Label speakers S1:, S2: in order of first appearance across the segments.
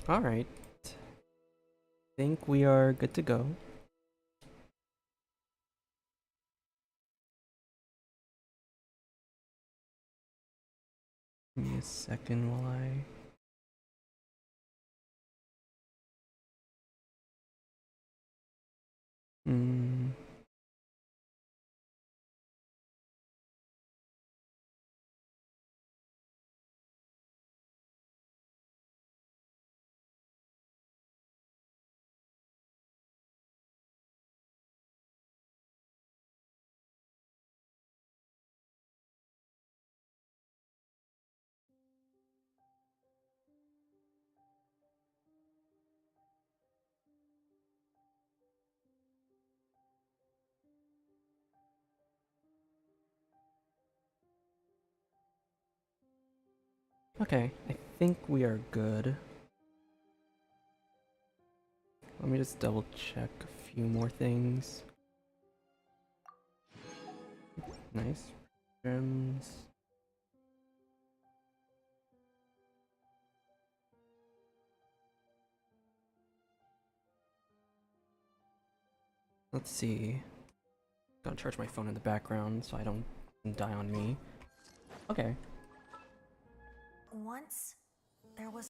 S1: Alright. Think we are good to go. Give me a second while I... Okay, I think we are good. Let me just double check a few more things. Nice. Gems. Let's see. Gotta charge my phone in the background so I don't die on me. Okay.
S2: Once there was.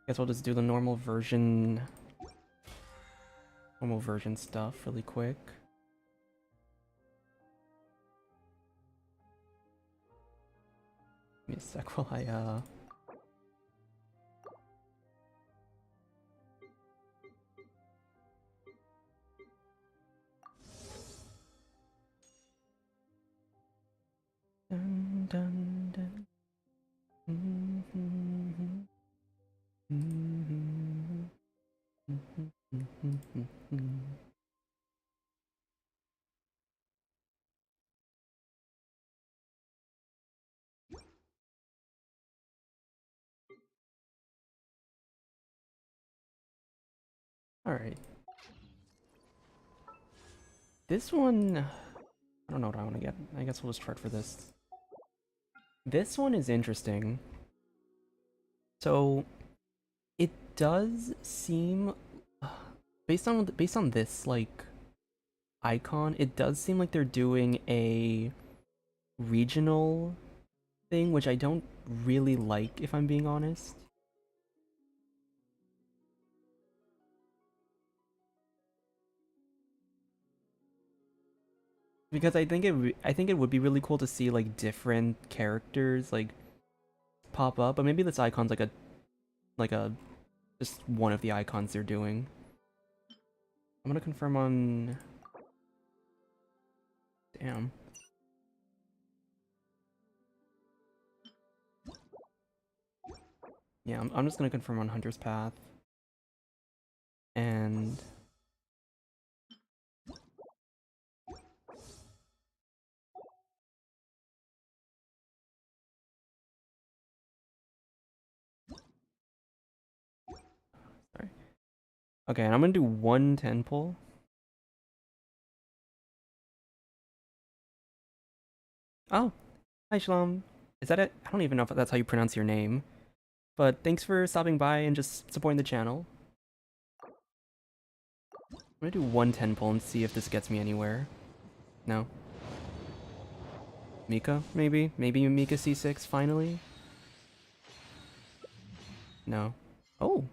S1: Guess we'll just do the normal version stuff really quick. Give me a sec while I dun, dun, dun. Alright. This one... I don't know what I want to get. I guess we'll just chart for this. This one is interesting. So, it does seem... Based on this, like, icon, it does seem like they're doing a regional thing, which I don't really like, if I'm being honest. Because I think it would be really cool to see like different characters like pop up, but maybe this icon's like a just one of the icons they're doing. I'm gonna confirm on. Damn. Yeah, I'm just gonna confirm on Hunter's Path. And sorry. Okay, and I'm gonna do 110 pull. Oh, hi Shalom. Is that it? I don't even know if that's how you pronounce your name. But thanks for stopping by and just supporting the channel. I'm gonna do 110 pull and see if this gets me anywhere. No. Mika, maybe? Maybe Mika C6 finally? No. Oh,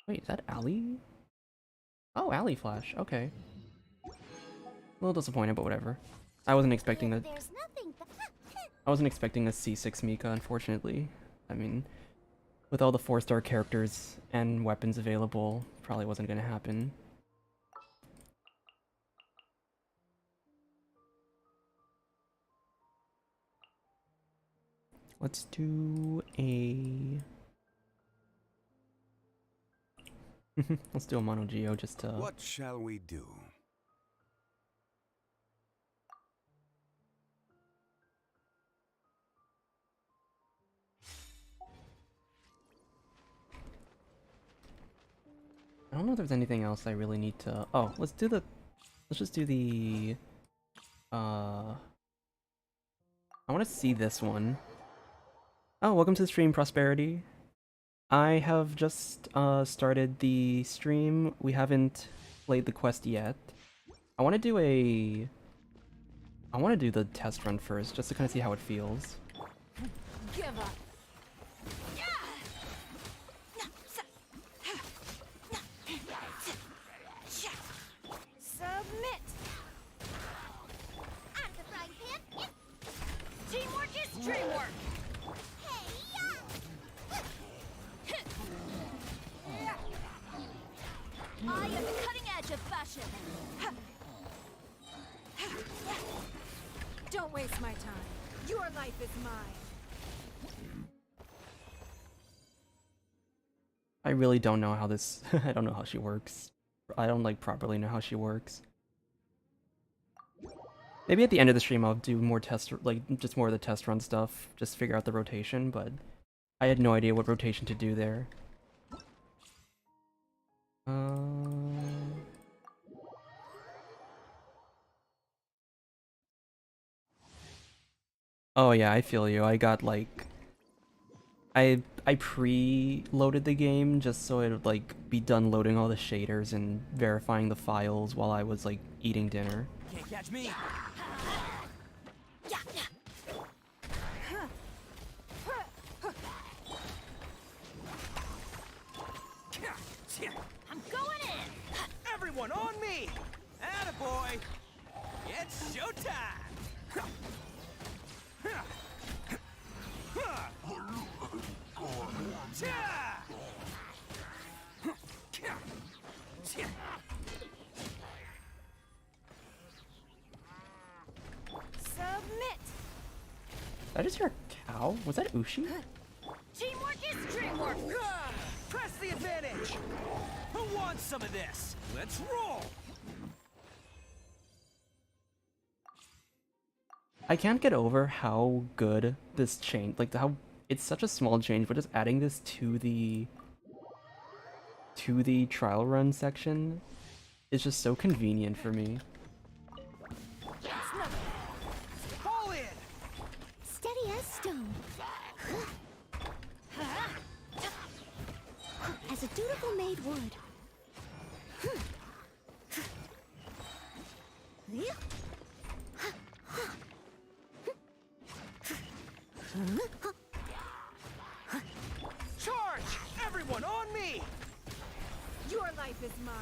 S1: wait, is that Ali? Oh, Ali Flash, okay. A little disappointed, but whatever. I wasn't expecting a C6 Mika, unfortunately. I mean, with all the 4-star characters and weapons available, probably wasn't gonna happen. Let's do a... Let's do a Mono Geo just to...
S3: What shall we do?
S1: I don't know if there's anything else I really need to... Oh, let's just do the... I want to see this one. Oh, welcome to the stream, Prosperity. I have just started the stream. We haven't played the quest yet. I want to do the test run first, just to kind of see how it feels.
S2: Give up. Submit. I'm the frying pan. Teamwork is dreamwork. I am the cutting edge of fashion. Don't waste my time. Your life is mine.
S1: I really don't know how this... I don't know how she works. I don't, like, properly know how she works. Maybe at the end of the stream I'll do more test... like, just more of the test run stuff. Just figure out the rotation, but... I had no idea what rotation to do there. Oh yeah, I feel you. I got, like... I pre-loaded the game just so it would like be done loading all the shaders and verifying the files while I was like eating dinner.
S3: Can't catch me.
S2: I'm going in.
S3: Everyone on me. Attaboy. It's showtime.
S2: Submit.
S1: Did I just hear a cow? Was that Ushi?
S2: Teamwork is dreamwork.
S3: Press the advantage. Who wants some of this? Let's roll.
S1: I can't get over how good this change, like how it's such a small change, but just adding this to the trial run section is just so convenient for me.
S3: Fall in.
S2: Steady as stone. As a dutiful maid would.
S3: Charge! Everyone on me!
S2: Your life is mine.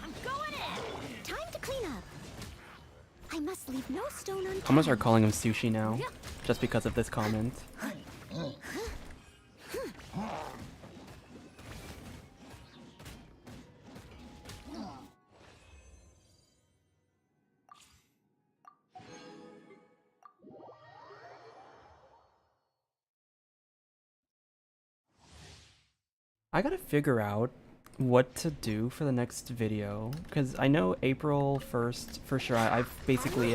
S2: I'm going in. Time to clean up. I must leave no stone unturned.
S1: I'm gonna start calling him Sushi now, just because of this comment. I gotta figure out what to do for the next video, because I know April 1st for sure. I've basically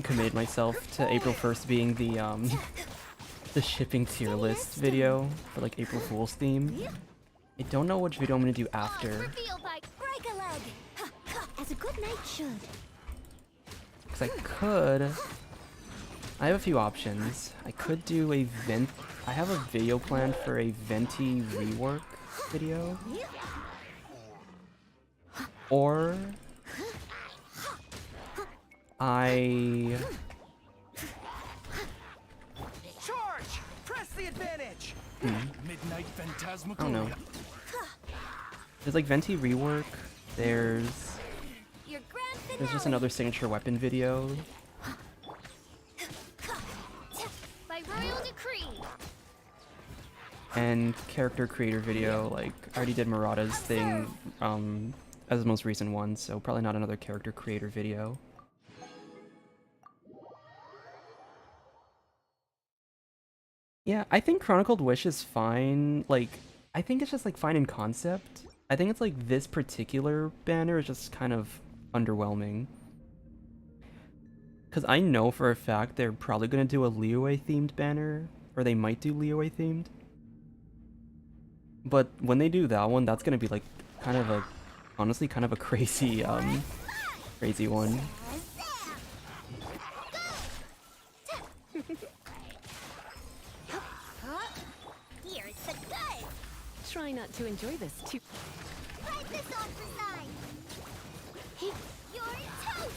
S1: committed myself to April 1st being the the shipping tier list video for like April Fool's theme. I don't know which video I'm gonna do after.
S2: Break a leg. As a good knight should.
S1: Because I have a few options. I could do a I have a video planned for a Venti rework video. Or I
S3: Charge! Press the advantage. Midnight Phantasmagoria.
S1: don't know. There's like Venti rework. There's just another signature weapon video.
S2: By royal decree.
S1: And character creator video, like I already did Murata's thing as the most recent one, so probably not another character creator video. Yeah, I think Chronicled Wish is fine. Like, I think it's just like fine in concept. I think it's like this particular banner is just kind of underwhelming. Because I know for a fact they're probably going to do a Liyue themed banner, or they might do Liyue themed. But when they do that one, that's going to be like kind of a, honestly kind of a crazy, crazy one.
S4: try not to enjoy this too.
S2: Ride this on for size. You're toast.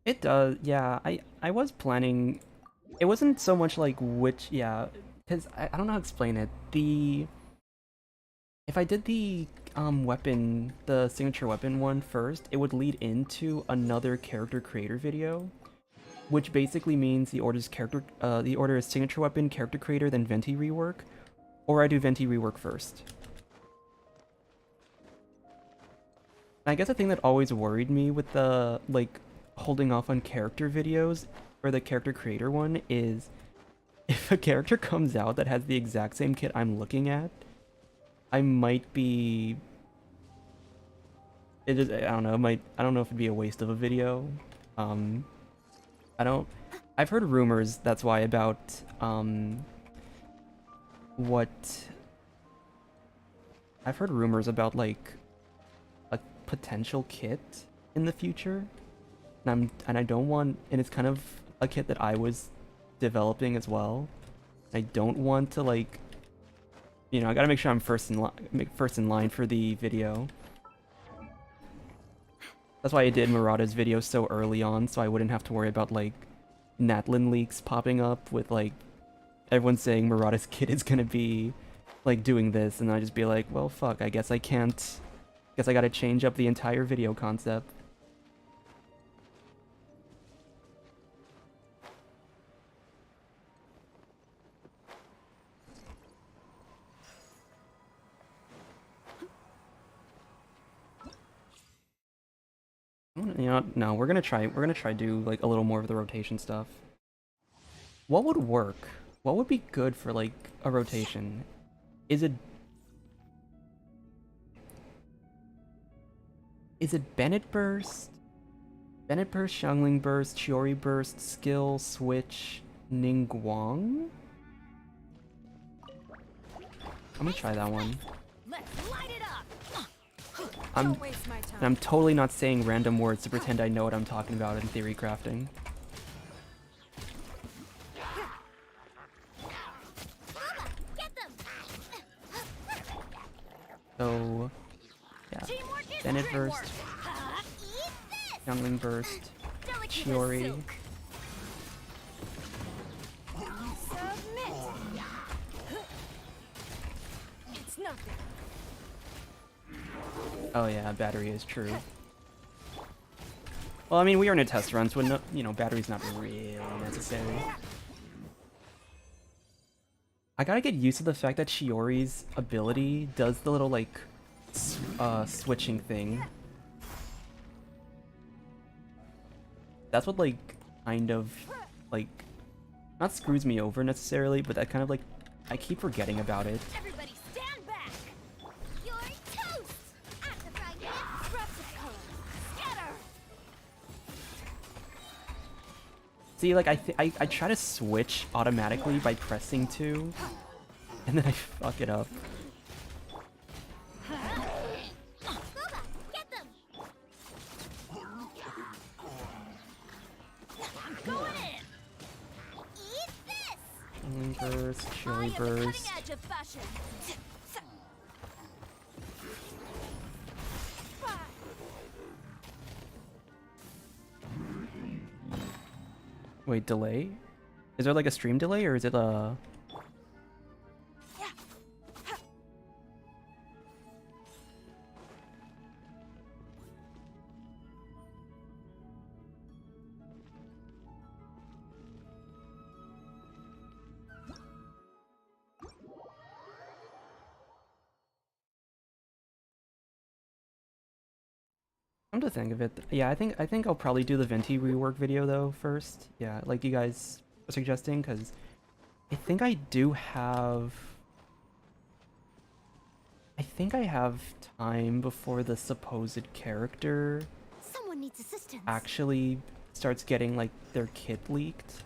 S1: It does, yeah. I was planning. It wasn't so much like which, yeah, because I don't know how to explain it. If I did the weapon, the signature weapon one first, it would lead into another character creator video, which basically means the order is signature weapon, character creator, then Venti rework, or I do Venti rework first. I guess the thing that always worried me with the like holding off on character videos or the character creator one is if a character comes out that has the exact same kit I'm looking at, I might be. It is. I don't know. I don't know if it'd be a waste of a video. I don't. I've heard rumors. That's why about what. I've heard rumors about like a potential kit in the future, and I don't want. And it's kind of a kit that I was developing as well. I don't want to like. You know, I gotta make sure I'm first in line for the video. That's why I did Murata's video so early on, so I wouldn't have to worry about like Natlin leaks popping up with like everyone saying Murata's kid is gonna be like doing this, and I just be like, well, fuck, I guess I can't. Guess I gotta change up the entire video concept. You know, no, we're gonna try do like a little more of the rotation stuff. What would work? What would be good for like a rotation? Is it Bennett burst? Bennett burst, Xiangling burst, Chiori burst, skill, switch, Ningguang? I'm gonna try that one.
S2: Let's light it up.
S1: I'm totally not saying random words to pretend I know what I'm talking about in theory crafting. So, yeah. Bennett burst, Youngling burst, Chiori.
S2: It's nothing.
S1: Oh yeah, battery is true. Well, I mean, we are in a test run, so no, you know, battery's not really necessary. I gotta get used to the fact that Chiori's ability does the little, like, switching thing. That's what, like, kind of, like, not screws me over necessarily, but that kind of, like, I keep forgetting about it.
S2: Everybody stand back. You're toast. At the fragment, drops of color. Scatter.
S1: See, like, I try to switch automatically by pressing 2, and then I fuck it up.
S2: Boba, get them. I'm going in. Eat this.
S1: Youngling burst,
S2: I
S1: Chiori
S2: am the
S1: burst.
S2: cutting edge of fashion.
S1: Wait, delay? Is there like a stream delay, or is it a... Come to think of it, yeah, I think I'll probably do the Venti rework video though first. Yeah, like you guys were suggesting, because I think I do have. I think I have time before the supposed character
S2: Someone needs assistance.
S1: actually starts getting like their kit leaked.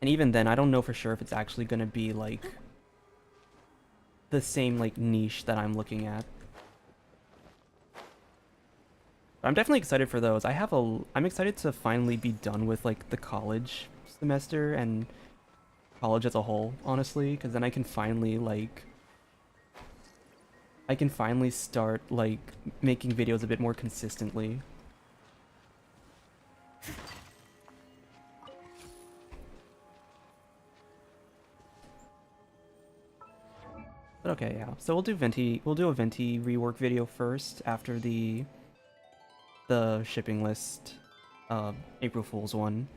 S1: And even then, I don't know for sure if it's actually gonna be like the same like niche that I'm looking at. But I'm definitely excited for those. I'm excited to finally be done with like the college semester and college as a whole, honestly, because then I can finally start like making videos a bit more consistently. But okay, yeah. So we'll do a Venti rework video first after the shipping list April Fool's one.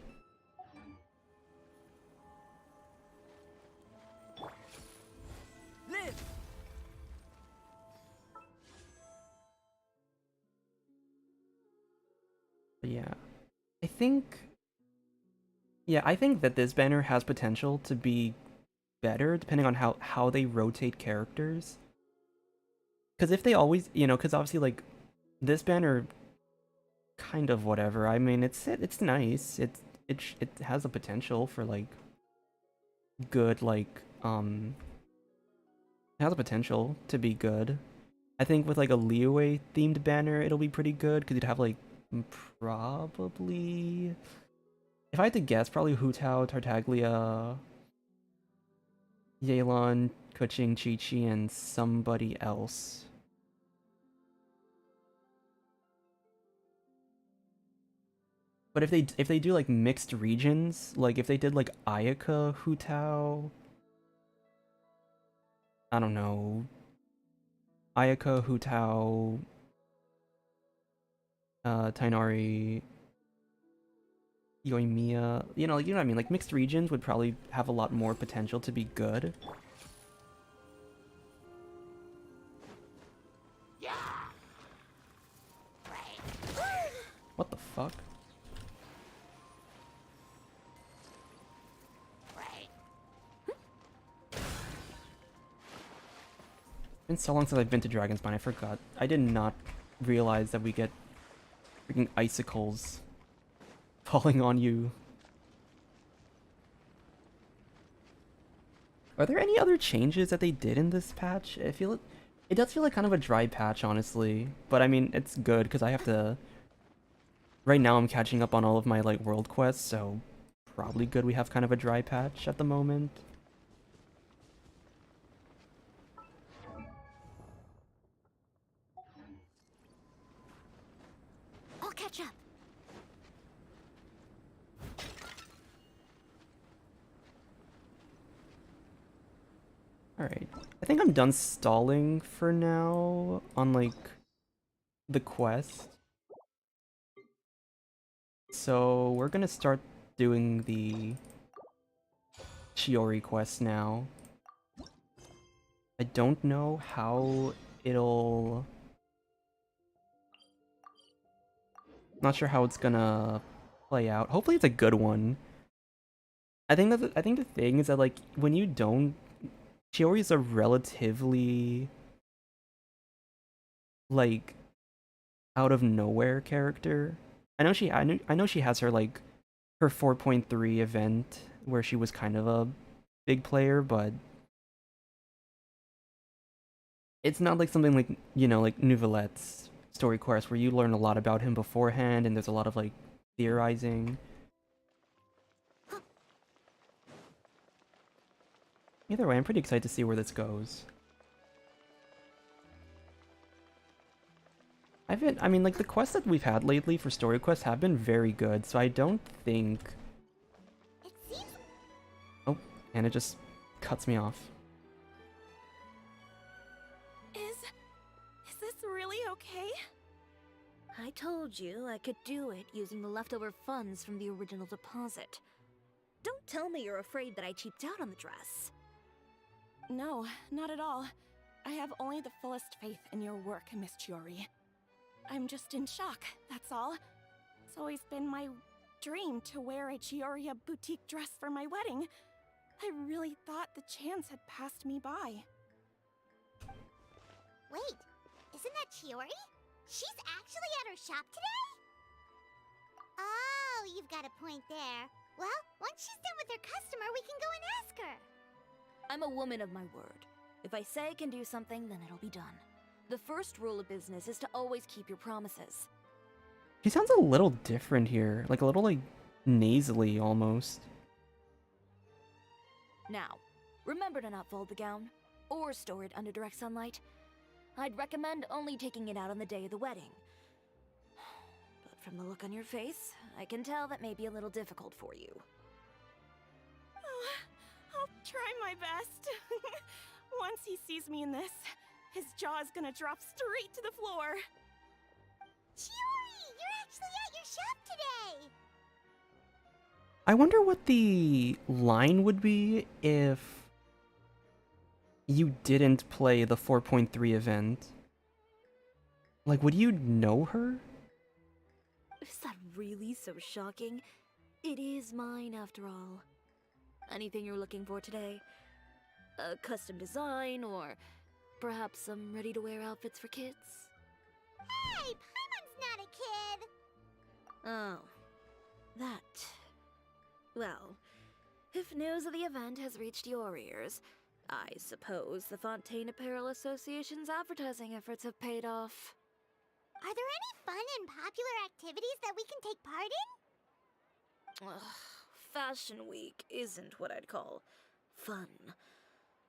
S3: Live!
S1: But yeah. I think I think that this banner has potential to be better depending on how they rotate characters. Because if they always, because obviously like this banner kind of whatever. I mean, it's nice. It has a potential for like good it has a potential to be good. I think with like a Liyue themed banner, it'll be pretty good because you'd have like probably, if I had to guess, probably Hu Tao, Tartaglia, Yelan, Kuching, Chi-Chi, and somebody else. But if they do like mixed regions, like if they did like Ayaka, Hu Tao, I don't know, Ayaka, Hu Tao, Tainari, Yoimiya, you know what I mean? Like mixed regions would probably have a lot more potential to be good. What the fuck? It's been so long since I've been to Dragonspine, I forgot. I did not realize that we get freaking icicles falling on you. Are there any other changes that they did in this patch? It does feel like kind of a dry patch, honestly. But I mean, it's good because I have to. Right now, I'm catching up on all of my like world quests, so probably good we have kind of a dry patch at the moment.
S2: I'll catch up.
S1: Alright. I think I'm done stalling for now on like the quest. So we're gonna start doing the Chiori quest now. I don't know how it'll... Not sure how it's gonna play out. Hopefully it's a good one. I think the thing is that like when you don't, Chiori's a relatively like out of nowhere character. I know she has her like her 4.3 event where she was kind of a big player, but it's not like something like, like Nouvelette's story quest where you learn a lot about him beforehand and there's a lot of like theorizing. Either way, I'm pretty excited to see where this goes. I mean, like, the quests that we've had lately for story quests have been very good, so I don't think...
S2: It seems...
S1: Oh, and it just cuts me off.
S4: Is this really okay?
S2: I told you I could do it using the leftover funds from the original deposit. Don't tell me you're afraid that I cheaped out on the dress.
S4: No, not at all. I have only the fullest faith in your work, Miss Chiori. I'm just in shock, that's all. It's always been my dream to wear a Chiori boutique dress for my wedding. I really thought the chance had passed me by.
S2: Wait, isn't that Chiori? She's actually at her shop today? Oh, you've got a point there. Well, once she's done with her customer, we can go and ask her.
S5: I'm a woman of my word.
S2: If I say I can do something, then it'll be done. The first rule of business is to always keep your promises.
S1: She sounds a little different here, like a little like nasally almost.
S2: Now, remember to not fold the gown, or store it under direct sunlight. I'd recommend only taking it out on the day of the wedding. But from the look on your face, I can tell that may be a little difficult for you.
S4: Oh, I'll try my best. Once he sees me in this, his jaw is gonna drop straight to the floor.
S5: Chiori, you're actually at your shop today!
S1: I wonder what the line would be if you didn't play the 4.3 event. Like, would you know her?
S2: Is that really so shocking? It is mine, after all. Anything you're looking for today? A custom design, or perhaps some ready-to-wear outfits for kids?
S5: Hey, Paimon's not a kid!
S2: Oh, that. Well, if news of the event has reached your ears, I suppose the Fontaine Apparel Association's advertising efforts have paid off.
S5: Are there any fun and popular activities that we can take part in?
S2: Ugh, Fashion Week isn't what I'd call fun.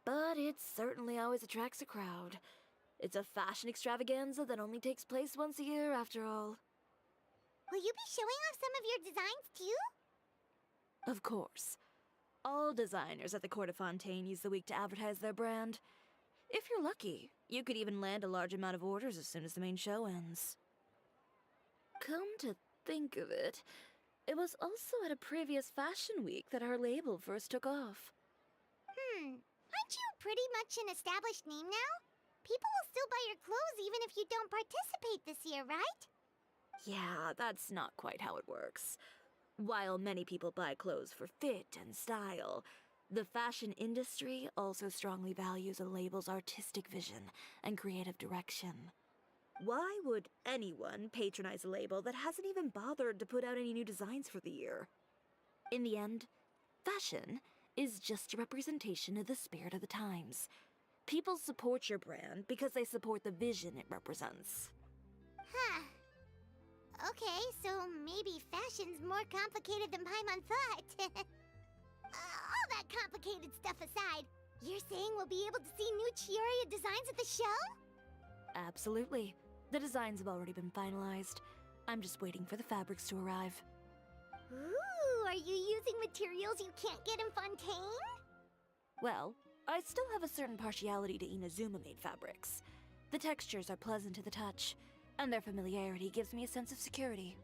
S2: But it certainly always attracts a crowd. It's a fashion extravaganza that only takes place once a year, after all.
S5: Will you be showing off some of your designs too?
S2: Of course. All designers at the court of Fontaine use the week to advertise their brand. If you're lucky, you could even land a large amount of orders as soon as the main show ends. Come to think of it, it was also at a previous fashion week that our label first took off.
S5: Aren't you pretty much an established name now? People will still buy your clothes even if you don't participate this year, right?
S2: Yeah, that's not quite how it works. While many people buy clothes for fit and style, the fashion industry also strongly values a label's artistic vision and creative direction. Why would anyone patronize a label that hasn't even bothered to put out any new designs for the year? In the end, fashion is just a representation of the spirit of the times. People support your brand because they support the vision it represents.
S5: Huh. Okay, so maybe fashion's more complicated than Paimon thought. All that complicated stuff aside, you're saying we'll be able to see new Chiori designs at the show?
S2: Absolutely. The designs have already been finalized. I'm just waiting for the fabrics to arrive.
S5: Ooh, are you using materials you can't get in Fontaine?
S2: Well, I still have a certain partiality to Inazuma-made fabrics. The textures are pleasant to the touch, and their familiarity gives me a sense of security.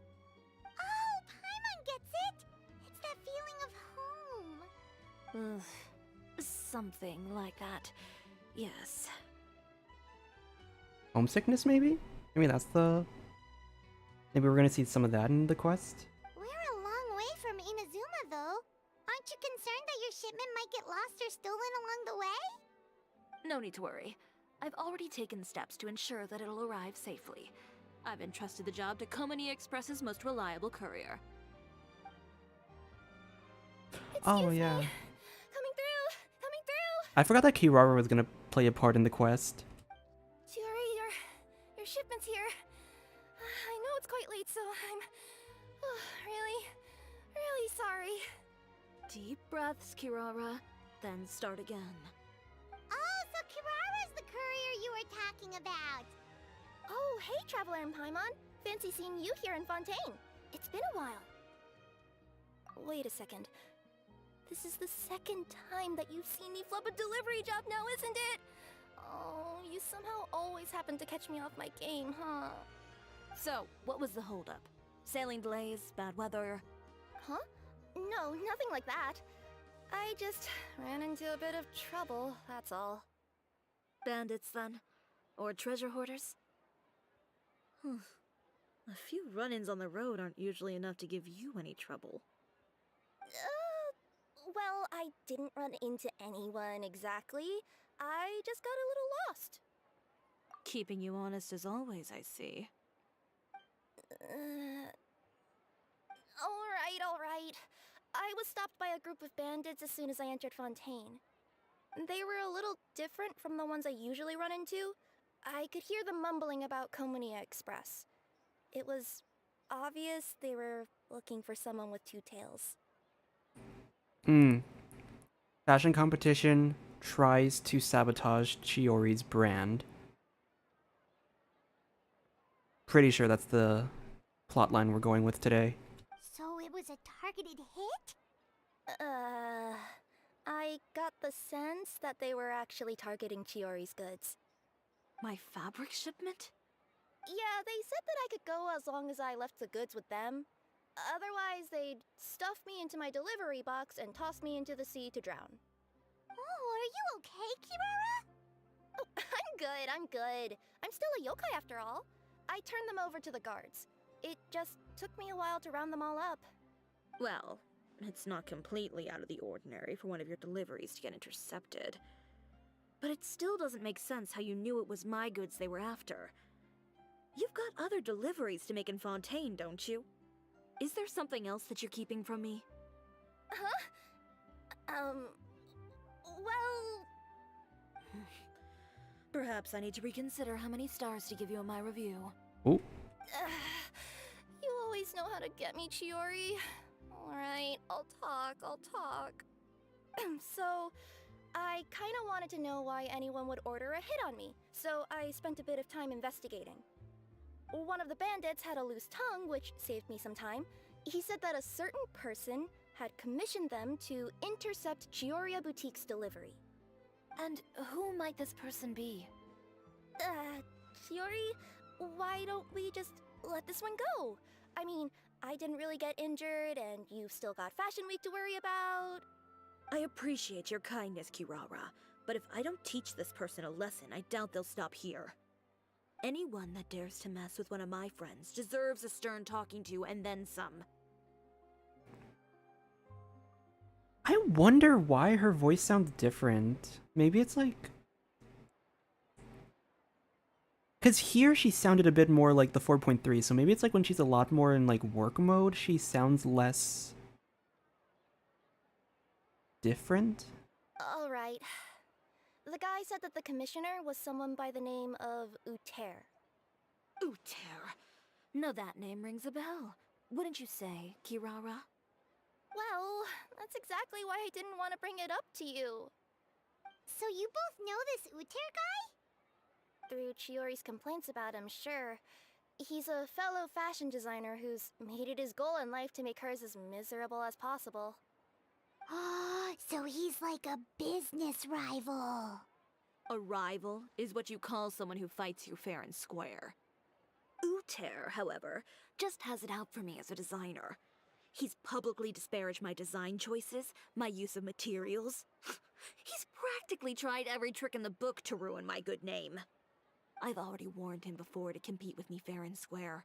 S5: Oh, Paimon gets it! It's that feeling of home.
S2: Ugh, something like that. Yes.
S1: Homesickness, maybe? I mean, that's the... Maybe we're gonna see some of that in the quest?
S5: We're a long way from Inazuma, though. Aren't you concerned that your shipment might get lost or stolen along the way?
S2: No need to worry. I've already taken steps to ensure that it'll arrive safely. I've entrusted the job to Komani Express's most reliable courier.
S1: Oh, yeah.
S4: Coming through!
S1: I forgot that Kirara was gonna play a part in the quest.
S4: Chiori, your shipment's here. I know it's quite late, so I'm really sorry.
S2: Deep breaths, Kirara, then start again.
S5: Oh, so Kirara's the courier you were talking about.
S4: Oh, hey, Traveler and Paimon. Fancy seeing you here in Fontaine. It's been a while. Wait a second. This is the second time that you've seen me flub a delivery job now, isn't it? Oh, you somehow always happen to catch me off my game, huh?
S2: So, what was the holdup? Sailing delays, bad weather?
S4: Huh? No, nothing like that. I just ran into a bit of trouble, that's all.
S2: Bandits, then? Or treasure hoarders? A few run-ins on the road aren't usually enough to give you any trouble.
S4: Well, I didn't run into anyone exactly. I just got a little lost.
S2: Keeping you honest as always, I see.
S4: Alright. I was stopped by a group of bandits as soon as I entered Fontaine.
S6: They were a little different from the ones I usually run into. I could hear them mumbling about Komunia Express. It was obvious they were looking for someone with two tails.
S1: Fashion competition tries to sabotage Chiori's brand. Pretty sure that's the plotline we're going with today.
S5: So it was a targeted hit?
S6: I got the sense that they were actually targeting Chiori's goods.
S2: My fabric shipment?
S6: Yeah, they said that I could go as long as I left the goods with them. Otherwise, they'd stuff me into my delivery box and toss me into the sea to drown.
S5: Oh, are you okay, Kirara?
S6: Oh, I'm good. I'm still a yokai after all. I turned them over to the guards. It just took me a while to round them all up.
S2: Well, it's not completely out of the ordinary for one of your deliveries to get intercepted. But it still doesn't make sense how you knew it was my goods they were after. You've got other deliveries to make in Fontaine, don't you? Is there something else that you're keeping from me?
S6: Well...
S2: Perhaps I need to reconsider how many stars to give you in my review.
S1: Oh,
S6: You always know how to get me, Chiori. Alright, I'll talk. So, I kinda wanted to know why anyone would order a hit on me, so I spent a bit of time investigating. One of the bandits had a loose tongue, which saved me some time. He said that a certain person had commissioned them to intercept Chioria Boutique's delivery.
S2: And who might this person be?
S6: Chiori, why don't we just let this one go? I mean, I didn't really get injured, and you've still got Fashion Week to worry about.
S2: I appreciate your kindness, Kirara, but if I don't teach this person a lesson, I doubt they'll stop here. Anyone that dares to mess with one of my friends deserves a stern talking to and then some.
S1: I wonder why her voice sounds different. Maybe it's like... Because here she sounded a bit more like the 4.3, so maybe it's like when she's a lot more in like work mode, she sounds less... different?
S6: Alright. The guy said that the commissioner was someone by the name of Uter.
S2: Uter. Now that name rings a bell. Wouldn't you say, Kirara?
S6: Well, that's exactly why I didn't want to bring it up to you.
S5: So you both know this Uter guy?
S6: Through Chiori's complaints about him, sure. He's a fellow fashion designer who's made it his goal in life to make hers as miserable as possible.
S5: Oh, so he's like a business rival.
S2: A rival is what you call someone who fights you fair and square. Uter, however, just has it out for me as a designer. He's publicly disparaged my design choices, my use of materials. He's practically tried every trick in the book to ruin my good name. I've already warned him before to compete with me fair and square,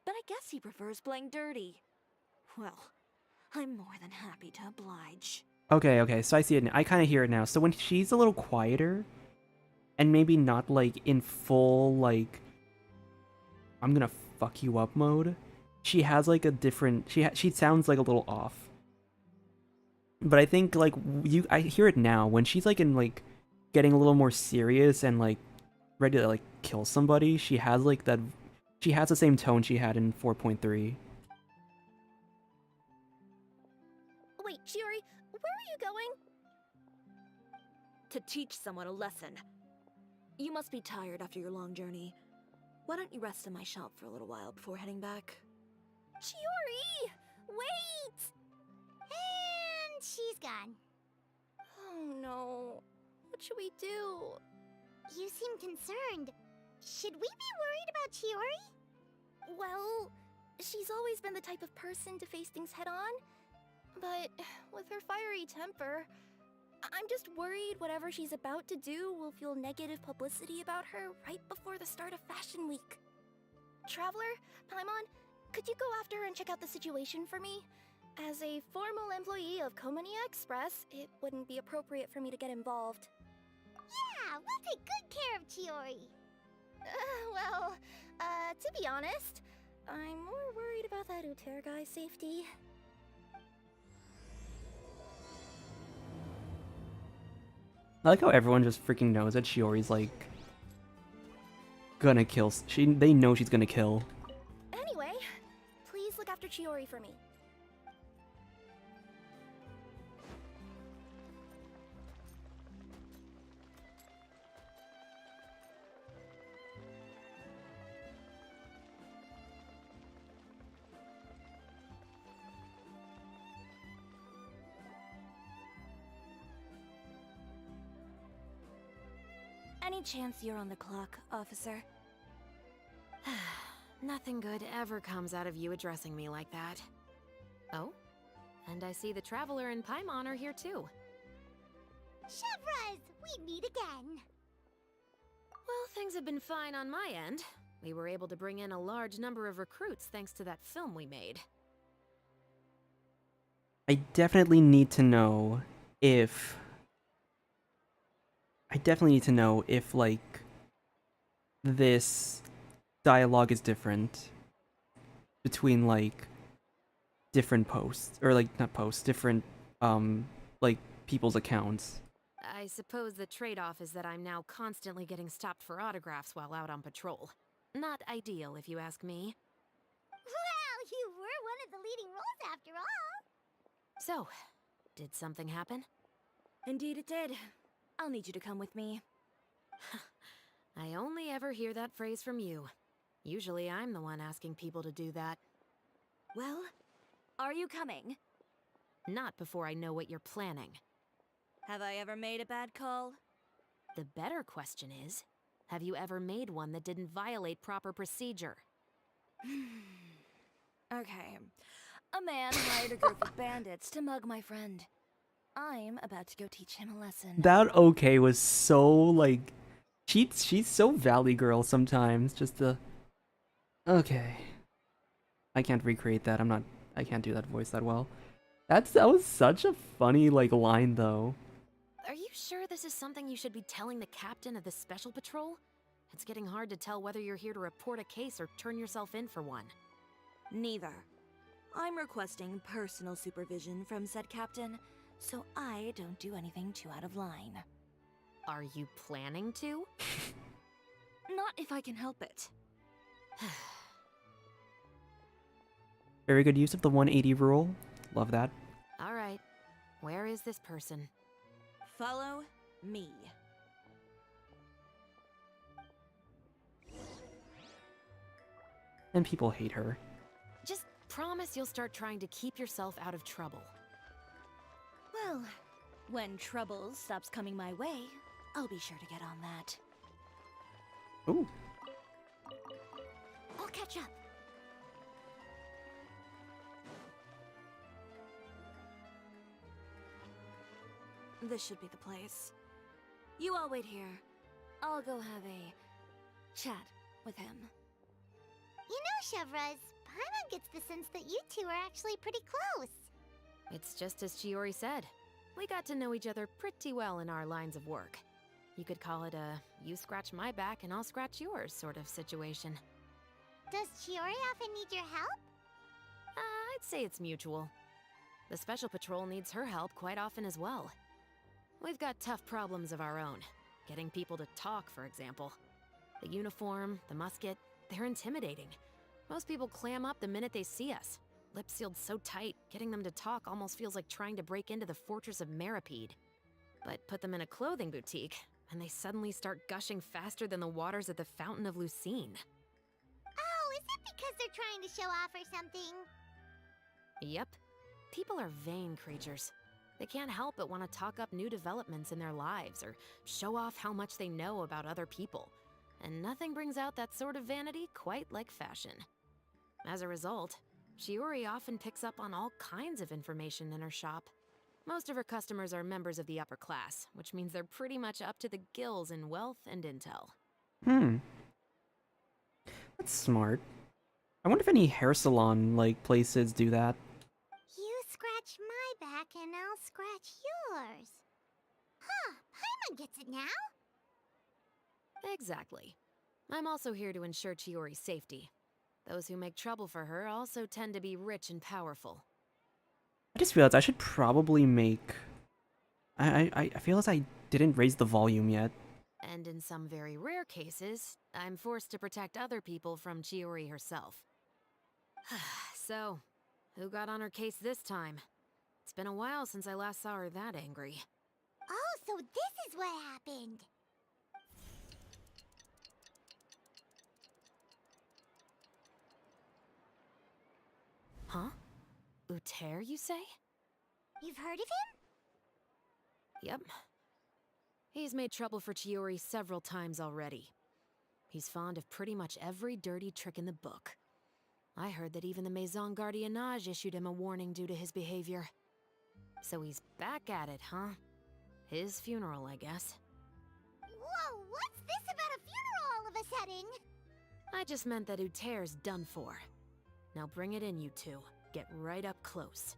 S2: but I guess he prefers playing dirty. Well, I'm more than happy to oblige.
S1: Okay, so I see it now. I kind of hear it now. So when she's a little quieter, and maybe not like in full like I'm gonna fuck you up mode, she has like a different... She sounds like a little off. But I think like I hear it now when she's like in like getting a little more serious and like ready to like kill somebody. She has like that... She has the same tone she had in 4.3.
S6: Wait, Chiori, where are you going?
S2: To teach someone a lesson. You must be tired after your long journey. Why don't you rest in my shop for a little while before heading back?
S6: Chiori! Wait!
S5: And she's gone.
S6: Oh no. What should we do?
S5: You seem concerned. Should we be worried about Chiori?
S6: Well, she's always been the type of person to face things head on. But with her fiery temper, I'm just worried whatever she's about to do will feel negative publicity about her right before the start of Fashion Week. Traveler, Paimon, could you go after her and check out the situation for me? As a formal employee of Komunia Express, it wouldn't be appropriate for me to get involved.
S5: Yeah, we'll take good care of Chiori.
S6: To be honest, I'm more worried about that Uter guy's safety.
S1: I like how everyone just freaking knows that Chiori's like gonna kill. They know she's gonna kill.
S6: Anyway, please look after Chiori for me.
S2: Any chance you're on the clock, officer?
S7: Nothing good ever comes out of you addressing me like that. Oh? And I see the Traveler and Paimon are here too.
S5: Chevras, we meet again.
S7: Well, things have been fine on my end. We were able to bring in a large number of recruits thanks to that film we made.
S1: I definitely need to know if... like, this dialogue is different between, like, different posts. Or, like, not posts, different, like, people's accounts.
S7: I suppose the trade-off is that I'm now constantly getting stopped for autographs while out on patrol. Not ideal, if you ask me.
S5: Well, you were one of the leading roles after all.
S7: So, did something happen?
S2: Indeed it did. I'll need you to come with me.
S7: I only ever hear that phrase from you. Usually I'm the one asking people to do that.
S2: Well, are you coming?
S7: Not before I know what you're planning.
S2: Have I ever made a bad call?
S7: The better question is, have you ever made one that didn't violate proper procedure?
S2: Okay. A man hired a group of bandits to mug my friend. I'm about to go teach him a lesson.
S1: That okay was so, like... She's so Valley Girl sometimes, just the... Okay. I can't recreate that, I can't do that voice that well. That was such a funny, like, line, though.
S7: Are you sure this is something you should be telling the captain of the Special Patrol? It's getting hard to tell whether you're here to report a case or turn yourself in for one.
S2: Neither. I'm requesting personal supervision from said captain, so I don't do anything too out of line.
S7: Are you planning to?
S2: Not if I can help it.
S1: Very good use of the 180 rule. Love that.
S7: All right. Where is this person?
S2: Follow me.
S1: And people hate her.
S7: Just promise you'll start trying to keep yourself out of trouble.
S2: Well, when trouble stops coming my way, I'll be sure to get on that.
S1: Ooh.
S5: I'll catch up.
S2: This should be the place. You all wait here. I'll go have a chat with him.
S5: You know, Chevras, Paimon gets the sense that you two are actually pretty close.
S7: It's just as Chiori said. We got to know each other pretty well in our lines of work. You could call it a you scratch my back and I'll scratch yours sort of situation.
S5: Does Chiori often need your help?
S7: I'd say it's mutual. The Special Patrol needs her help quite often as well. We've got tough problems of our own. Getting people to talk, for example. The uniform, the musket, they're intimidating. Most people clam up the minute they see us. Lips sealed so tight, getting them to talk almost feels like trying to break into the fortress of Meripede. But put them in a clothing boutique, and they suddenly start gushing faster than the waters at the Fountain of Lucine.
S5: Oh, is it because they're trying to show off or something?
S7: Yep. People are vain creatures. They can't help but want to talk up new developments in their lives or show off how much they know about other people. And nothing brings out that sort of vanity quite like fashion. As a result, Chiori often picks up on all kinds of information in her shop. Most of her customers are members of the upper class, which means they're pretty much up to the gills in wealth and intel.
S1: That's smart. I wonder if any hair salon, like, places do that.
S5: You scratch my back and I'll scratch yours. Huh, Paimon gets it now?
S7: Exactly. I'm also here to ensure Chiori's safety. Those who make trouble for her also tend to be rich and powerful.
S1: I just realized I should probably make... I feel as I didn't raise the volume yet.
S7: And in some very rare cases, I'm forced to protect other people from Chiori herself. So, who got on her case this time? It's been a while since I last saw her that angry.
S5: Oh, so this is what happened.
S7: Huh? Uter, you say?
S5: You've heard of him?
S7: Yep. He's made trouble for Chiori several times already. He's fond of pretty much every dirty trick in the book. I heard that even the Maison Gardiennage issued him a warning due to his behavior. So he's back at it, huh? His funeral, I guess.
S5: Whoa, what's this about a funeral all of a sudden?
S7: I just meant that Uter's done for. Now bring it in, you two. Get right up close.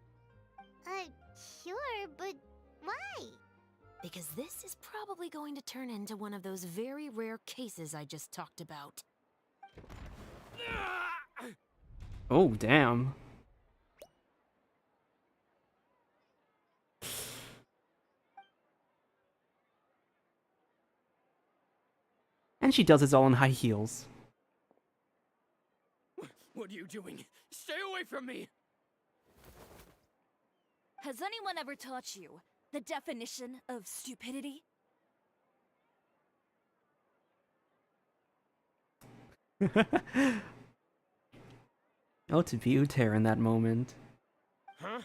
S5: Sure, but why?
S7: Because this is probably going to turn into one of those very rare cases I just talked about.
S1: Oh, damn. And she does this all in high heels.
S3: What are you doing? Stay away from me!
S4: Has anyone ever taught you the definition of stupidity?
S1: Oh, to be Uter in that moment.
S3: Huh?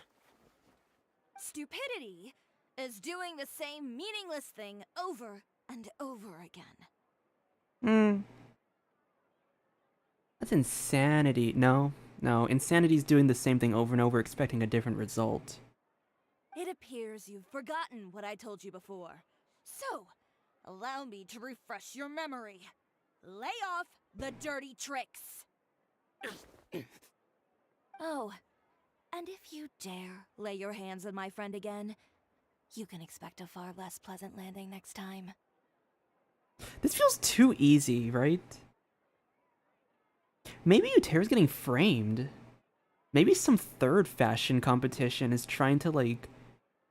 S4: Stupidity is doing the same meaningless thing over and over again.
S1: Hmm. That's insanity. No. Insanity's doing the same thing over and over, expecting a different result.
S4: It appears you've forgotten what I told you before. So, allow me to refresh your memory. Lay off the dirty tricks. Oh, and if you dare lay your hands on my friend again, you can expect a far less pleasant landing next time.
S1: This feels too easy, right? Maybe Uter's getting framed. Maybe some third fashion competition is trying to, like,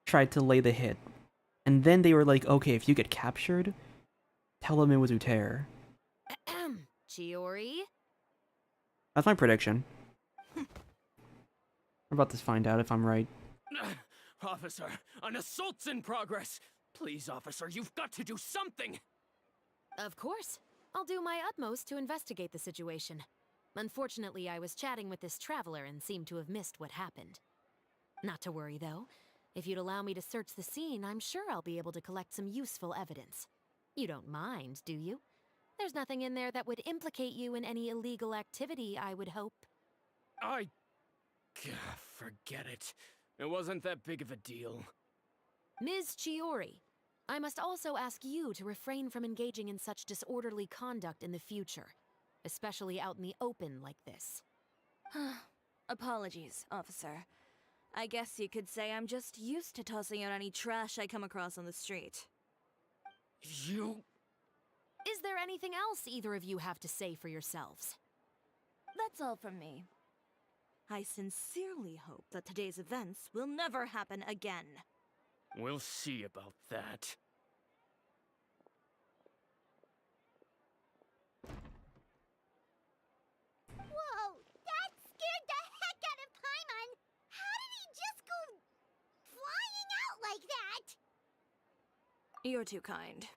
S1: try to lay the hit. And then they were like, okay, if you get captured, tell them it was Uter.
S7: Chiori?
S1: That's my prediction. We're about to find out if I'm right.
S3: Officer, an assault's in progress! Please, officer, you've got to do something!
S7: Of course. I'll do my utmost to investigate the situation. Unfortunately, I was chatting with this traveler and seemed to have missed what happened. Not to worry, though. If you'd allow me to search the scene, I'm sure I'll be able to collect some useful evidence. You don't mind, do you? There's nothing in there that would implicate you in any illegal activity, I would hope.
S3: Forget it. It wasn't that big of a deal.
S7: Ms. Chiori, I must also ask you to refrain from engaging in such disorderly conduct in the future, especially out in the open like this.
S4: Apologies, officer. I guess you could say I'm just used to tossing out any trash I come across on the street.
S3: You...
S7: Is there anything else either of you have to say for yourselves?
S4: That's all from me. I sincerely hope that today's events will never happen again.
S3: We'll see about that.
S5: Whoa, that scared the heck out of Paimon! How did he just go flying out like that?
S4: You're too kind.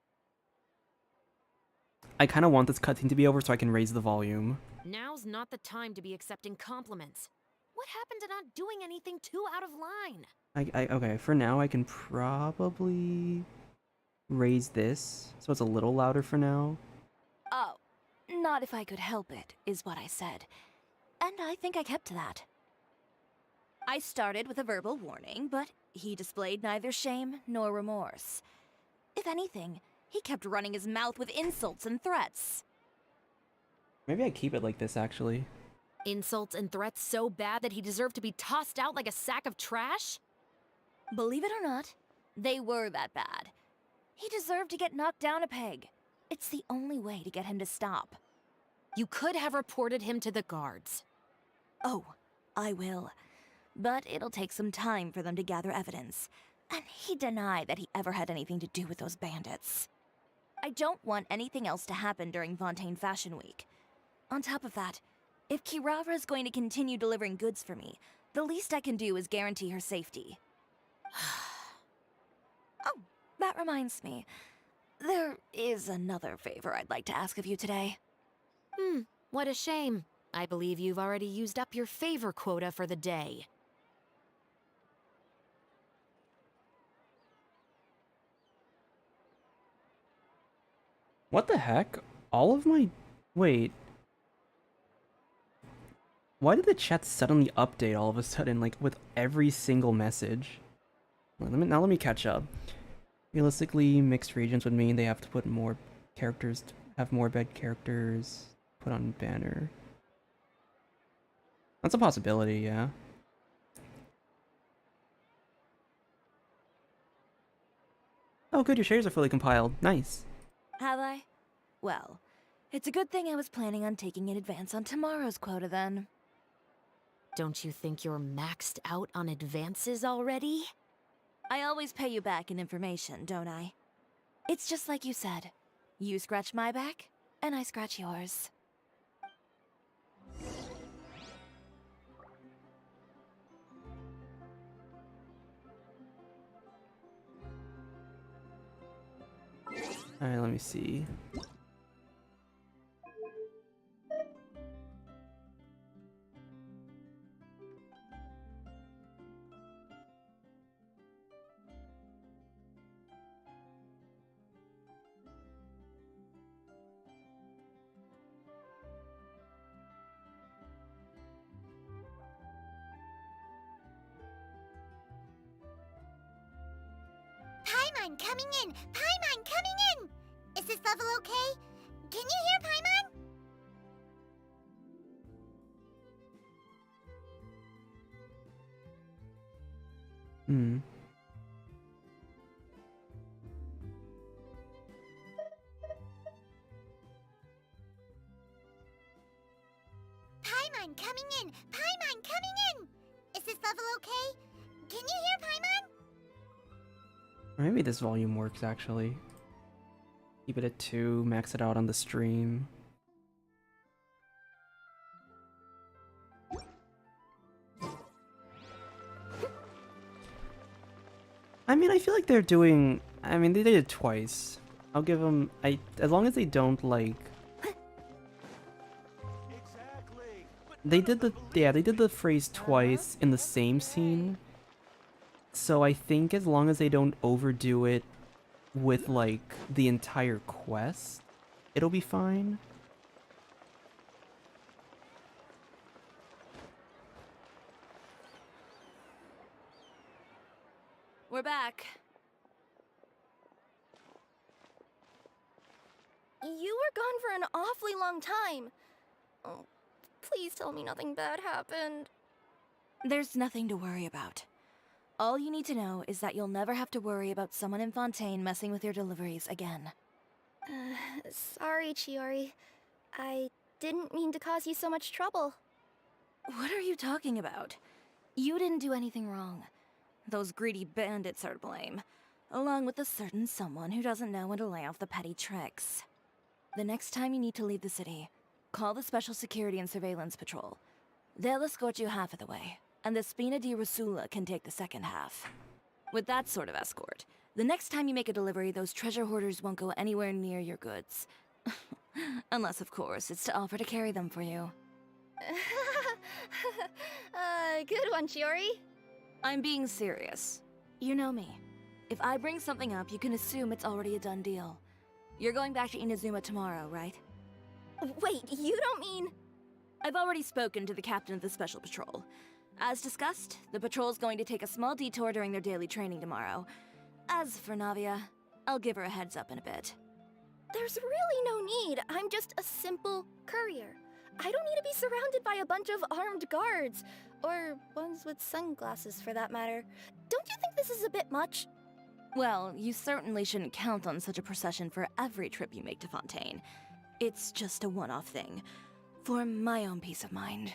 S1: I kind of want this cutscene to be over so I can raise the volume.
S7: Now's not the time to be accepting compliments. What happened to not doing anything too out of line?
S1: Okay, for now I can probably raise this so it's a little louder for now.
S4: Oh, not if I could help it, is what I said. And I think I kept to that. I started with a verbal warning, but he displayed neither shame nor remorse. If anything, he kept running his mouth with insults and threats.
S1: Maybe I keep it like this, actually.
S7: Insults and threats so bad that he deserved to be tossed out like a sack of trash?
S4: Believe it or not, they were that bad. He deserved to get knocked down a peg. It's the only way to get him to stop.
S7: You could have reported him to the guards.
S4: Oh, I will. But it'll take some time for them to gather evidence. And he denied that he ever had anything to do with those bandits. I don't want anything else to happen during Fontaine Fashion Week. On top of that, if Kirara is going to continue delivering goods for me, the least I can do is guarantee her safety. Oh, that reminds me. There is another favor I'd like to ask of you today.
S7: What a shame. I believe you've already used up your favor quota for the day.
S1: What the heck? All of my... Wait. Why did the chat suddenly update all of a sudden, like, with every single message? Now let me catch up. Realistically, mixed regions would mean they have to put more characters, have more bed characters put on banner. That's a possibility, yeah. Oh good, your shares are fully compiled. Nice.
S4: Have I? Well, it's a good thing I was planning on taking an advance on tomorrow's quota then.
S7: Don't you think you're maxed out on advances already?
S4: I always pay you back in information, don't I? It's just like you said. You scratch my back, and I scratch yours.
S1: Alright, let me see.
S5: Paimon coming in! Paimon coming in! Is this level okay? Can you hear Paimon? Paimon coming in! Paimon coming in! Is this level okay? Can you hear Paimon?
S1: Or maybe this volume works actually. Keep it at 2, max it out on the stream. I mean, I feel like they're doing... I mean, they did it twice. I'll give them... as long as they don't, like... They did the... Yeah, they did the phrase twice in the same scene. So I think as long as they don't overdo it with, like, the entire quest, it'll be fine.
S4: We're back.
S6: You were gone for an awfully long time. Oh, please tell me nothing bad happened.
S4: There's nothing to worry about. All you need to know is that you'll never have to worry about someone in Fontaine messing with your deliveries again.
S6: Sorry, Chiori. I didn't mean to cause you so much trouble.
S4: What are you talking about? You didn't do anything wrong. Those greedy bandits are to blame, along with a certain someone who doesn't know when to lay off the petty tricks. The next time you need to leave the city, call the Special Security and Surveillance Patrol. They'll escort you half of the way, and the Spina di Rosula can take the second half. With that sort of escort, the next time you make a delivery, those treasure hoarders won't go anywhere near your goods. Unless, of course, it's to offer to carry them for you.
S6: Good one, Chiori.
S4: I'm being serious. You know me. If I bring something up, you can assume it's already a done deal. You're going back to Inazuma tomorrow, right?
S6: Wait, you don't mean...
S4: I've already spoken to the captain of the Special Patrol. As discussed, the patrol's going to take a small detour during their daily training tomorrow. As for Navia, I'll give her a heads up in a bit.
S6: There's really no need. I'm just a simple courier. I don't need to be surrounded by a bunch of armed guards. Or ones with sunglasses, for that matter. Don't you think this is a bit much?
S4: Well, you certainly shouldn't count on such a procession for every trip you make to Fontaine. It's just a one-off thing, for my own peace of mind.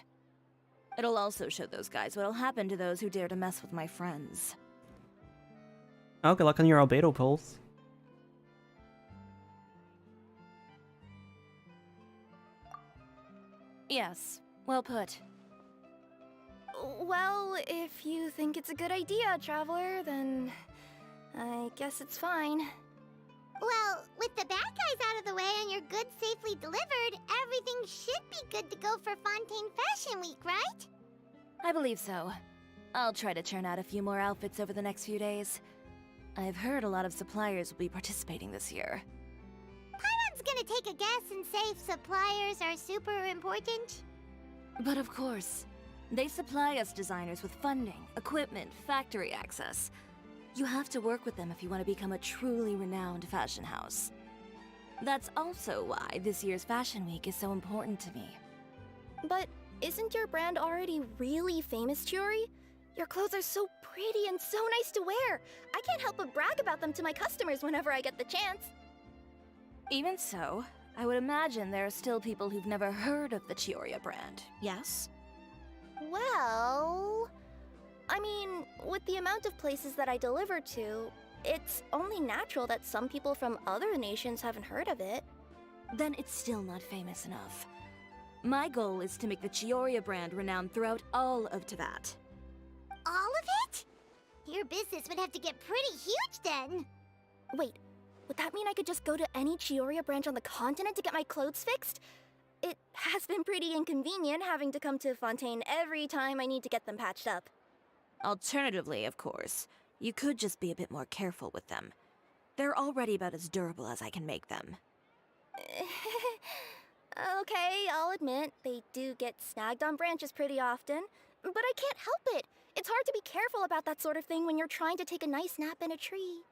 S4: It'll also show those guys what'll happen to those who dare to mess with my friends.
S1: Oh, good luck on your albedo pulls.
S4: Yes, well put.
S6: Well, if you think it's a good idea, Traveler, then I guess it's fine.
S5: Well, with the bad guys out of the way and your goods safely delivered, everything should be good to go for Fontaine Fashion Week, right?
S4: I believe so. I'll try to churn out a few more outfits over the next few days. I've heard a lot of suppliers will be participating this year.
S5: Paimon's gonna take a guess and say suppliers are super important.
S4: But of course, they supply us designers with funding, equipment, factory access. You have to work with them if you want to become a truly renowned fashion house. That's also why this year's Fashion Week is so important to me.
S6: But isn't your brand already really famous, Chiori? Your clothes are so pretty and so nice to wear. I can't help but brag about them to my customers whenever I get the chance.
S4: Even so, I would imagine there are still people who've never heard of the Chiori brand, yes?
S6: Well, I mean, with the amount of places that I deliver to, it's only natural that some people from other nations haven't heard of it.
S4: Then it's still not famous enough. My goal is to make the Chiori brand renowned throughout all of Teyvat.
S5: All of it? Your business would have to get pretty huge then.
S6: Wait, would that mean I could just go to any Chiori branch on the continent to get my clothes fixed? It has been pretty inconvenient having to come to Fontaine every time I need to get them patched up.
S4: Alternatively, of course, you could just be a bit more careful with them. They're already about as durable as I can make them.
S6: Okay, I'll admit, they do get snagged on branches pretty often, but I can't help it. It's hard to be careful about that sort of thing when you're trying to take a nice nap in a tree.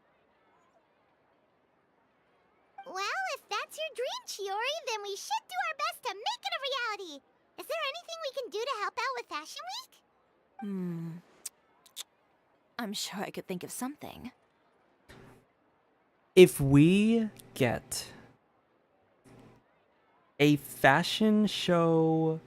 S5: Well, if that's your dream, Chiori, then we should do our best to make it a reality. Is there anything we can do to help out with Fashion Week?
S4: I'm sure I could think of something.
S1: If we get a fashion show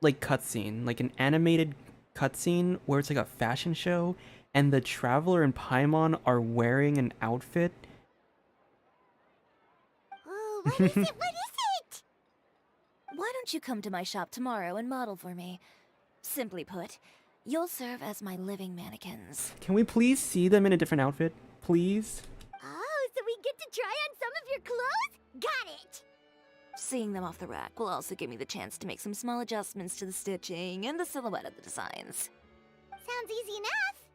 S1: like cutscene, like an animated cutscene where it's like a fashion show and the Traveler and Paimon are wearing an outfit.
S5: Ooh, what is it? What is it?
S4: Why don't you come to my shop tomorrow and model for me? Simply put, you'll serve as my living mannequins.
S1: Can we please see them in a different outfit? Please?
S5: Oh, so we get to try on some of your clothes? Got it!
S4: Seeing them off the rack will also give me the chance to make some small adjustments to the stitching and the silhouette of the designs.
S5: Sounds easy enough.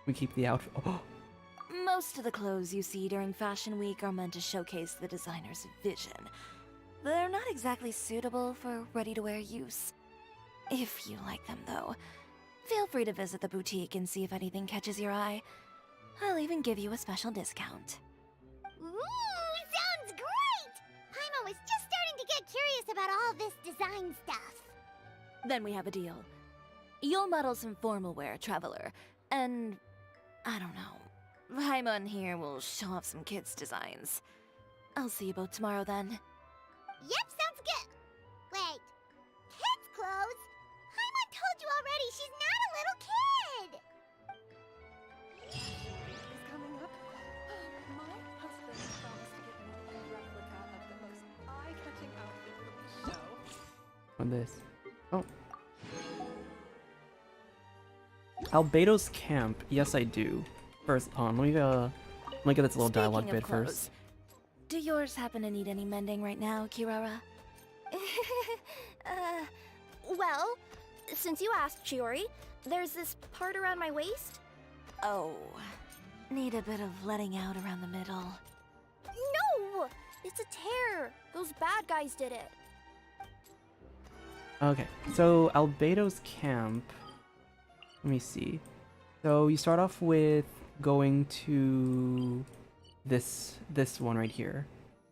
S1: We keep the outfit. Oh.
S4: Most of the clothes you see during Fashion Week are meant to showcase the designer's vision. They're not exactly suitable for ready-to-wear use. If you like them, though, feel free to visit the boutique and see if anything catches your eye. I'll even give you a special discount.
S5: Ooh, sounds great! Paimon was just starting to get curious about all this design stuff.
S4: Then we have a deal. You'll model some formal wear, Traveler, and I don't know. Paimon here will show off some kids' designs. I'll see you both tomorrow then.
S5: Yep, sounds good. Wait, kids' clothes? Paimon told you already she's not a little kid.
S8: Is coming up. My husband promised to get me a replica of the most eye-catching outfit for the show.
S1: On this. Oh. Albedo's camp. Yes, I do. First, let me get this little dialogue
S4: Speaking of
S1: bit
S4: clothes,
S1: first.
S4: do yours happen to need any mending right now, Kirara?
S6: Well, since you asked, Chiori, there's this part around my waist.
S4: Oh, need a bit of letting out around the middle.
S6: No! It's a tear. Those bad guys did it.
S1: Okay, so Albedo's camp. Let me see. So you start off with going to this one right here,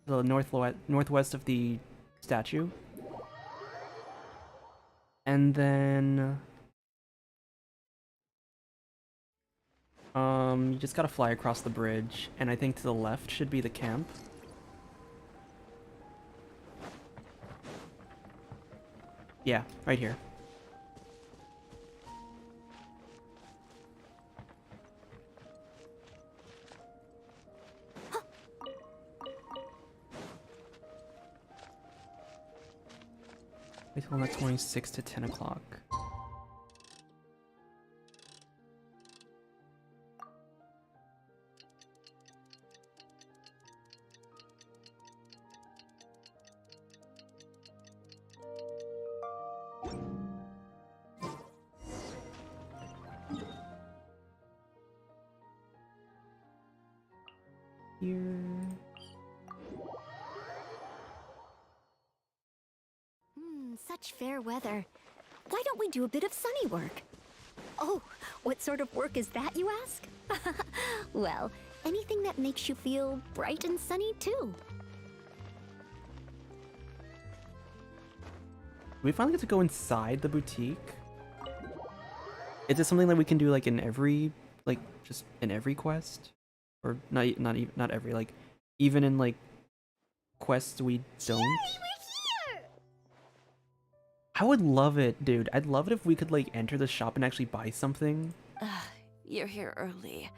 S1: the northwest of the statue, and then you just gotta fly across the bridge, and I think to the left should be the camp. Yeah, right here. Wait till next morning, 6 to 10 o'clock. Here.
S9: Such fair weather. Why don't we do a bit of sunny work? Oh, what sort of work is that, you ask? Well, anything that makes you feel bright and sunny, too.
S1: We finally get to go inside the boutique. Is this something that we can do like in every, like just in every quest, or not every, like even in like quests we don't? I would love it, dude. I'd love it if we could like enter the shop and actually buy something.
S2: You're here early.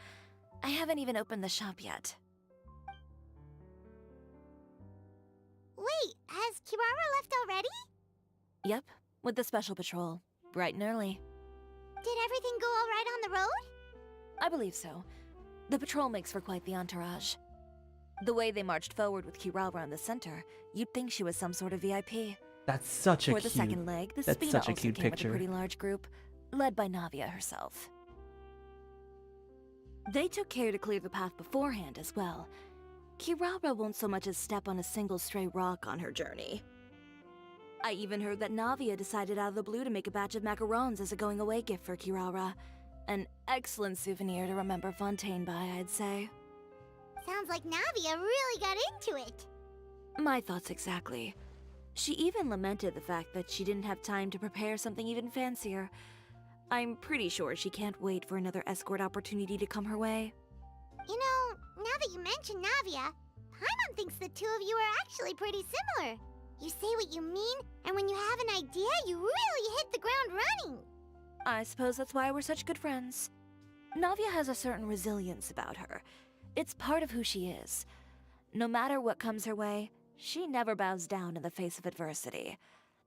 S2: I haven't even opened the shop yet.
S5: Wait, has Kirara left already?
S2: Yep, with the special patrol. Bright and early.
S5: Did everything go all right on the road?
S2: I believe so. The patrol makes for quite the entourage. The way they marched forward with Kirara in the center, you'd think she was some sort of VIP.
S1: That's such a
S2: For
S1: cute.
S2: the second leg, the
S1: that's
S2: Spina
S1: such a
S2: also
S1: cute
S2: came
S1: picture.
S2: with a pretty large group, led by Navia herself. They took care to clear the path beforehand as well. Kirara won't so much as step on a single stray rock on her journey. I even heard that Navia decided out of the blue to make a batch of macarons as a going-away gift for Kirara. An excellent souvenir to remember Fontaine by, I'd say.
S5: Sounds like Navia really got into it.
S2: My thoughts exactly. She even lamented the fact that she didn't have time to prepare something even fancier. I'm pretty sure she can't wait for another escort opportunity to come her way.
S5: You know, now that you mention Navia, Paimon thinks the two of you are actually pretty similar. You say what you mean, and when you have an idea, you really hit the ground running.
S2: I suppose that's why we're such good friends. Navia has a certain resilience about her. It's part of who she is. No matter what comes her way, she never bows down in the face of adversity.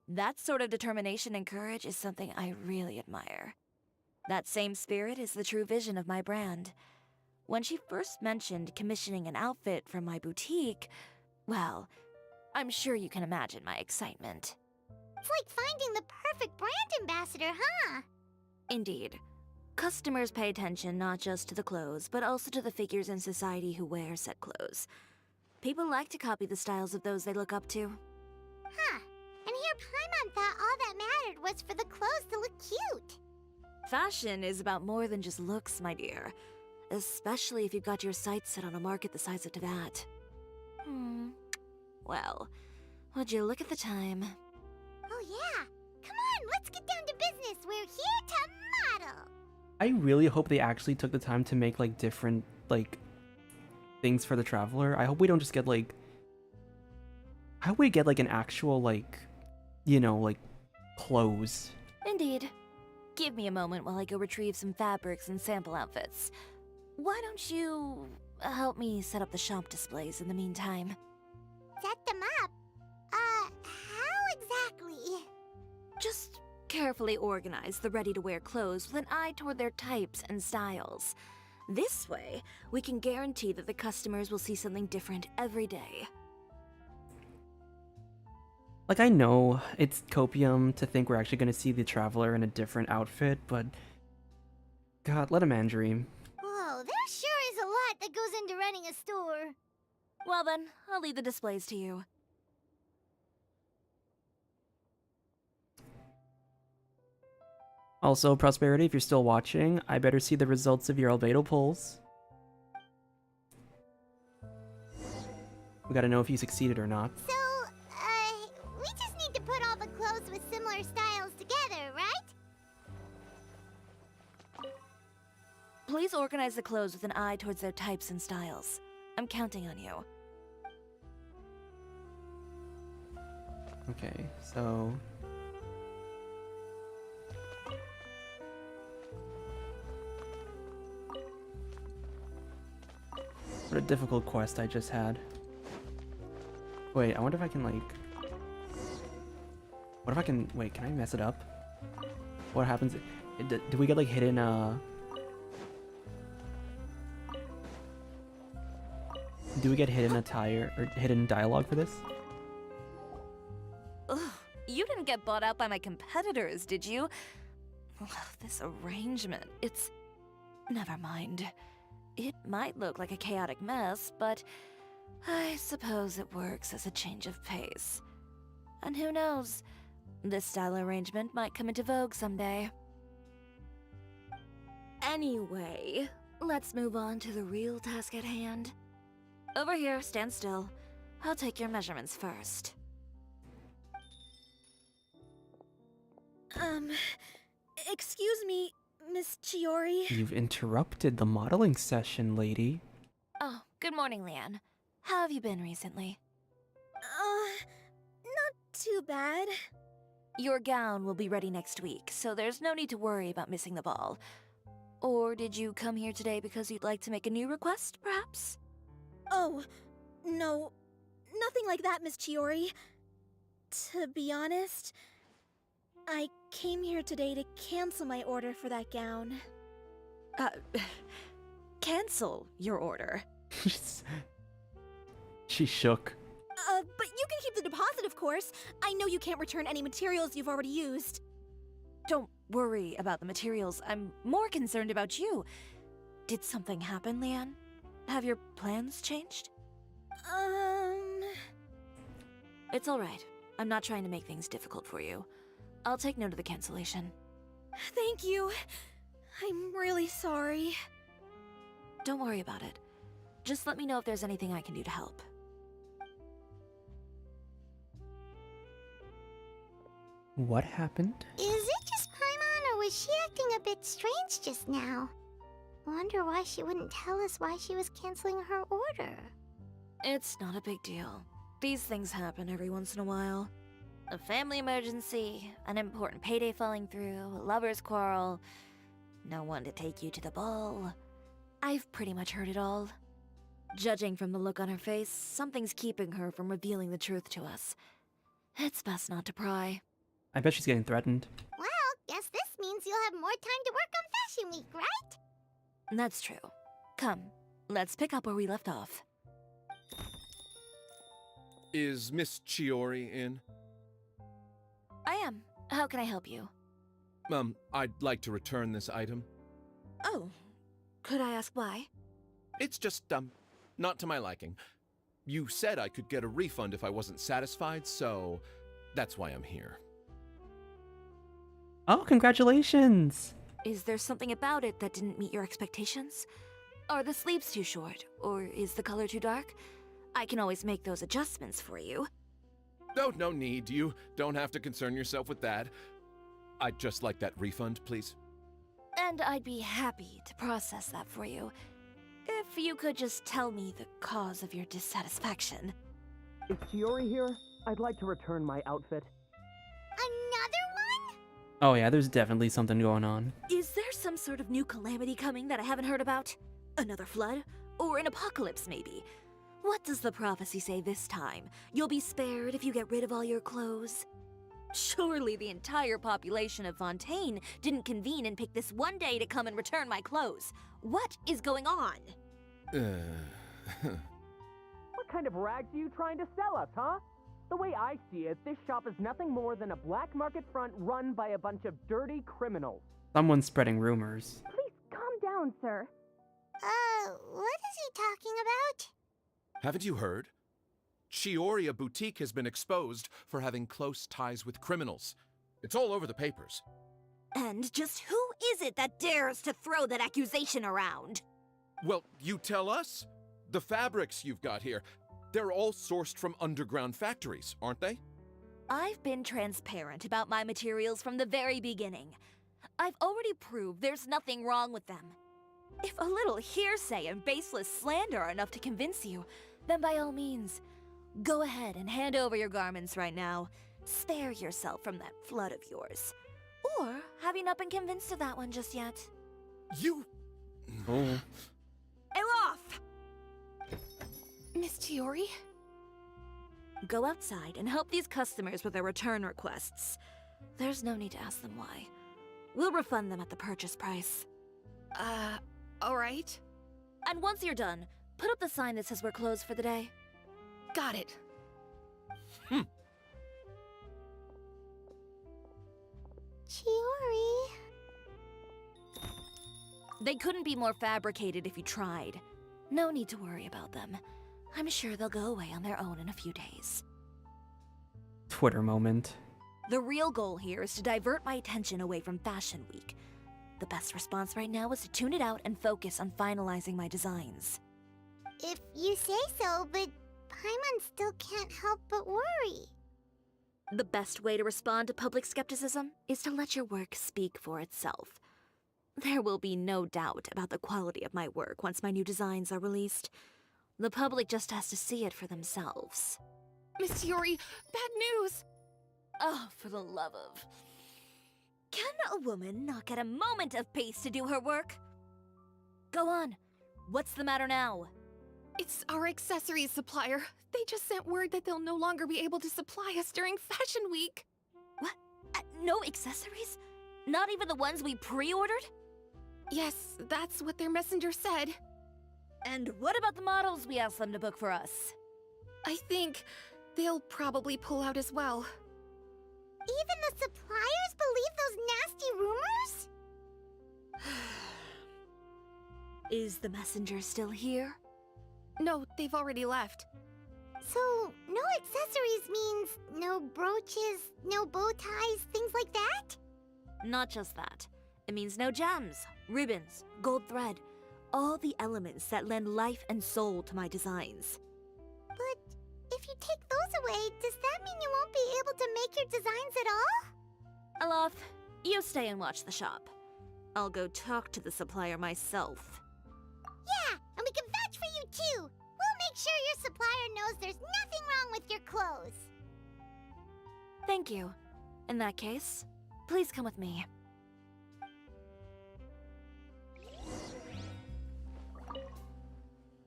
S2: That sort of determination and courage is something I really admire. That same spirit is the true vision of my brand. When she first mentioned commissioning an outfit from my boutique, well, I'm sure you can imagine my excitement.
S5: It's like finding the perfect brand ambassador, huh?
S2: Indeed. Customers pay attention not just to the clothes, but also to the figures in society who wear said clothes. People like to copy the styles of those they look up to.
S5: Huh. And here Paimon thought all that mattered was for the clothes to look cute.
S2: Fashion is about more than just looks, my dear. Especially if you've got your sights set on a market the size of Teyvat. Well, would you look at the time?
S5: Oh yeah. Come on, let's get down to business. We're here to model.
S1: I really hope they actually took the time to make like different like things for the traveler. I hope we don't just get like, I hope we get like an actual like, you know, like clothes.
S2: Indeed. Give me a moment while I go retrieve some fabrics and sample outfits. Why don't you help me set up the shop displays in the meantime?
S5: Set them up? How exactly?
S2: Just carefully organize the ready-to-wear clothes with an eye toward their types and styles. This way, we can guarantee that the customers will see something different every day.
S1: Like, I know it's copium to think we're actually going to see the traveler in a different outfit, but God, let a man dream.
S5: Whoa, there sure is a lot that goes into running a store.
S2: Well then, I'll leave the displays to you.
S1: Also, Prosperity, if you're still watching, I better see the results of your albedo polls. We gotta know if you succeeded or not.
S5: So, we just need to put all the clothes with similar styles together, right?
S2: Please organize the clothes with an eye towards their types and styles. I'm counting on you.
S1: Okay, so... What a difficult quest I just had. Wait, I wonder if I can, like... What if I can... Wait, can I mess it up? What happens... Do we get, like, hidden, Do we get hidden attire or hidden dialogue for this?
S2: Ugh, you didn't get bought out by my competitors, did you? Ugh, this arrangement, it's... Never mind. It might look like a chaotic mess, but I suppose it works as a change of pace. And who knows, this style arrangement might come into vogue someday. Anyway, let's move on to the real task at hand. Over here, stand still. I'll take your measurements first.
S6: Excuse me, Miss Chiori.
S1: You've interrupted the modeling session, lady.
S2: Oh, good morning, Leanne. How have you been recently?
S6: Not too bad.
S2: Your gown will be ready next week, so there's no need to worry about missing the ball. Or did you come here today because you'd like to make a new request, perhaps?
S6: Oh, no. Nothing like that, Miss Chiori. To be honest, I came here today to cancel my order for that gown.
S2: Cancel your order.
S1: She shook.
S6: But you can keep the deposit, of course. I know you can't return any materials you've already used.
S2: Don't worry about the materials. I'm more concerned about you. Did something happen, Leanne? Have your plans changed? It's alright. I'm not trying to make things difficult for you. I'll take note of the cancellation.
S6: Thank you. I'm really sorry.
S2: Don't worry about it. Just let me know if there's anything I can do to help.
S1: What happened?
S5: Is it just Paimon, or was she acting a bit strange just now? Wonder why she wouldn't tell us why she was canceling her order.
S2: It's not a big deal. These things happen every once in a while. A family emergency, an important payday falling through, a lover's quarrel, no one to take you to the ball. I've pretty much heard it all. Judging from the look on her face, something's keeping her from revealing the truth to us. It's best not to pry.
S1: I bet she's getting threatened.
S5: Well, guess this means you'll have more time to work on Fashion Week, right?
S2: That's true. Come, let's pick up where we left off.
S10: Is Miss Chiori in?
S2: I am. How can I help you?
S10: I'd like to return this item.
S2: Oh, could I ask why?
S10: It's just, not to my liking. You said I could get a refund if I wasn't satisfied, so that's why I'm here.
S1: Oh, congratulations!
S2: Is there something about it that didn't meet your expectations? Are the sleeves too short, or is the color too dark? I can always make those adjustments for you.
S10: No need. You don't have to concern yourself with that. I'd just like that refund, please.
S2: And I'd be happy to process that for you. If you could just tell me the cause of your dissatisfaction.
S3: Is Chiori here? I'd like to return my outfit.
S5: Another one?
S1: Oh yeah, there's definitely something going on.
S2: Is there some sort of new calamity coming that I haven't heard about? Another flood? Or an apocalypse, maybe? What does the prophecy say this time? You'll be spared if you get rid of all your clothes? Surely the entire population of Fontaine didn't convene and pick this one day to come and return my clothes. What is going on?
S3: What kind of rags are you trying to sell us, huh? The way I see it, this shop is nothing more than a black market front run by a bunch of dirty criminals.
S1: Someone's spreading rumors.
S6: Please calm down, sir.
S5: What is he talking about?
S10: Haven't you heard? Chiori Boutique has been exposed for having close ties with criminals. It's all over the papers.
S2: And just who is it that dares to throw that accusation around?
S10: Well, you tell us. The fabrics you've got here, they're all sourced from underground factories, aren't they?
S2: I've been transparent about my materials from the very beginning. I've already proved there's nothing wrong with them. If a little hearsay and baseless slander are enough to convince you, then by all means, go ahead and hand over your garments right now. Spare yourself from that flood of yours. Or have you not been convinced of that one just yet?
S10: You...
S1: Oh.
S2: Elof!
S4: Miss Chiori?
S2: Go outside and help these customers with their return requests. There's no need to ask them why. We'll refund them at the purchase price.
S7: Alright.
S2: And once you're done, put up the sign that says we're closed for the day.
S7: Got it.
S5: Chiori.
S2: They couldn't be more fabricated if you tried. No need to worry about them. I'm sure they'll go away on their own in a few days.
S1: Twitter moment.
S2: The real goal here is to divert my attention away from Fashion Week. The best response right now is to tune it out and focus on finalizing my designs.
S5: If you say so, but Paimon still can't help but worry.
S2: The best way to respond to public skepticism is to let your work speak for itself. There will be no doubt about the quality of my work once my new designs are released. The public just has to see it for themselves.
S7: Miss Chiori, bad news!
S2: Oh, for the love of... Can a woman not get a moment of peace to do her work? Go on. What's the matter now?
S7: It's our accessories supplier. They just sent word that they'll no longer be able to supply us during Fashion Week.
S2: What? No accessories? Not even the ones we pre-ordered?
S7: Yes, that's what their messenger said.
S2: And what about the models we asked them to book for us?
S7: I think they'll probably pull out as well.
S5: Even the suppliers believe those nasty rumors?
S2: Is the messenger still here?
S7: No, they've already left.
S5: So, no accessories means no brooches, no bow ties, things like that?
S2: Not just that. It means no gems, ribbons, gold thread, all the elements that lend life and soul to my designs.
S5: But if you take those away, does that mean you won't be able to make your designs at all?
S2: Alof, you stay and watch the shop. I'll go talk to the supplier myself.
S5: Yeah, and we can vouch for you too. We'll make sure your supplier knows there's nothing wrong with your clothes.
S2: Thank you. In that case, please come with me.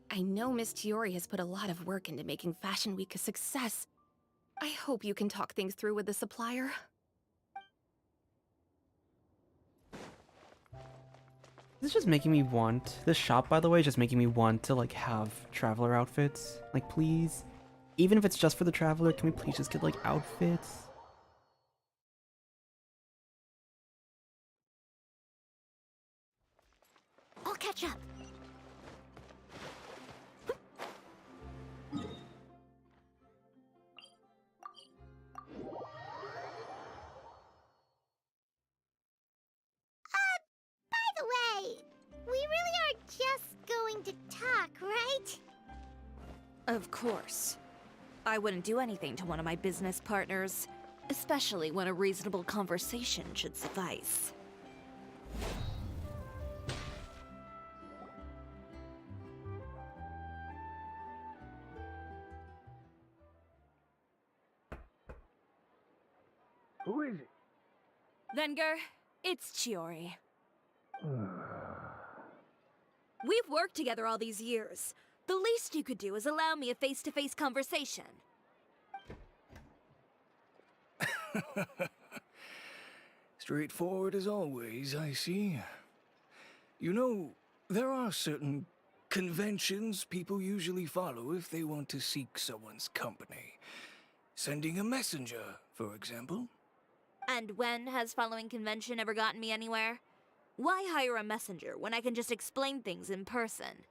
S7: I know Miss Chiori has put a lot of work into making Fashion Week a success. I hope you can talk things through with the supplier.
S1: This is just making me want... This shop, by the way, is just making me want to, like, have traveler outfits. Like, please. Even if it's just for the traveler, can we please just get, like, outfits?
S9: I'll catch up.
S5: By the way, we really are just going to talk, right?
S2: Of course. I wouldn't do anything to one of my business partners, especially when a reasonable conversation should suffice.
S11: Who is it?
S2: Venger, it's Chiori. We've worked together all these years. The least you could do is allow me a face-to-face conversation.
S11: Straightforward as always, I see. You know, there are certain conventions people usually follow if they want to seek someone's company. Sending a messenger, for example.
S2: And when has following convention ever gotten me anywhere? Why hire a messenger when I can just explain things in person?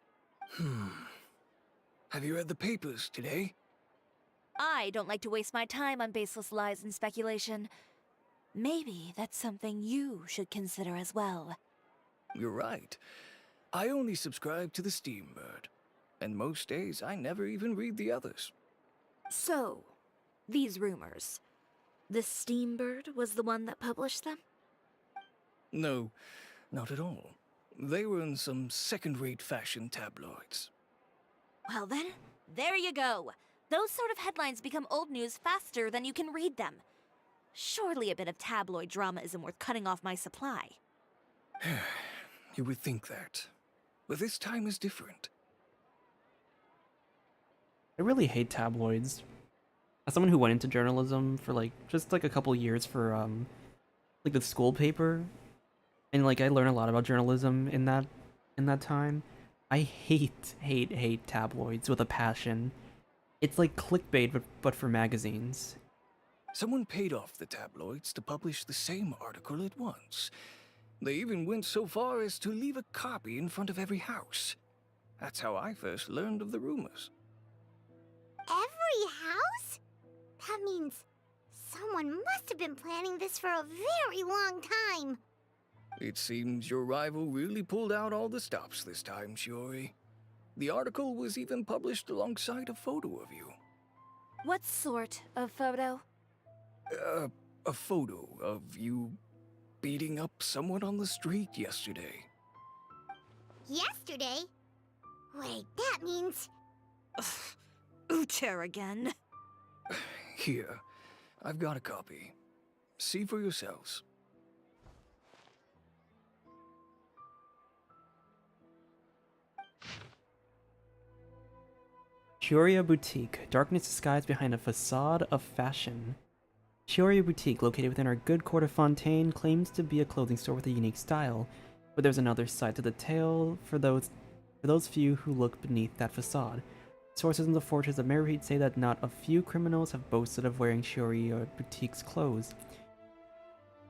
S11: Have you read the papers today?
S2: I don't like to waste my time on baseless lies and speculation. Maybe that's something you should consider as well.
S11: You're right. I only subscribe to the Steambird. And most days, I never even read the others.
S2: So, these rumors. The Steambird was the one that published them?
S11: No, not at all. They were in some second-rate fashion tabloids.
S2: Well then, there you go. Those sort of headlines become old news faster than you can read them. Surely a bit of tabloid drama isn't worth cutting off my supply.
S11: You would think that. But this time is different.
S1: I really hate tabloids. as someone who went into journalism for like just like a couple years for like the school paper, and like I learned a lot about journalism in that time. I hate tabloids with a passion. It's like clickbait but for magazines.
S11: Someone paid off the tabloids to publish the same article at once. They even went so far as to leave a copy in front of every house. That's how I first learned of the rumors.
S5: Every house? That means someone must have been planning this for a very long time.
S11: It seems your rival really pulled out all the stops this time, Chiori. The article was even published alongside a photo of you.
S2: What sort of photo?
S11: A photo of you beating up someone on the street yesterday.
S5: Yesterday? Wait, that means...
S2: Uter again.
S11: Here, I've got a copy. See for yourselves.
S1: Chiori Boutique, darkness disguised behind a facade of fashion. Chiori Boutique, located within our good court of Fontaine, claims to be a clothing store with a unique style, but there's another side to the tale for those few who look beneath that facade. Sources in the Fortress of Merit say that not a few criminals have boasted of wearing Chiori Boutique's clothes.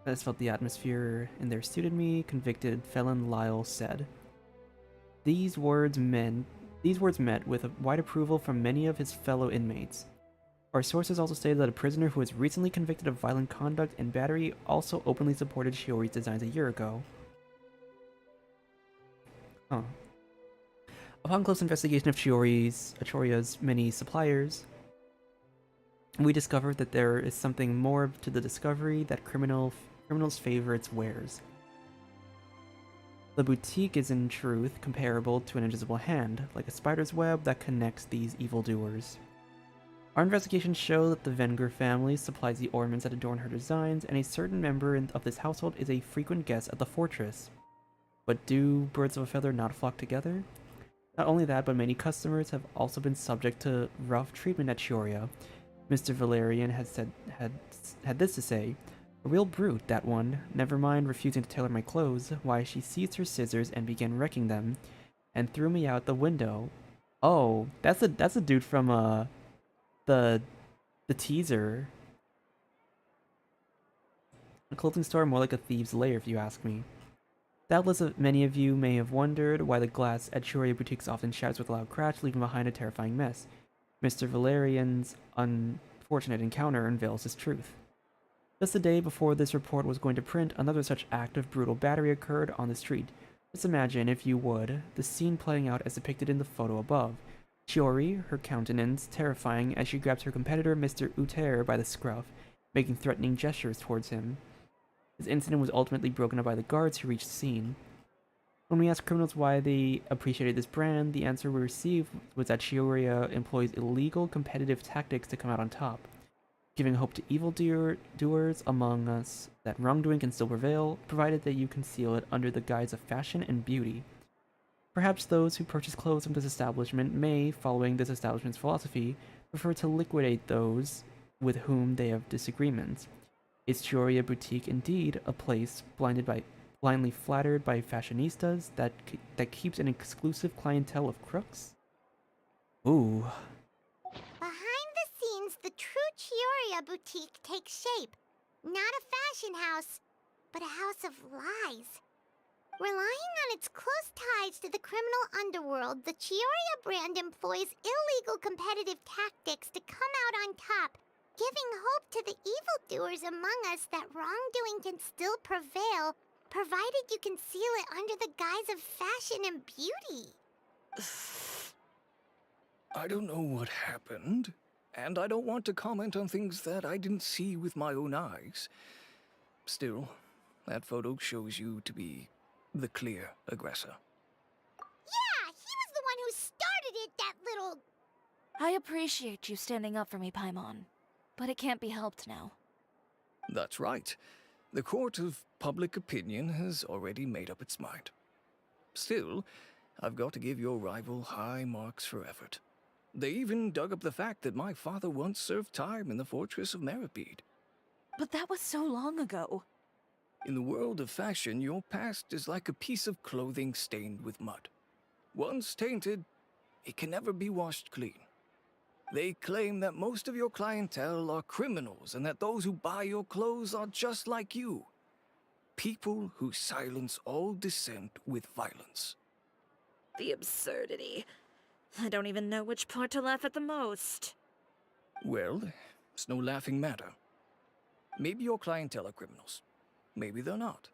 S1: I just felt the atmosphere in there suited me, convicted felon Lyle said. These words met with wide approval from many of his fellow inmates. Our sources also stated that a prisoner who was recently convicted of violent conduct and battery also openly supported Chiori's designs a year ago. Huh. Upon close investigation of Chioria's many suppliers, we discovered that there is something more to the discovery that criminals favor its wares. The boutique is in truth comparable to an invisible hand, like a spider's web that connects these evildoers. Our investigations show that the Wenger family supplies the ornaments that adorn her designs, and a certain member of this household is a frequent guest at the fortress. But do birds of a feather not flock together? Not only that, but many customers have also been subject to rough treatment at Chioria. Mr. Valerian had this to say, "A real brute, that one. Never mind refusing to tailor my clothes. Why, she seized her scissors and began wrecking them, and threw me out the window." Oh, that's a dude from the teaser. A clothing store, more like a thieves' lair, if you ask me. Doubtless many of you may have wondered why the glass at Chiori boutiques often shatters with a loud crash, leaving behind a terrifying mess. Mr. Valerian's unfortunate encounter unveils this truth. Just a day before this report was going to print, another such act of brutal battery occurred on the street. Just imagine, if you would, the scene playing out as depicted in the photo above. Chiori, her countenance terrifying as she grabs her competitor, Mr. Uter, by the scruff, making threatening gestures towards him. This incident was ultimately broken up by the guards who reached the scene. When we asked criminals why they appreciated this brand, the answer we received was that Chioria employs illegal competitive tactics to come out on top, giving hope to evildoers among us that wrongdoing can still prevail, provided that you conceal it under the guise of fashion and beauty. Perhaps those who purchase clothes from this establishment may, following this establishment's philosophy, prefer to liquidate those with whom they have disagreements. Is Chioria Boutique indeed a place blindly flattered by fashionistas that keeps an exclusive clientele of crooks? Ooh.
S5: Behind the scenes, the true Chioria Boutique takes shape. Not a fashion house, but a house of lies. Relying on its close ties to the criminal underworld, the Chioria brand employs illegal competitive tactics to come out on top, giving hope to the evildoers among us that wrongdoing can still prevail, provided you conceal it under the guise of fashion and beauty.
S11: I don't know what happened, and I don't want to comment on things that I didn't see with my own eyes. Still, that photo shows you to be the clear aggressor.
S5: Yeah, he was the one who started it, that little...
S2: I appreciate you standing up for me, Paimon, but it can't be helped now.
S11: That's right. The court of public opinion has already made up its mind. Still, I've got to give your rival high marks for effort. They even dug up the fact that my father once served time in the fortress of Meripede.
S4: But that was so long ago.
S11: In the world of fashion, your past is like a piece of clothing stained with mud. Once tainted, it can never be washed clean. They claim that most of your clientele are criminals and that those who buy your clothes are just like you. People who silence all dissent with violence.
S2: The absurdity. I don't even know which part to laugh at the most.
S11: Well, it's no laughing matter. Maybe your clientele are criminals. Maybe they're not.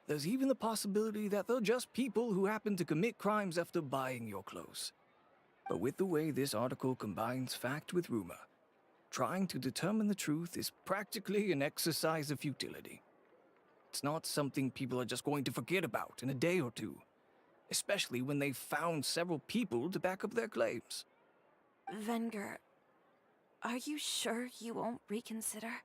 S11: There's even the possibility that they're just people who happen to commit crimes after buying your clothes. But with the way this article combines fact with rumor, trying to determine the truth is practically an exercise of futility. It's not something people are just going to forget about in a day or two, especially when they've found several people to back up their claims.
S4: Venger, are you sure you won't reconsider?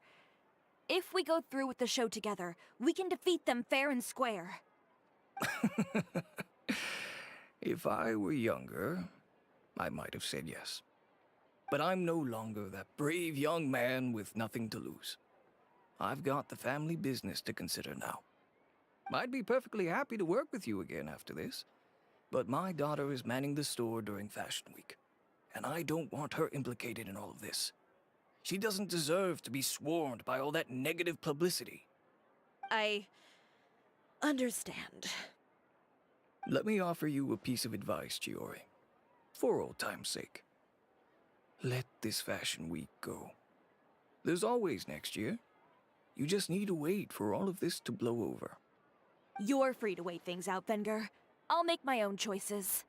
S4: If we go through with the show together, we can defeat them fair and square.
S11: If I were younger, I might have said yes. But I'm no longer that brave young man with nothing to lose. I've got the family business to consider now. I'd be perfectly happy to work with you again after this, but my daughter is manning the store during Fashion Week, and I don't want her implicated in all of this. She doesn't deserve to be swarmed by all that negative publicity.
S2: I understand.
S11: Let me offer you a piece of advice, Chiori. For old time's sake. Let this Fashion Week go. There's always next year. You just need to wait for all of this to blow over.
S4: You're free to wait things out, Venger. I'll make my own choices.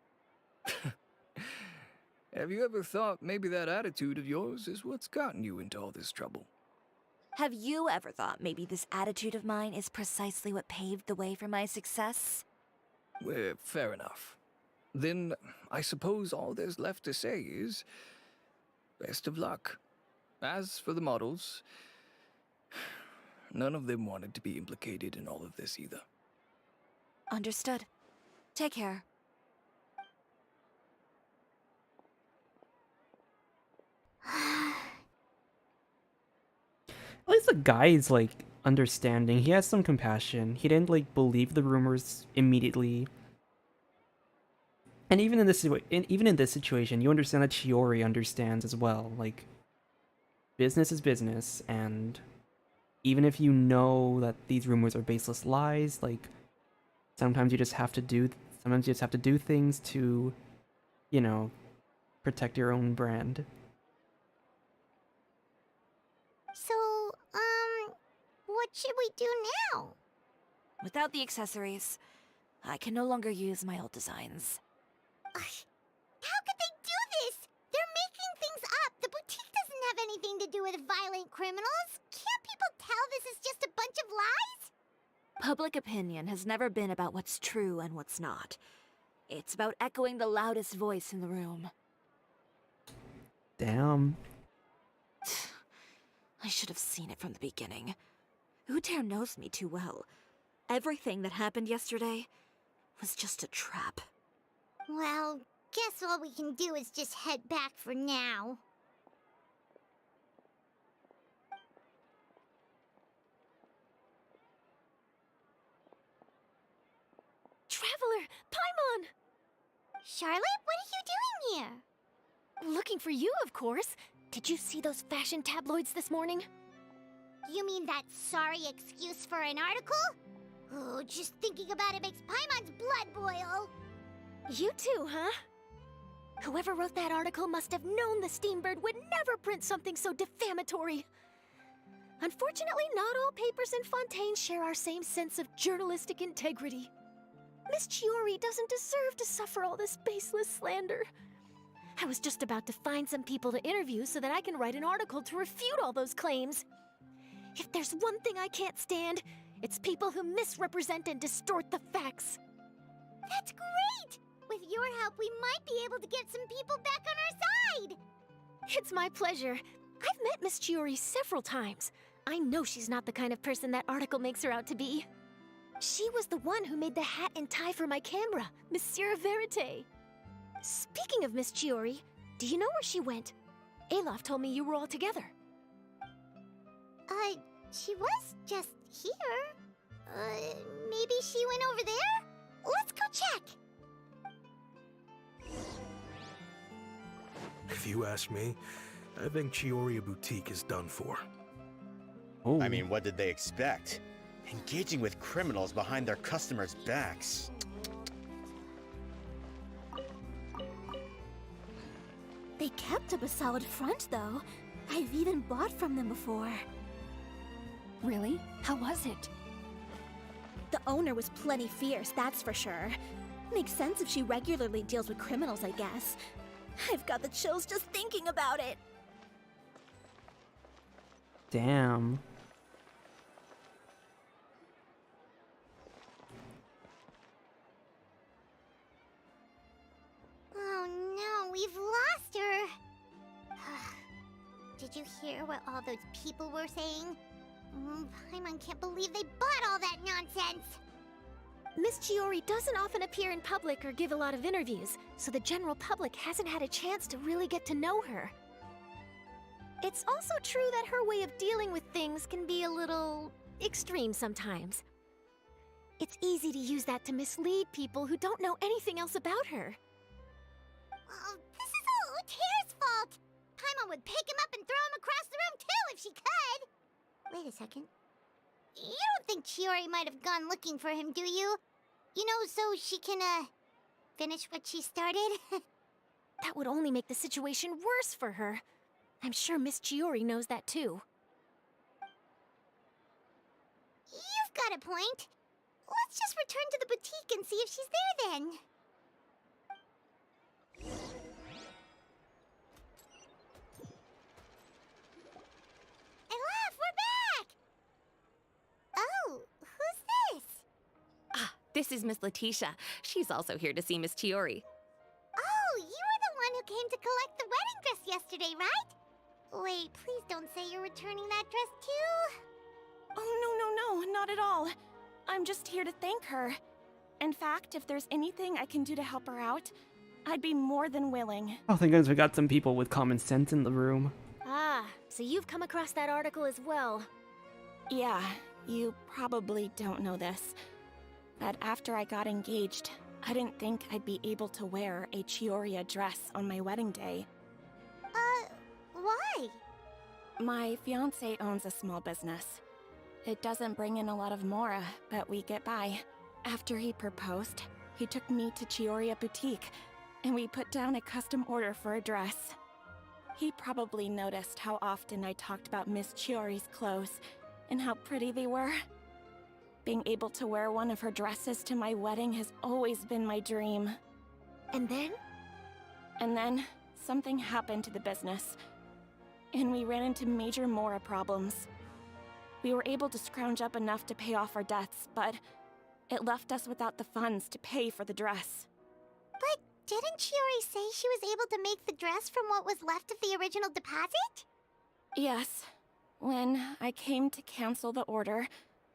S11: Have you ever thought maybe that attitude of yours is what's gotten you into all this trouble?
S4: Have you ever thought maybe this attitude of mine is precisely what paved the way for my success?
S11: Well, fair enough. Then I suppose all there's left to say is, best of luck. As for the models, none of them wanted to be implicated in all of this either.
S4: Understood. Take care.
S1: At least the guy's like understanding. He has some compassion. He didn't like believe the rumors immediately. And even in this situation, you understand that Chiori understands as well. Like, business is business, and even if you know that these rumors are baseless lies, like sometimes you just have to do things to, you know, protect your own brand.
S5: So, what should we do now?
S4: Without the accessories, I can no longer use my old designs.
S5: How could they do this? They're making things up. The boutique doesn't have anything to do with violent criminals. Can't people tell this is just a bunch of lies?
S4: Public opinion has never been about what's true and what's not. It's about echoing the loudest voice in the room.
S1: Damn.
S4: I should have seen it from the beginning. Uter knows me too well. Everything that happened yesterday was just a trap.
S5: Well, guess all we can do is just head back for now.
S6: Traveler! Paimon!
S5: Charlotte, what are you doing here?
S6: Looking for you, of course. Did you see those fashion tabloids this morning?
S5: You mean that sorry excuse for an article? Oh, just thinking about it makes Paimon's blood boil.
S6: You too, huh? Whoever wrote that article must have known the Steambird would never print something so defamatory. Unfortunately, not all papers in Fontaine share our same sense of journalistic integrity. Miss Chiori doesn't deserve to suffer all this baseless slander. I was just about to find some people to interview so that I can write an article to refute all those claims. If there's one thing I can't stand, it's people who misrepresent and distort the facts.
S5: That's great! With your help, we might be able to get some people back on our side!
S6: It's my pleasure. I've met Miss Chiori several times. I know she's not the kind of person that article makes her out to be. She was the one who made the hat and tie for my camera, Monsieur Verite. Speaking of Miss Chiori,
S9: Do you know where she went? Alof told me you were all together.
S5: She was just here. Maybe she went over there? Let's go check!
S12: If you ask me, I think Chiori Boutique is done for.
S1: Oh.
S13: I mean, what did they expect? Engaging with criminals behind their customers' backs.
S9: They kept up a solid front, though. I've even bought from them before.
S4: Really? How was it?
S9: The owner was plenty fierce, that's for sure. Makes sense if she regularly deals with criminals, I guess. I've got the chills just thinking about it.
S1: Damn.
S5: Oh no, we've lost her. Did you hear what all those people were saying? Paimon can't believe they bought all that nonsense.
S9: Miss Chiori doesn't often appear in public or give a lot of interviews, so the general public hasn't had a chance to really get to know her. It's also true that her way of dealing with things can be a little extreme sometimes. It's easy to use that to mislead people who don't know anything else about her.
S5: Oh, this is all Utear's fault. Paimon would pick him up and throw him across the room too if she could. Wait a second. You don't think Chiori might have gone looking for him, do you? You know, so she can, finish what she started?
S9: That would only make the situation worse for her. I'm sure Miss Chiori knows that too.
S5: You've got a point. Let's just return to the boutique and see if she's there then. Elaf, we're back! Oh, who's this?
S14: Ah, this is Miss Letitia. She's also here to see Miss Chiori.
S5: Oh, you were the one who came to collect the wedding dress yesterday, right? Wait, please don't say you're returning that dress too.
S4: Oh, no, not at all. I'm just here to thank her. In fact, if there's anything I can do to help her out, I'd be more than willing.
S1: Oh, thank goodness we got some people with common sense in the room.
S9: Ah, so you've come across that article as well.
S4: Yeah, you probably don't know this, but after I got engaged, I didn't think I'd be able to wear a Chiori dress on my wedding day.
S5: Why?
S4: My fiancé owns a small business. It doesn't bring in a lot of mora, but we get by. After he proposed, he took me to Chiori Boutique, and we put down a custom order for a dress. He probably noticed how often I talked about Miss Chiori's clothes, and how pretty they were. Being able to wear one of her dresses to my wedding has always been my dream.
S9: And then?
S4: And then, something happened to the business, and we ran into major mora problems. We were able to scrounge up enough to pay off our debts, but it left us without the funds to pay for the dress.
S5: But didn't Chiori say she was able to make the dress from what was left of the original deposit?
S4: Yes. When I came to cancel the order,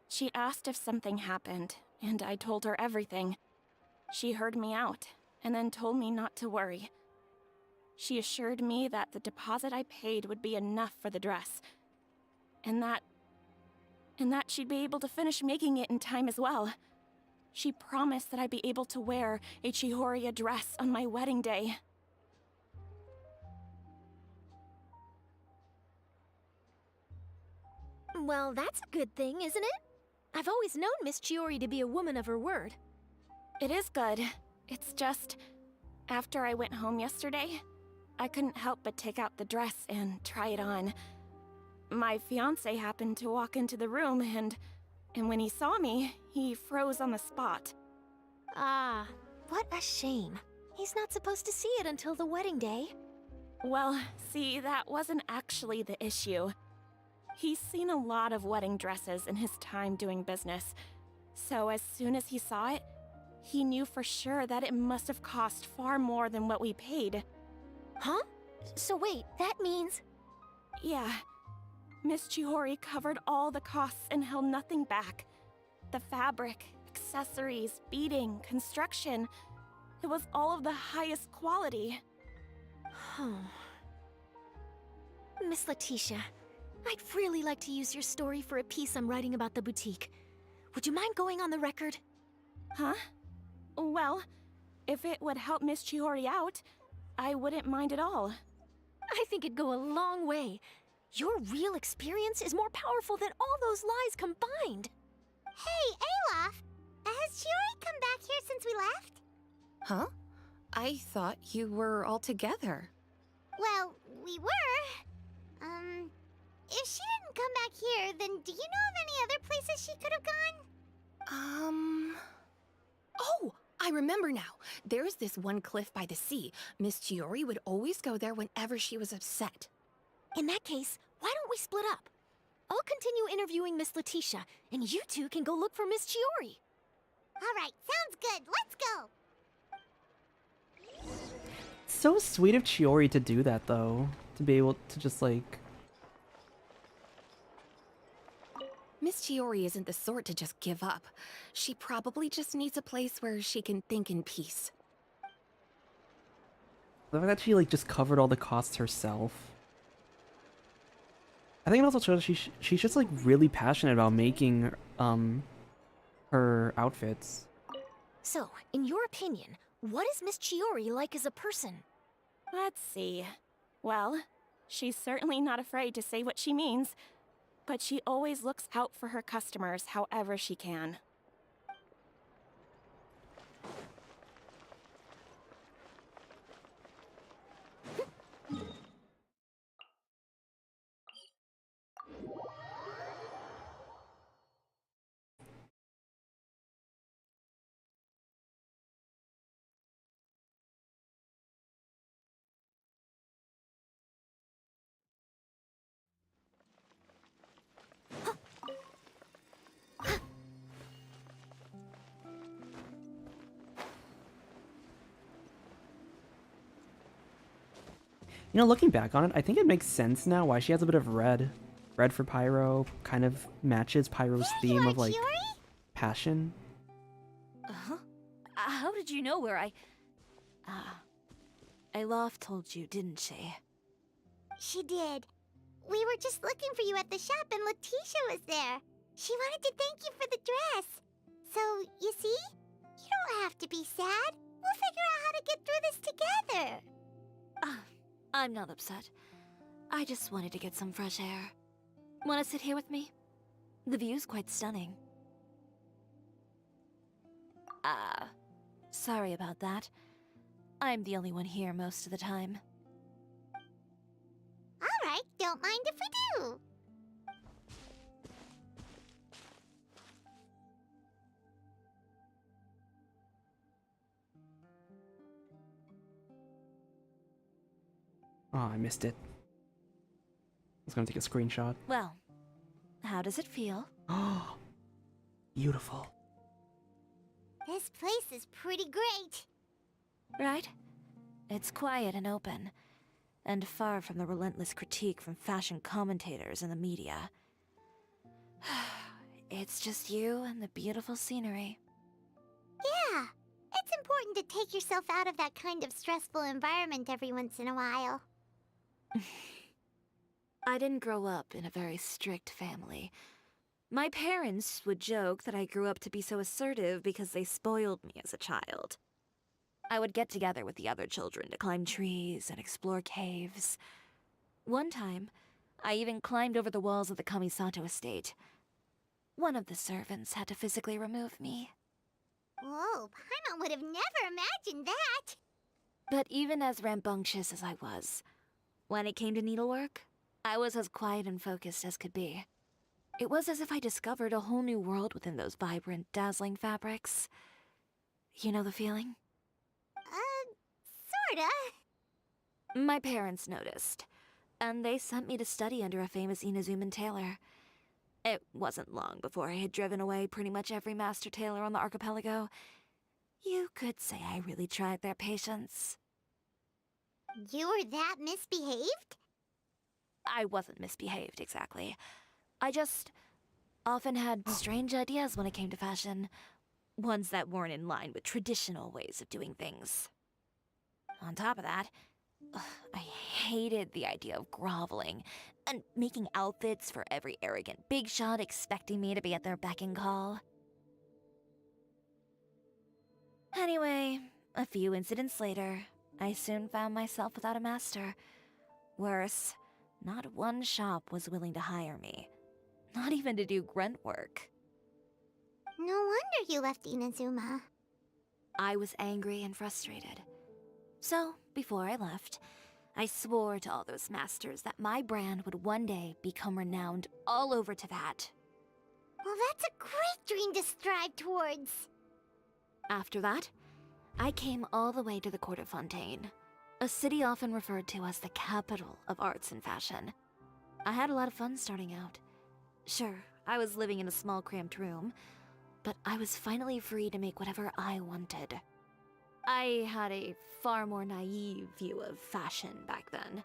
S4: she asked if something happened, and I told her everything. She heard me out, and then told me not to worry. She assured me that the deposit I paid would be enough for the dress, and that she'd be able to finish making it in time as well. She promised that I'd be able to wear a Chiori dress on my wedding day.
S9: Well, that's a good thing, isn't it? I've always known Miss Chiori to be a woman of her word.
S4: It is good. It's just, after I went home yesterday, I couldn't help but take out the dress and try it on. My fiancé happened to walk into the room, and when he saw me, he froze on the spot.
S9: Ah, what a shame. He's not supposed to see it until the wedding day.
S4: Well, see, that wasn't actually the issue. He's seen a lot of wedding dresses in his time doing business, so as soon as he saw it, he knew for sure that it must have cost far more than what we paid.
S9: Huh? So wait, that means...
S4: Yeah. Miss Chiori covered all the costs and held nothing back. The fabric, accessories, beading, construction. It was all of the highest quality.
S9: Miss Letitia, I'd really like to use your story for a piece I'm writing about the boutique. Would you mind going on the record?
S4: Huh? Well, if it would help Miss Chiori out, I wouldn't mind at all.
S9: I think it'd go a long way. Your real experience is more powerful than all those lies combined.
S5: Hey, Olaf! Has Chiori come back here since we left?
S14: Huh? I thought you were all together.
S5: Well, we were. If she didn't come back here, then do you know of any other places she could have gone?
S14: Oh, I remember now. There's this one cliff by the sea. Miss Chiori would always go there whenever she was upset.
S9: In that case, why don't we split up? I'll continue interviewing Miss Letitia, and you two can go look for Miss Chiori.
S5: All right, sounds good. Let's go.
S1: It's so sweet of Chiori to do that, though. To be able to just, like...
S14: Miss Chiori isn't the sort to just give up. She probably just needs a place where she can think in peace.
S1: The fact that she, like, just covered all the costs herself. I think it also shows she's just, like, really passionate about making, her outfits.
S9: So, in your opinion, what is Miss Chiori like as a person?
S4: Let's see. Well, she's certainly not afraid to say what she means, but she always looks out for her customers however she can.
S1: You know, looking back on it, I think it makes sense now why she has a bit of red. Red for Pyro kind of matches Pyro's theme of, like, passion.
S2: Uh-huh. How did you know where I... Alof told you, didn't she?
S5: She did. We were just looking for you at the shop and Letitia was there. She wanted to thank you for the dress. So, you see? You don't have to be sad. We'll figure out how to get through this together.
S2: I'm not upset. I just wanted to get some fresh air. Want to sit here with me? The view's quite stunning. Sorry about that. I'm the only one here most of the time.
S5: All right, don't mind if we do.
S1: Oh, I missed it. I was gonna take a screenshot.
S2: Well, how does it feel?
S1: Oh, beautiful.
S5: This place is pretty great.
S2: Right? It's quiet and open, and far from the relentless critique from fashion commentators and the media. It's just you and the beautiful scenery.
S5: Yeah, it's important to take yourself out of that kind of stressful environment every once in a while.
S2: I didn't grow up in a very strict family. My parents would joke that I grew up to be so assertive because they spoiled me as a child. I would get together with the other children to climb trees and explore caves. One time, I even climbed over the walls of the Kamisato estate. One of the servants had to physically remove me.
S5: Whoa, Paimon would have never imagined that!
S2: But even as rambunctious as I was, when it came to needlework, I was as quiet and focused as could be. It was as if I discovered a whole new world within those vibrant, dazzling fabrics. You know the feeling?
S5: Sorta.
S2: My parents noticed, and they sent me to study under a famous Inazuman tailor. It wasn't long before I had driven away pretty much every master tailor on the archipelago. You could say I really tried their patience.
S5: You were that misbehaved?
S2: I wasn't misbehaved, exactly. I just often had strange ideas when it came to fashion. Ones that weren't in line with traditional ways of doing things. On top of that, I hated the idea of groveling and making outfits for every arrogant big shot expecting me to be at their beck and call. Anyway, a few incidents later, I soon found myself without a master. Worse, not one shop was willing to hire me. Not even to do grunt work.
S5: No wonder you left Inazuma.
S2: I was angry and frustrated. So, before I left, I swore to all those masters that my brand would one day become renowned all over Teyvat.
S5: Well, that's a great dream to strive towards.
S2: After that, I came all the way to the court of Fontaine, a city often referred to as the capital of arts and fashion. I had a lot of fun starting out. Sure, I was living in a small cramped room, but I was finally free to make whatever I wanted. I had a far more naive view of fashion back then.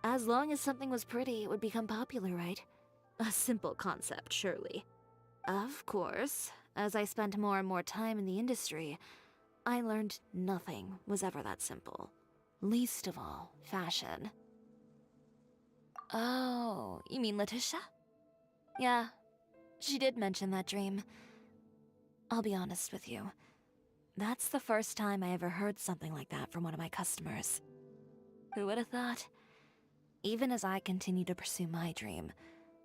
S2: As long as something was pretty, it would become popular, right? A simple concept, surely. Of course, as I spent more and more time in the industry, I learned nothing was ever that simple. Least of all, fashion. Oh, you mean Letitia? Yeah, she did mention that dream. I'll be honest with you. That's the first time I ever heard something like that from one of my customers. Who would have thought? Even as I continue to pursue my dream,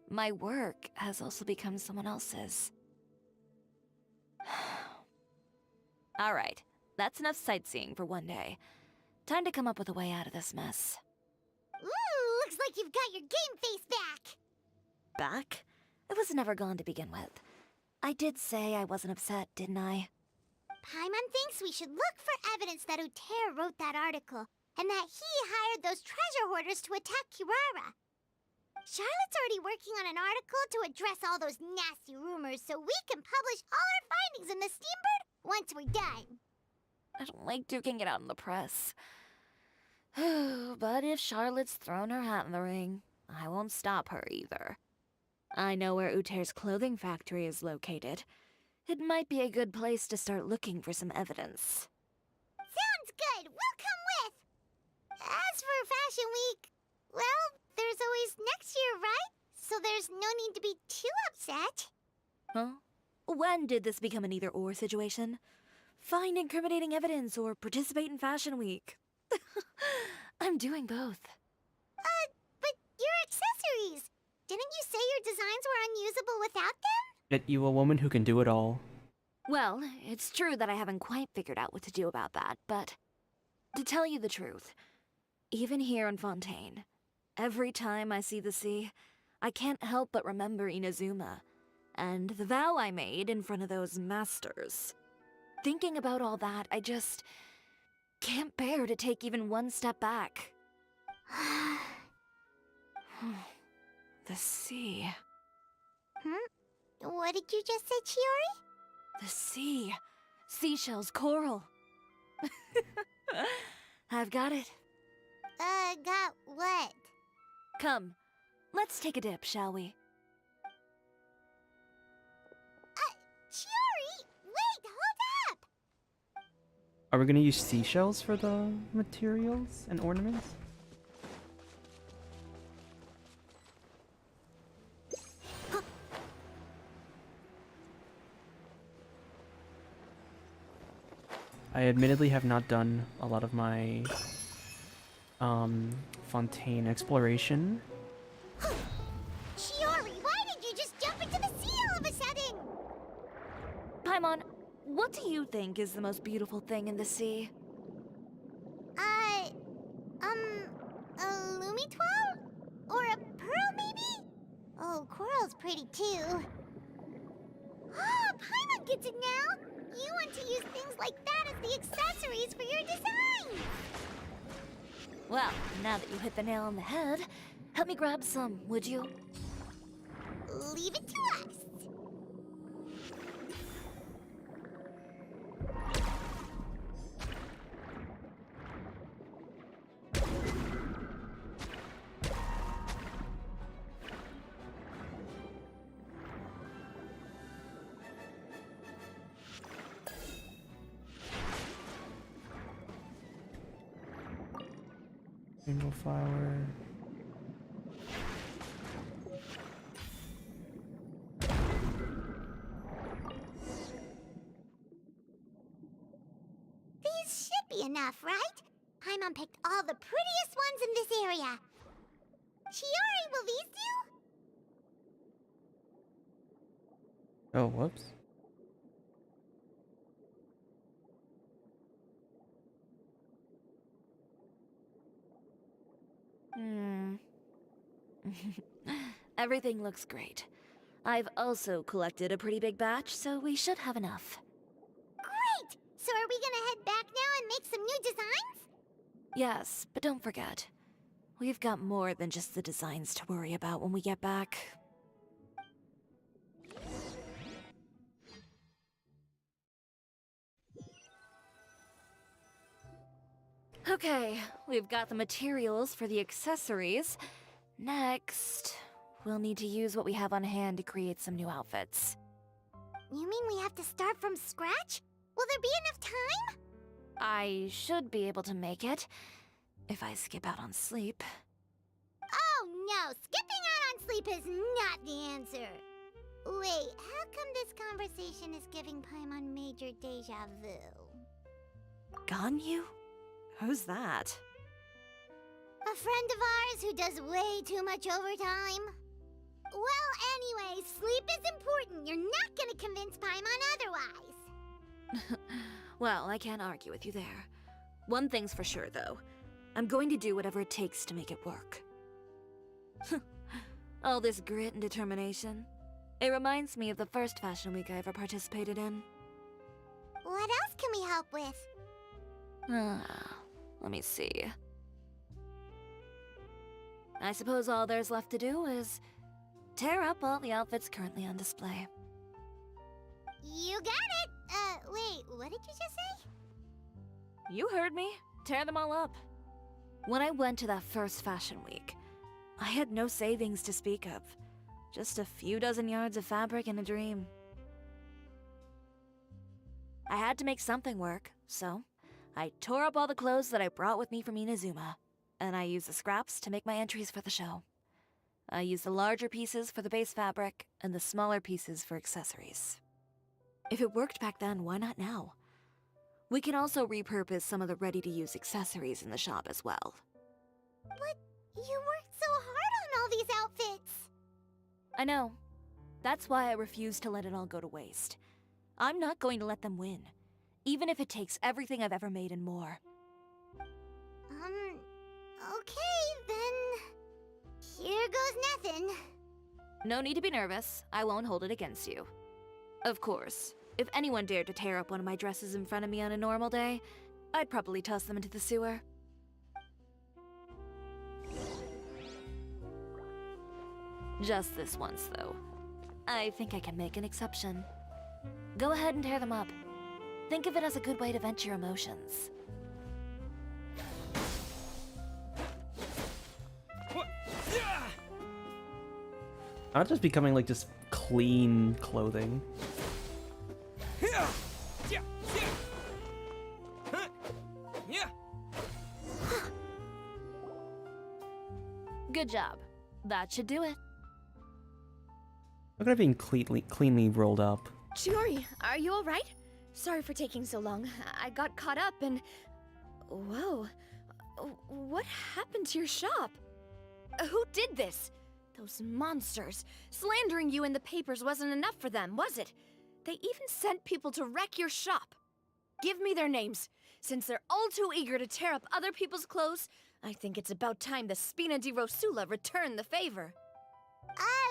S2: my work has also become someone else's. Alright, that's enough sightseeing for one day. Time to come up with a way out of this mess.
S5: Ooh, looks like you've got your game face back!
S2: Back? It was never gone to begin with. I did say I wasn't upset, didn't I?
S5: Paimon thinks we should look for evidence that Uter wrote that article, and that he hired those treasure hoarders to attack Kirara. Charlotte's already working on an article to address all those nasty rumors so we can publish all our findings in the Steambird once we're done.
S2: I don't like duking it out in the press. But if Charlotte's thrown her hat in the ring, I won't stop her either. I know where Uter's clothing factory is located. It might be a good place to start looking for some evidence.
S5: Sounds good! We'll come with! As for Fashion Week, well, there's always next year, right? So there's no need to be too upset.
S2: Huh? When did this become an either-or situation? Find incriminating evidence or participate in Fashion Week. I'm doing both.
S5: But your accessories! Didn't you say your designs were unusable without them?
S1: Yet you a woman who can do it all.
S2: Well, it's true that I haven't quite figured out what to do about that, but to tell you the truth, even here in Fontaine, every time I see the sea, I can't help but remember Inazuma, and the vow I made in front of those masters. Thinking about all that, I just can't bear to take even one step back. The sea.
S5: What did you just say, Chiori?
S2: The sea. Seashells, coral. I've got it.
S5: Got what?
S2: Come, let's take a dip, shall we?
S5: Chiori! Wait, hold up!
S1: Are we gonna use seashells for the materials and ornaments? I admittedly have not done a lot of my Fontaine exploration.
S5: Chiori, why did you just jump into the sea all of a sudden?
S2: Paimon, what do you think is the most beautiful thing in the sea?
S5: A Lumitwal? Or a pearl, maybe? Oh, coral's pretty too. Ah, Paimon gets it now! You want to use things like that as the accessories for your design!
S2: Well, now that you hit the nail on the head, help me grab some, would you?
S5: Leave it to us.
S1: Rainbow flower.
S5: These should be enough, right? Paimon picked all the prettiest ones in this area. Chiori, will these do?
S1: Oh, whoops.
S2: Everything looks great. I've also collected a pretty big batch, so we should have enough.
S5: Great! So are we gonna head back now and make some new designs?
S2: Yes, but don't forget, we've got more than just the designs to worry about when we get back. Okay, we've got the materials for the accessories. Next, we'll need to use what we have on hand to create some new outfits.
S5: You mean we have to start from scratch? Will there be enough time?
S2: I should be able to make it, if I skip out on sleep.
S5: Oh no, skipping out on sleep is not the answer. Wait, how come this conversation is giving Paimon major deja vu?
S2: Ganyu? Who's that?
S5: A friend of ours who does way too much overtime. Well, anyway, sleep is important. You're not gonna convince Paimon otherwise.
S2: Well, I can't argue with you there. One thing's for sure, though. I'm going to do whatever it takes to make it work. All this grit and determination. It reminds me of the first fashion week I ever participated in.
S5: What else can we help with?
S2: Let me see. I suppose all there's left to do is tear up all the outfits currently on display.
S5: You got it! Wait, what did you just say?
S2: You heard me. Tear them all up. When I went to that first fashion week, I had no savings to speak of. Just a few dozen yards of fabric and a dream. I had to make something work, so I tore up all the clothes that I brought with me from Inazuma, and I used the scraps to make my entries for the show. I used the larger pieces for the base fabric, and the smaller pieces for accessories. If it worked back then, why not now? We can also repurpose some of the ready-to-use accessories in the shop as well.
S5: But you worked so hard on all these outfits!
S2: I know. That's why I refuse to let it all go to waste. I'm not going to let them win, even if it takes everything I've ever made and more.
S5: Okay, then... Here goes nothing.
S2: No need to be nervous. I won't hold it against you. Of course, if anyone dared to tear up one of my dresses in front of me on a normal day, I'd probably toss them into the sewer. Just this once, though. I think I can make an exception. Go ahead and tear them up. Think of it as a good way to vent your emotions.
S1: Not just becoming like just clean clothing.
S2: Good job. That should do it.
S1: Look at it being cleanly rolled up.
S14: Chiori, are you alright? Sorry for taking so long. I got caught up and... Whoa. What happened to your shop? Who did this? Those monsters. Slandering you in the papers wasn't enough for them, was it? They even sent people to wreck your shop. Give me their names. Since they're all too eager to tear up other people's clothes, I think it's about time the Spina di Rosula return the favor.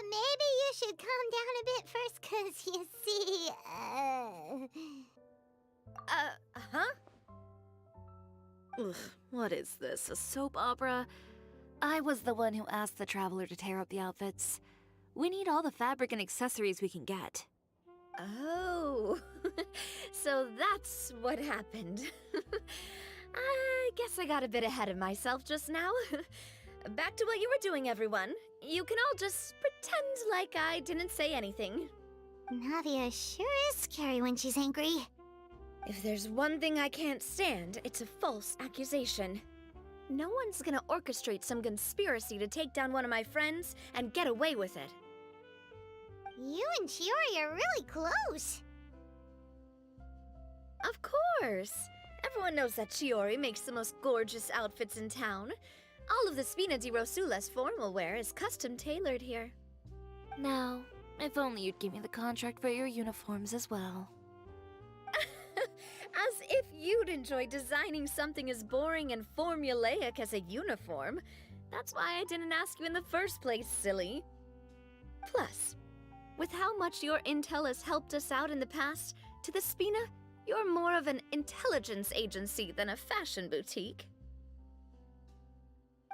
S5: Maybe you should calm down a bit first, 'cause you see,
S14: huh?
S2: Ugh, what is this, a soap opera? I was the one who asked the traveler to tear up the outfits. We need all the fabric and accessories we can get.
S14: Oh, so that's what happened. I guess I got a bit ahead of myself just now. Back to what you were doing, everyone. You can all just pretend like I didn't say anything.
S5: Navia sure is scary when she's angry.
S14: If there's one thing I can't stand, it's a false accusation. No one's gonna orchestrate some conspiracy to take down one of my friends and get away with it.
S5: You and Chiori are really close.
S14: Of course! Everyone knows that Chiori makes the most gorgeous outfits in town. All of the Spina di Rosula's formal wear is custom tailored here.
S2: Now, if only you'd give me the contract for your uniforms as well.
S14: As if you'd enjoy designing something as boring and formulaic as a uniform. That's why I didn't ask you in the first place, silly. Plus, with how much your intel has helped us out in the past, to the Spina, you're more of an intelligence agency than a fashion boutique.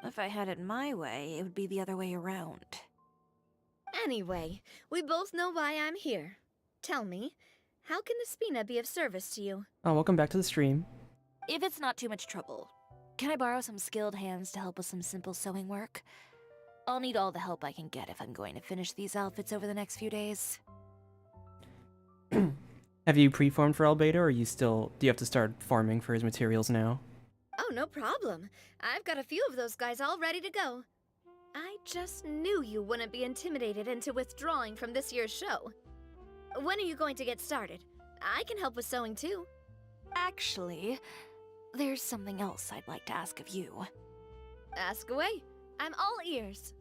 S2: If I had it my way, it would be the other way around.
S14: Anyway, we both know why I'm here. Tell me, how can the Spina be of service to you?
S1: Oh, welcome back to the stream.
S2: If it's not too much trouble, can I borrow some skilled hands to help with some simple sewing work? I'll need all the help I can get if I'm going to finish these outfits over the next few days.
S1: Have you pre-farmed for Albedo, or do you have to start farming for his materials now?
S14: Oh, no problem. I've got a few of those guys all ready to go. I just knew you wouldn't be intimidated into withdrawing from this year's show. When are you going to get started? I can help with sewing too.
S2: Actually, there's something else I'd like to ask of you.
S14: Ask away. I'm all ears.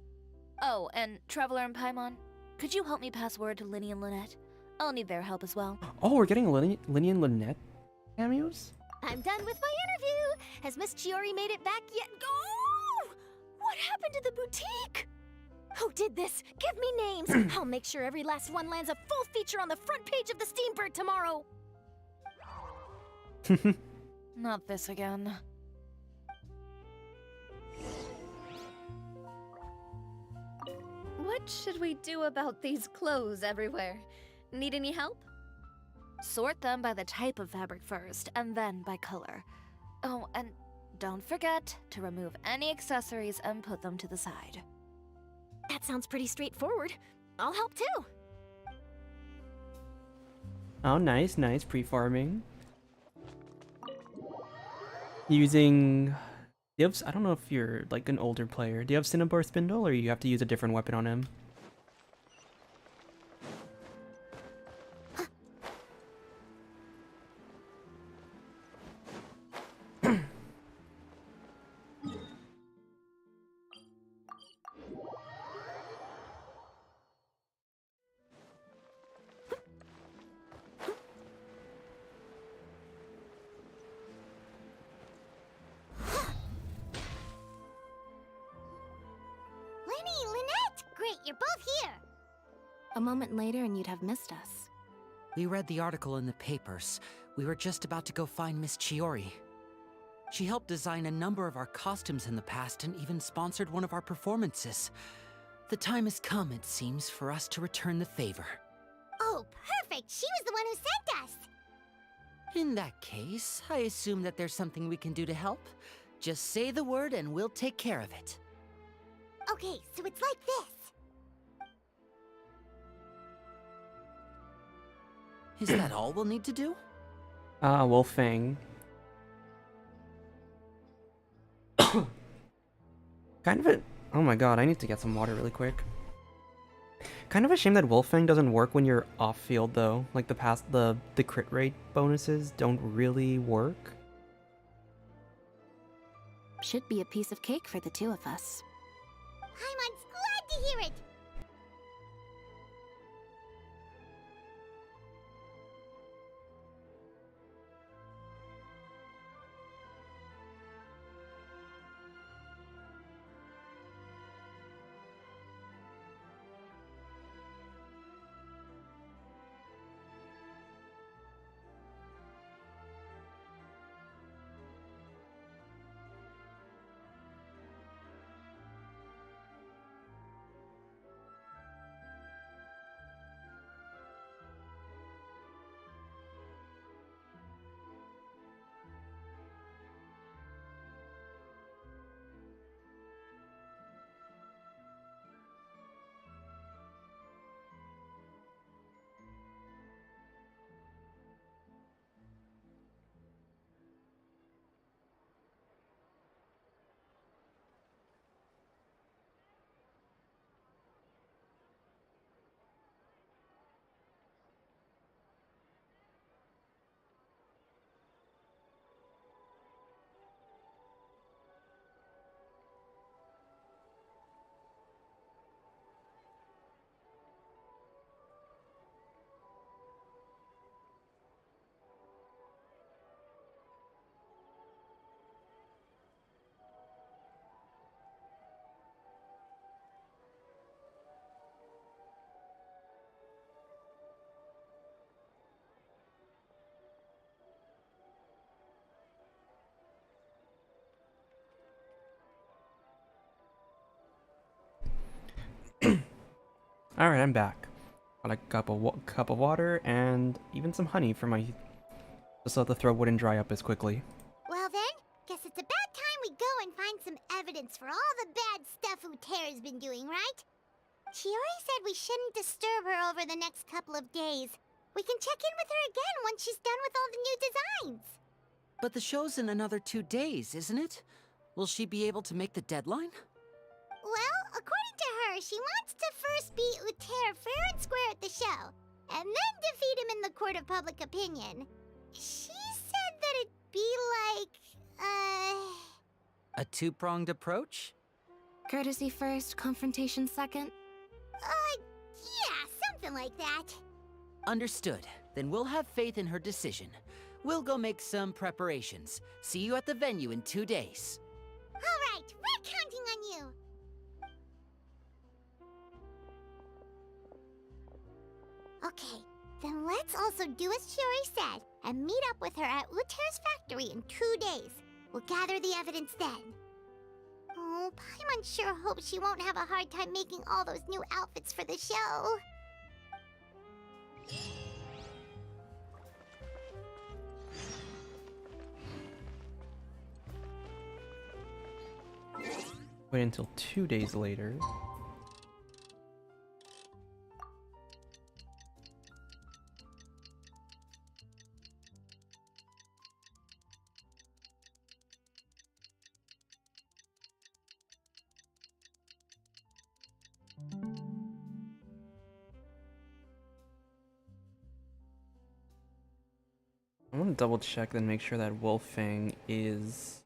S2: Oh, and Traveler and Paimon, could you help me pass word to Linny and Lynette? I'll need their help as well.
S1: Oh, we're getting Linny and Lynette cameos?
S5: I'm done with my interview. Has Miss Chiori made it back yet? Oh! What happened to the boutique? Who did this? Give me names. I'll make sure every last one lands a full feature on the front page of the Steambird tomorrow.
S2: Not this again.
S14: What should we do about these clothes everywhere? Need any help?
S2: Sort them by the type of fabric first, and then by color. Oh, and don't forget to remove any accessories and put them to the side.
S5: That sounds pretty straightforward. I'll help too.
S1: Oh, nice, pre-farming. Using... I don't know if you're like an older player. Do you have Cinnabar Spindle, or you have to use a different weapon on him?
S5: You're both here!
S9: A moment later and you'd have missed us.
S15: We read the article in the papers. We were just about to go find Miss Chiori. She helped design a number of our costumes in the past and even sponsored one of our performances. The time has come, it seems, for us to return the favor.
S5: Oh, perfect! She was the one who sent us!
S15: In that case, I assume that there's something we can do to help. Just say the word and we'll take care of it.
S5: Okay, so it's like this.
S15: Is that all we'll need to do?
S1: Wolfang. Kind of a... Oh my god, I need to get some water really quick. Kind of a shame that Wolfang doesn't work when you're off-field, though. Like, the crit rate bonuses don't really work.
S9: Should be a piece of cake for the two of us.
S5: Paimon's glad to hear it!
S1: Alright, I'm back. Got a cup of water and even some honey for my... just so the throat wouldn't dry up as quickly.
S5: Well then, guess it's about time we go and find some evidence for all the bad stuff Utera's been doing, right? Chiori said we shouldn't disturb her over the next couple of days. We can check in with her again once she's done with all the new designs.
S15: But the show's in another 2 days, isn't it? Will she be able to make the deadline?
S5: Well, according to her, she wants to first beat Utera fair and square at the show, and then defeat him in the court of public opinion. She said that it'd be like,
S15: A two-pronged approach?
S9: Courtesy first, confrontation second?
S5: Yeah, something like that.
S15: Understood. Then we'll have faith in her decision. We'll go make some preparations. See you at the venue in 2 days.
S5: All right, we're counting on you. Okay, then let's also do as Chiori said and meet up with her at Utera's factory in 2 days. We'll gather the evidence then. Oh, Paimon sure hopes she won't have a hard time making all those new outfits for the show.
S1: Wait until 2 days later. I want to double check and make sure that Wolfang is...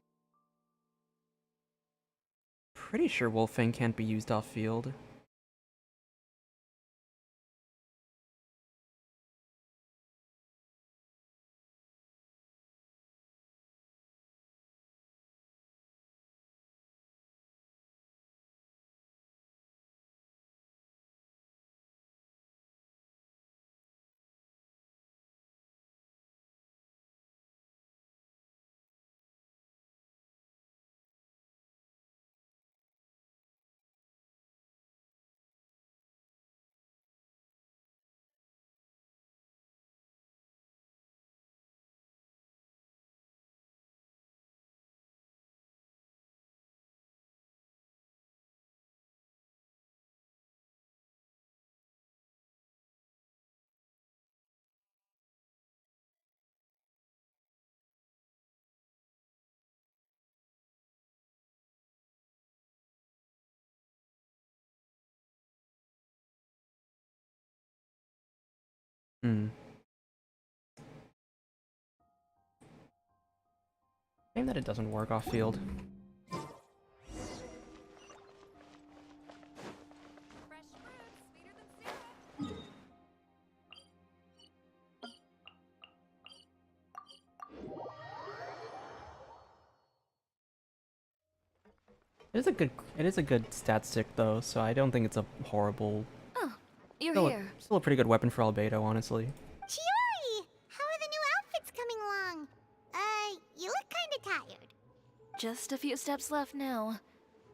S1: Pretty sure Wolfang can't be used off field. Shame that it doesn't work off field. It is a good stat stick though, so I don't think it's a horrible.
S14: Oh, you're
S1: Still
S14: here.
S1: Still a pretty good weapon for Albedo, honestly.
S5: Chiori! How are the new outfits coming along? You look kinda tired.
S2: Just a few steps left now.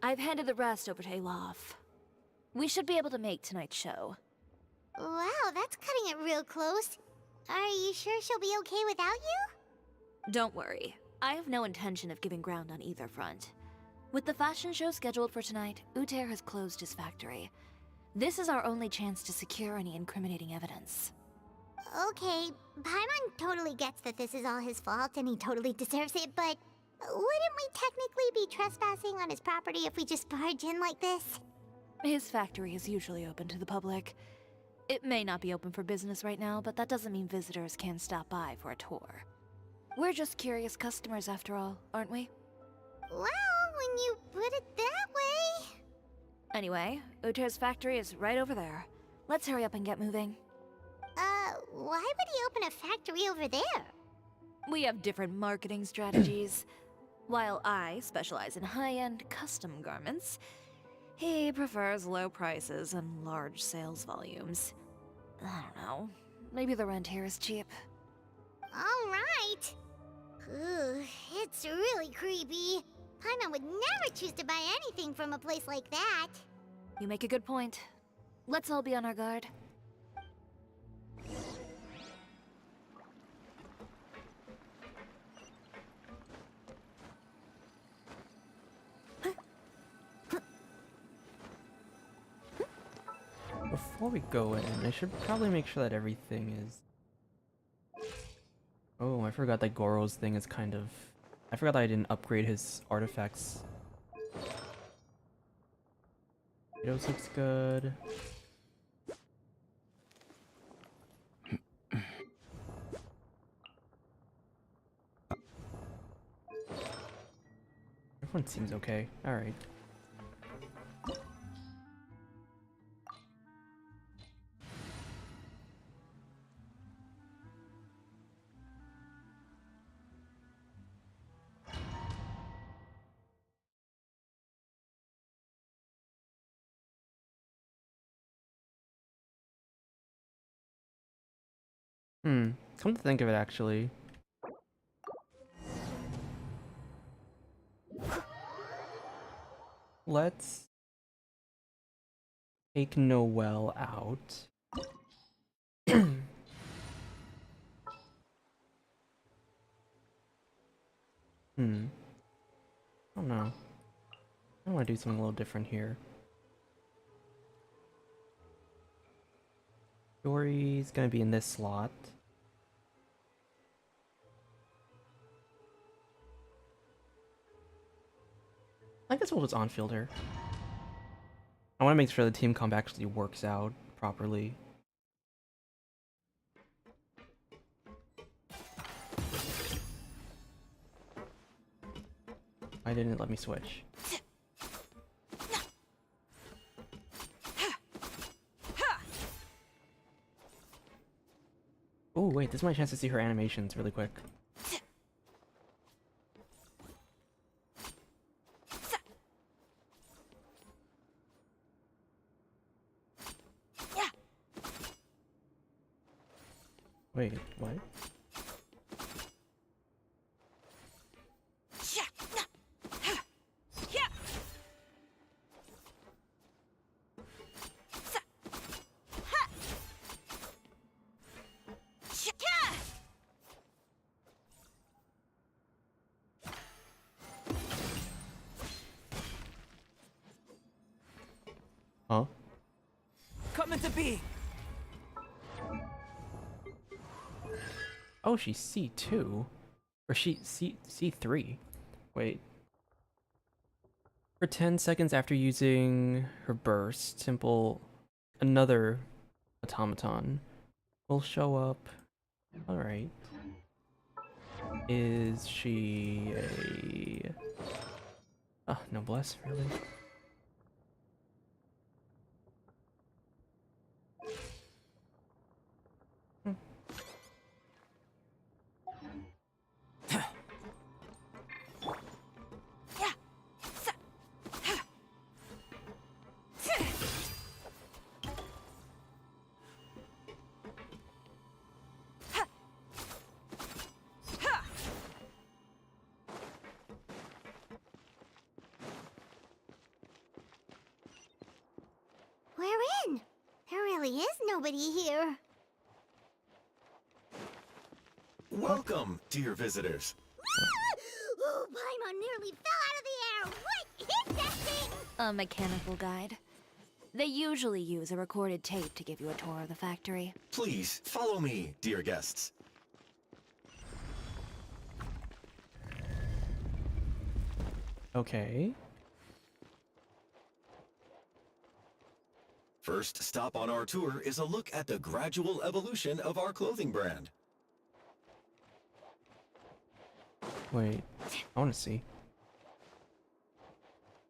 S2: I've handed the rest over to Alof. We should be able to make tonight's show.
S5: Wow, that's cutting it real close. Are you sure she'll be okay without you?
S2: Don't worry. I have no intention of giving ground on either front. With the fashion show scheduled for tonight, Uther has closed his factory. This is our only chance to secure any incriminating evidence.
S5: Okay, Paimon totally gets that this is all his fault and he totally deserves it, but wouldn't we technically be trespassing on his property if we just barge in like this?
S2: His factory is usually open to the public. It may not be open for business right now, but that doesn't mean visitors can stop by for a tour. We're just curious customers after all, aren't we?
S5: Well, when you put it that way...
S2: Anyway, Uther's factory is right over there. Let's hurry up and get moving.
S5: Why would he open a factory over there?
S2: We have different marketing strategies. While I specialize in high-end custom garments, he prefers low prices and large sales volumes. I don't know. Maybe the rent here is cheap.
S5: Alright. It's really creepy. Paimon would never choose to buy anything from a place like that.
S2: You make a good point. Let's all be on our guard.
S1: Before we go in, I should probably make sure that everything is... Oh, I forgot that Goro's thing is kind of... I forgot that I didn't upgrade his artifacts. Potatoes looks good. Everyone seems okay. Alright. Come to think of it, actually. Let's take Noelle out. I don't know. I want to do something a little different here. Chiori's gonna be in this slot. I guess we'll just on-field her. I want to make sure the team comp actually works out properly. Why didn't it let me switch? Oh wait, this is my chance to see her animations really quick. Wait, what? Huh?
S3: Come into being.
S1: Oh, she's C2? Or C3? Wait. For 10 seconds after using her burst, another automaton will show up. Alright. Is she a... Oh, noblesse, really?
S5: We're in. There really is nobody here.
S16: Welcome, dear visitors.
S5: Oh, Paimon nearly fell out of the air. What hit that thing?
S2: A mechanical guide. They usually use a recorded tape to give you a tour of the factory.
S16: Please, follow me, dear guests.
S1: Okay.
S16: First stop on our tour is a look at the gradual evolution of our clothing brand.
S1: Wait, I want to see.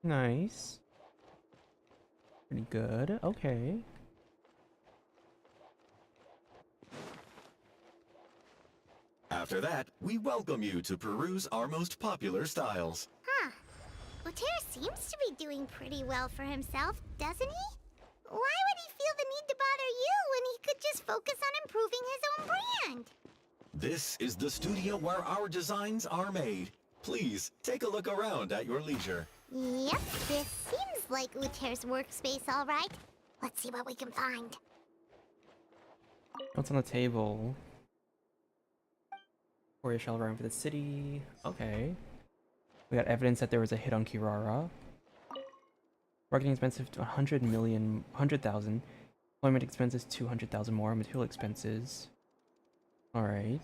S1: Nice. Pretty good, okay.
S16: After that, we welcome you to peruse our most popular styles.
S5: Huh. Oter seems to be doing pretty well for himself, doesn't he? Why would he feel the need to bother you when he could just focus on improving his own brand?
S16: This is the studio where our designs are made. Please, take a look around at your leisure.
S5: Yep, this seems like Uter's workspace, all right. Let's see what we can find.
S1: What's on the table? Warrior shall run for the city. Okay. We got evidence that there was a hit on Kirara. Marketing expenses 100,000. Employment expenses 200,000 more. Material expenses. Alright.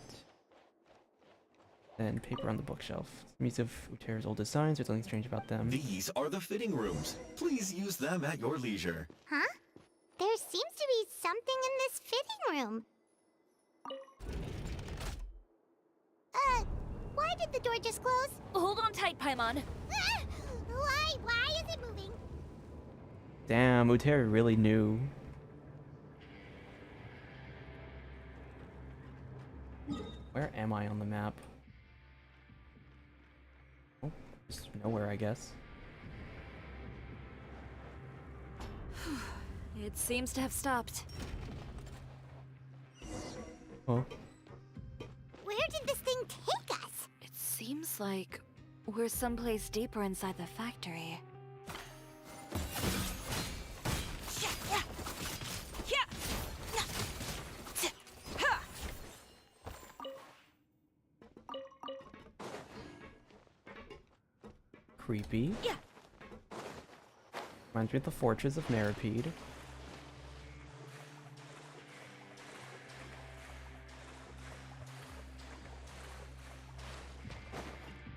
S1: Then paper on the bookshelf. Muse of Uter's old designs. There's nothing strange about them.
S16: These are the fitting rooms. Please use them at your leisure.
S5: Huh? There seems to be something in this fitting room. Why did the door just close?
S14: Hold on tight, Paimon.
S5: Ah! Why is it moving?
S1: Damn, Uter really knew. Where am I on the map? Oh, just nowhere, I guess.
S2: It seems to have stopped.
S1: Oh.
S5: Where did this thing take us?
S2: It seems like we're someplace deeper inside the factory.
S1: Creepy. Yeah. Reminds me of the Fortress of Naripede.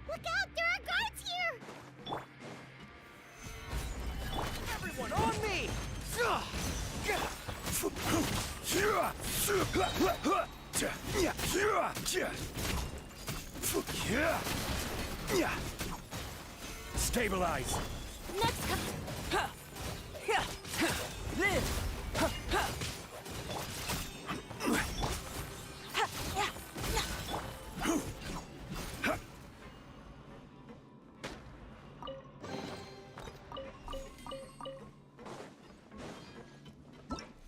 S5: Look out! There are guards here!
S3: Everyone on me!
S11: Stabilize!
S14: Next come.
S3: Live!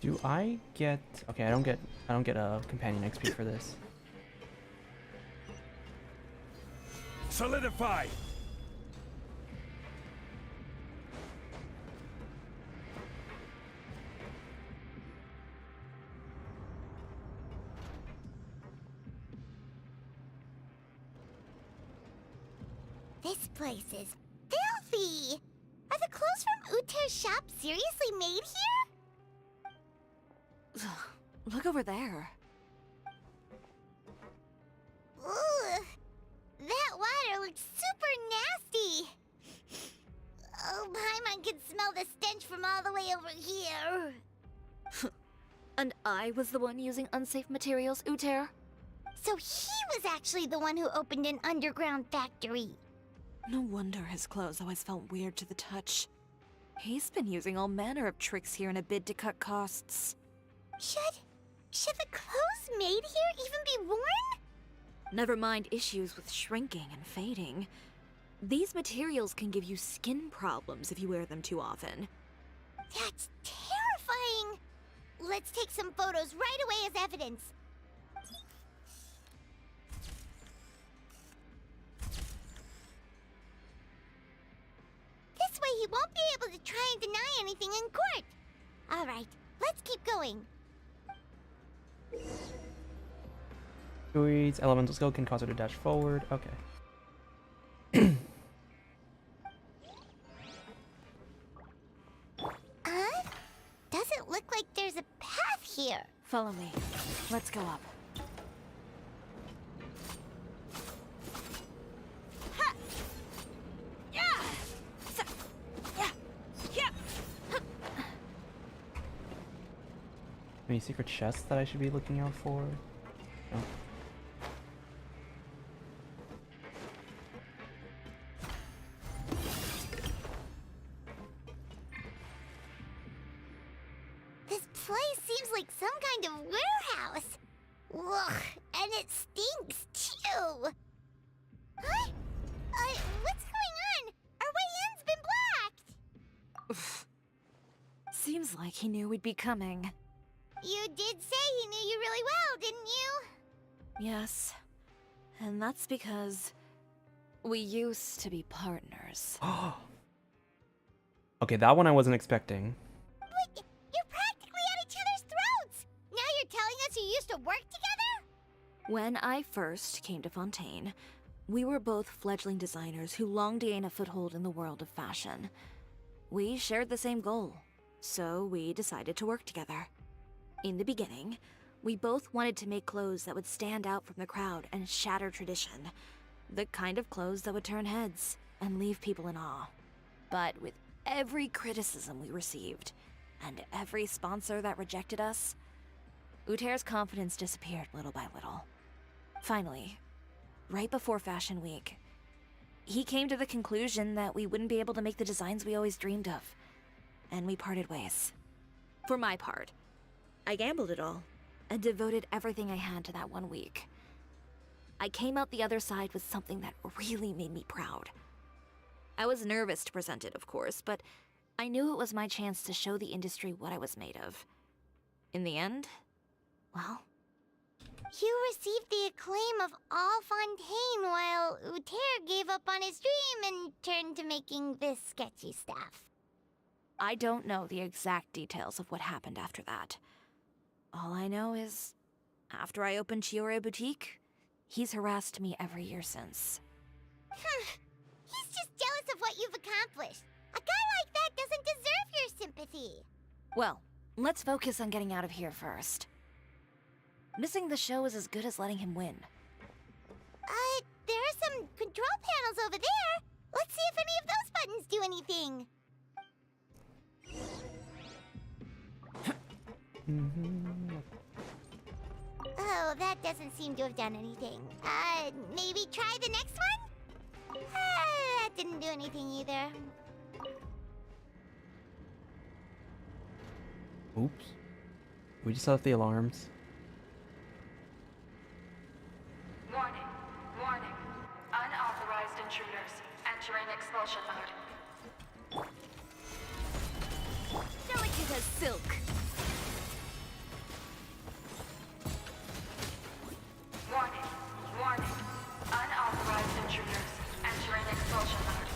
S1: Do I get... Okay, I don't get a companion XP for this.
S11: Solidify!
S5: This place is filthy! Are the clothes from Uter's shop seriously made here?
S2: Look over there.
S5: Ugh! That water looks super nasty! Oh, Paimon can smell the stench from all the way over here!
S2: And I was the one using unsafe materials, Uter?
S5: So he was actually the one who opened an underground factory.
S2: No wonder his clothes always felt weird to the touch. He's been using all manner of tricks here in a bid to cut costs.
S5: Should the clothes made here even be worn?
S2: Never mind issues with shrinking and fading. These materials can give you skin problems if you wear them too often.
S5: That's terrifying! Let's take some photos right away as evidence. This way he won't be able to try and deny anything in court. Alright, let's keep going.
S1: Chiori's elemental skill can cause her to dash forward. Okay.
S5: Doesn't look like there's a path here.
S2: Follow me. Let's go up.
S1: Any secret chests that I should be looking out for? No.
S5: This place seems like some kind of warehouse. Ugh, and it stinks too. Huh? What's going on? Our way in's been blocked.
S2: Seems like he knew we'd be coming.
S5: You did say he knew you really well, didn't you?
S2: Yes. And that's because we used to be partners.
S1: Okay, that one I wasn't expecting.
S5: Wait, you're
S2: When I first came to Fontaine, we were both fledgling designers who longed to gain a foothold in the world of fashion. We shared the same goal, so we decided to work together. In the beginning, we both wanted to make clothes that would stand out from the crowd and shatter tradition. The kind of clothes that would turn heads and leave people in awe. But with every criticism we received, and every sponsor that rejected us, Uter's confidence disappeared little by little. Finally, right before Fashion Week, he came to the conclusion that we wouldn't be able to make the designs we always dreamed of, and we parted ways. For my part, I gambled it all, and devoted everything I had to that 1 week. I came out the other side with something that really made me proud. I was nervous to present it, of course, but I knew it was my chance to show the industry what I was made of. In the end, well...
S5: You received the acclaim of all Fontaine while Uter gave up on his dream and turned to making this sketchy stuff.
S2: I don't know the exact details of what happened after that. All I know is, after I opened Chiori Boutique, he's harassed me every year since.
S5: He's just jealous of what you've accomplished. A guy like that doesn't deserve your sympathy.
S2: Well, let's focus on getting out of here first. Missing the show is as good as letting him win.
S5: There are some control panels over there. Let's see if any of those buttons do anything. Oh, that doesn't seem to have done anything. Maybe try the next one? That didn't do anything either.
S1: Oops. We just left the alarms.
S8: Warning, warning. Unauthorized intruders entering expulsion mode.
S2: Delicate as silk.
S8: Warning, warning. Unauthorized intruders entering expulsion mode.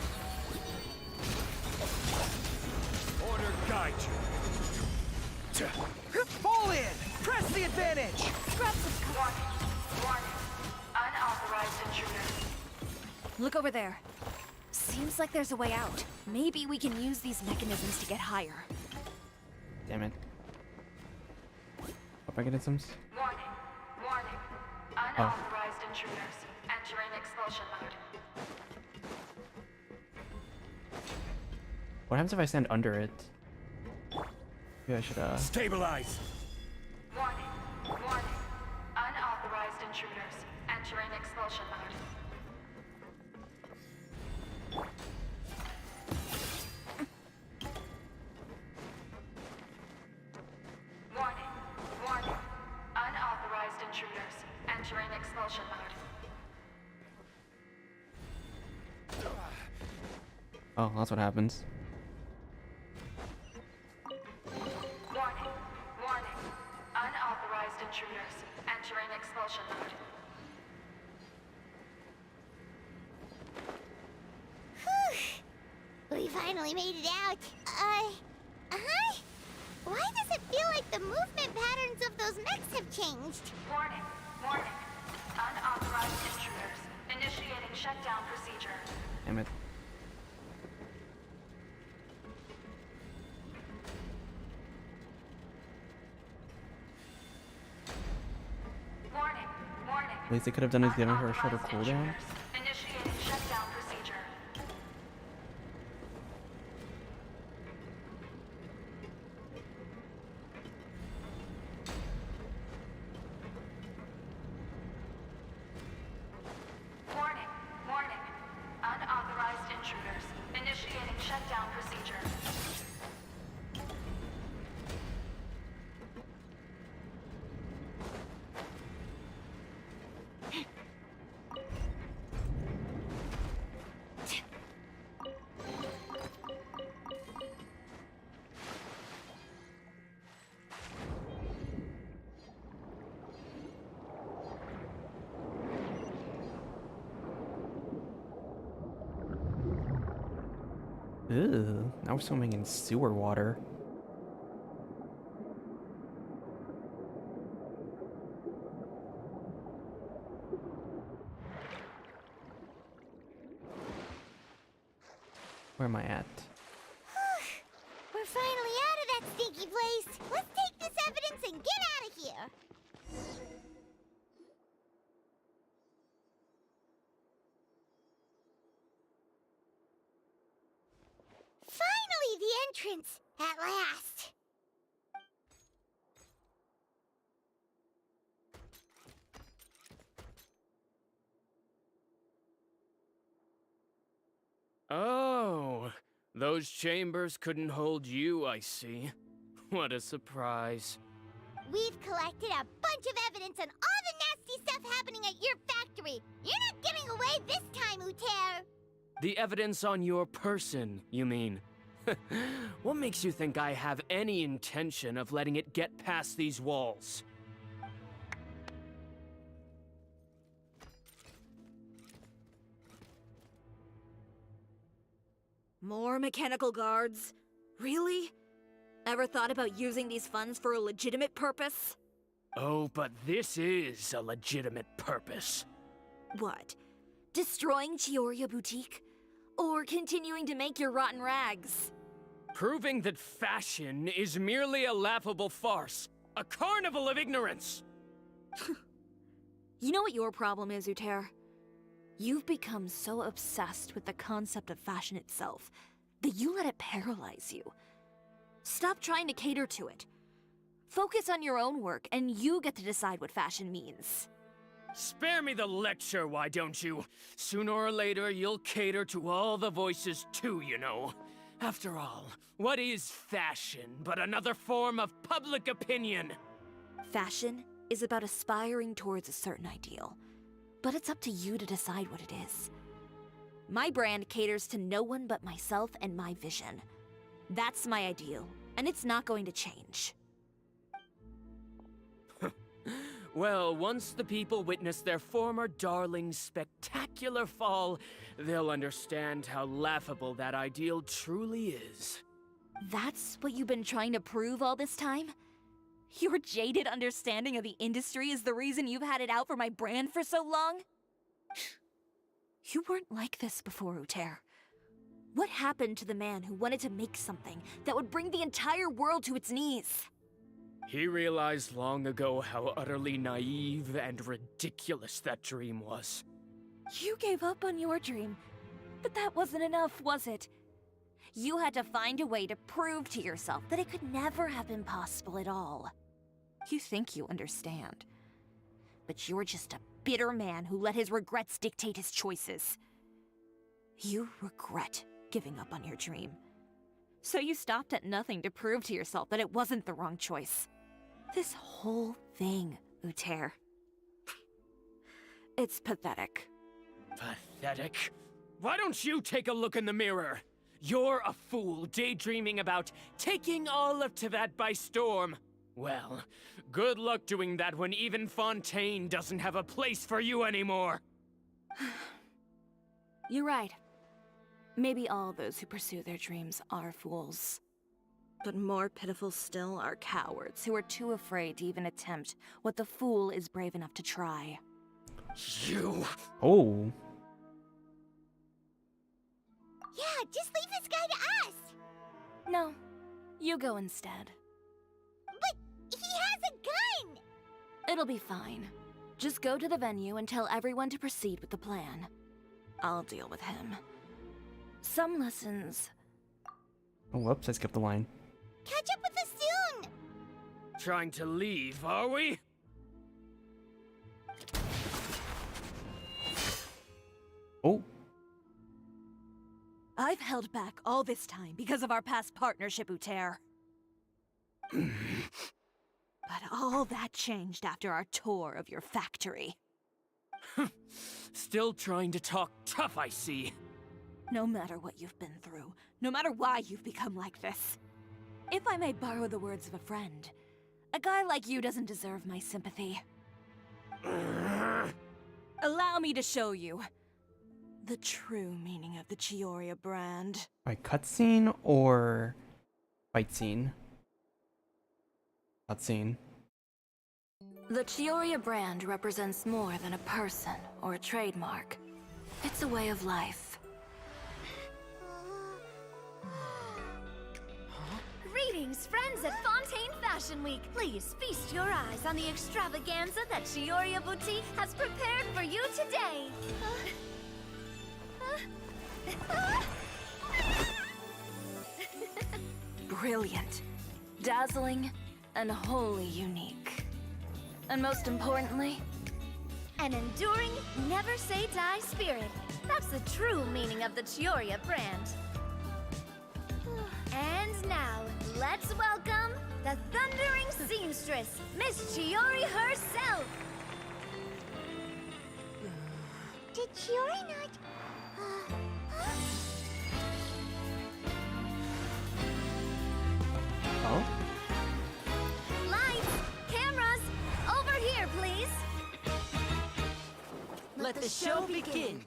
S17: Order guide you. Fall in! Press the advantage!
S8: Warning, warning. Unauthorized intruders.
S2: Look over there. Seems like there's a way out. Maybe we can use these mechanisms to get higher.
S1: Damn it. What mechanisms?
S8: Warning, warning. Unauthorized intruders entering expulsion mode.
S1: What happens if I stand under it? Maybe I should,
S17: Stabilize!
S8: Warning, warning. Unauthorized intruders entering expulsion mode. Warning, warning. Unauthorized intruders entering expulsion mode.
S1: Oh, that's what happens.
S8: Warning, warning. Unauthorized intruders entering expulsion mode.
S5: Whew. We finally made it out. Why does it feel like the movement patterns of those mechs have changed?
S8: Warning, warning. Unauthorized intruders initiating shutdown procedure.
S1: Damn it.
S8: Warning, warning.
S1: At least they could have done it given her a shorter cooldown.
S8: Initiating shutdown procedure. Warning, warning. Unauthorized intruders initiating shutdown procedure.
S1: Ew, now we're swimming in sewer water. Where am I at?
S5: We're finally out of that stinky place. Let's take this evidence and get out of here. Finally, the entrance! At last!
S18: Oh, those chambers couldn't hold you, I see. What a surprise.
S5: We've collected a bunch of evidence on all the nasty stuff happening at your factory. You're not getting away this time, Uter.
S18: The evidence on your person, you mean? What makes you think I have any intention of letting it get past these walls?
S2: More mechanical guards? Really? Ever thought about using these funds for a legitimate purpose?
S18: Oh, but this is a legitimate purpose.
S2: What? Destroying Chiori Boutique? Or continuing to make your rotten rags?
S18: Proving that fashion is merely a laughable farce. A carnival of ignorance!
S2: You know what your problem is, Uter? You've become so obsessed with the concept of fashion itself that you let it paralyze you. Stop trying to cater to it. Focus on your own work, and you get to decide what fashion means.
S18: Spare me the lecture, why don't you? Sooner or later, you'll cater to all the voices too, you know. After all, what is fashion but another form of public opinion?
S2: Fashion is about aspiring towards a certain ideal, but it's up to you to decide what it is. My brand caters to no one but myself and my vision. That's my ideal, and it's not going to change.
S18: Well, once the people witness their former darling's spectacular fall, they'll understand how laughable that ideal truly is.
S2: That's what you've been trying to prove all this time? Your jaded understanding of the industry is the reason you've had it out for my brand for so long? You weren't like this before, Uter. What happened to the man who wanted to make something that would bring the entire world to its knees?
S18: He realized long ago how utterly naive and ridiculous that dream was.
S2: You gave up on your dream, but that wasn't enough, was it? You had to find a way to prove to yourself that it could never have been possible at all. You think you understand, but you're just a bitter man who let his regrets dictate his choices. You regret giving up on your dream. So you stopped at nothing to prove to yourself that it wasn't the wrong choice. This whole thing, Uter. It's pathetic.
S18: Pathetic? Why don't you take a look in the mirror? You're a fool daydreaming about taking all of Tibet by storm. Well, good luck doing that when even Fontaine doesn't have a place for you anymore.
S2: You're right. Maybe all those who pursue their dreams are fools. But more pitiful still are cowards who are too afraid to even attempt what the fool is brave enough to try.
S18: You...
S1: Oh.
S5: Yeah, just leave this guy to us!
S2: No, you go instead.
S5: But he has a gun!
S2: It'll be fine. Just go to the venue and tell everyone to proceed with the plan. I'll deal with him. Some lessons...
S1: Oh, whoops, I skipped the line.
S5: Catch up with us soon!
S18: Trying to leave, are we?
S1: Oh.
S2: I've held back all this time because of our past partnership, Uter. But all that changed after our tour of your factory.
S18: Still trying to talk tough, I see.
S2: No matter what you've been through, no matter why you've become like this. If I may borrow the words of a friend, a guy like you doesn't deserve my sympathy. Allow me to show you the true meaning of the Chiori brand.
S1: By cutscene or fight scene? Cutscene.
S2: The Chiori brand represents more than a person or a trademark. It's a way of life.
S14: Greetings, friends at Fontaine Fashion Week. Please feast your eyes on the extravaganza that Chiori Boutique has prepared for you today. Brilliant, dazzling, and wholly unique. And most importantly, an enduring, never-say-die spirit. That's the true meaning of the Chiori brand. And now, let's welcome the thundering seamstress, Miss Chiori herself!
S5: Did Chiori not...
S1: Oh?
S14: Lights! Cameras! Over here, please!
S15: Let the show begin!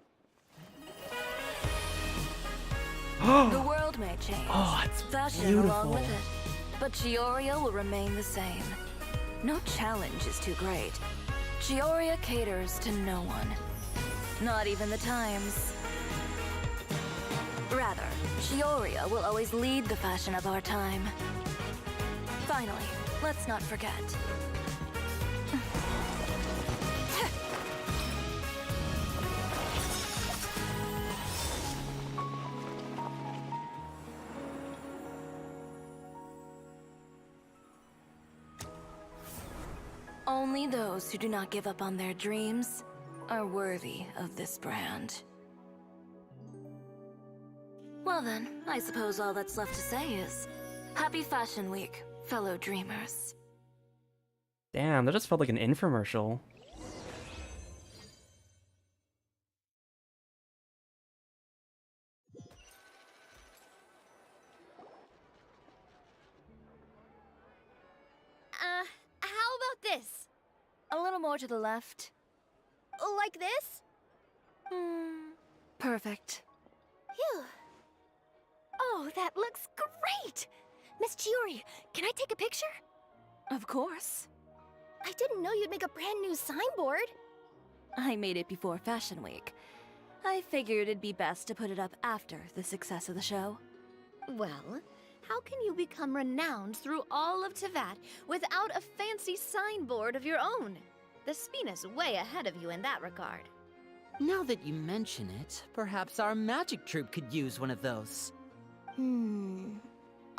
S2: The world may change.
S1: Oh, it's
S2: fashion along
S1: beautiful.
S2: with it. But Chioria will remain the same. No challenge is too great. Chioria caters to no one. Not even the times. Rather, Chioria will always lead the fashion of our time. Finally, let's not forget. Only those who do not give up on their dreams are worthy of this brand. Well then, I suppose all that's left to say is, Happy Fashion Week, fellow dreamers.
S1: Damn, that just felt like an infomercial.
S14: How about this?
S2: A little more to the left.
S14: Like this?
S2: Perfect.
S14: Phew. Oh, that looks great! Miss Chiori, can I take a picture?
S2: Of course.
S14: I didn't know you'd make a brand new signboard.
S2: I made it before Fashion Week. I figured it'd be best to put it up after the success of the show.
S14: Well, how can you become renowned through all of Tevat without a fancy signboard of your own? The Spina's way ahead of you in that regard.
S15: Now that you mention it, perhaps our magic troupe could use one of those.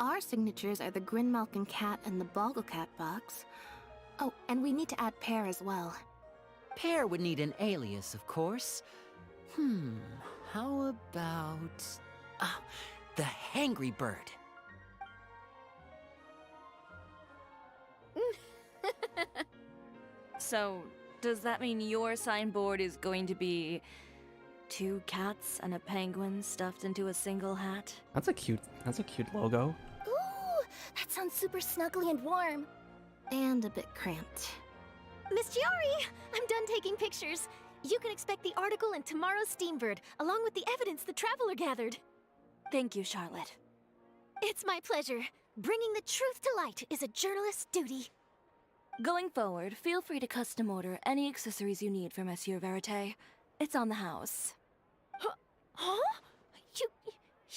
S19: Our signatures are the Grinmalkin Cat and the Bogglecat box. Oh, and we need to add Pear as well.
S15: Pear would need an alias, of course. How about... the Hangry Bird.
S2: So, does that mean your signboard is going to be 2 cats and a penguin stuffed into a single hat?
S1: That's a cute logo.
S14: Ooh, that sounds super snuggly and warm.
S19: And a bit cramped.
S14: Miss Chiori, I'm done taking pictures. You can expect the article in tomorrow's Steambird, along with the evidence the Traveler gathered.
S2: Thank you, Charlotte.
S14: It's my pleasure. Bringing the truth to light is a journalist's duty.
S2: Going forward, feel free to custom order any accessories you need for Monsieur Verite. It's on the house.
S14: Huh?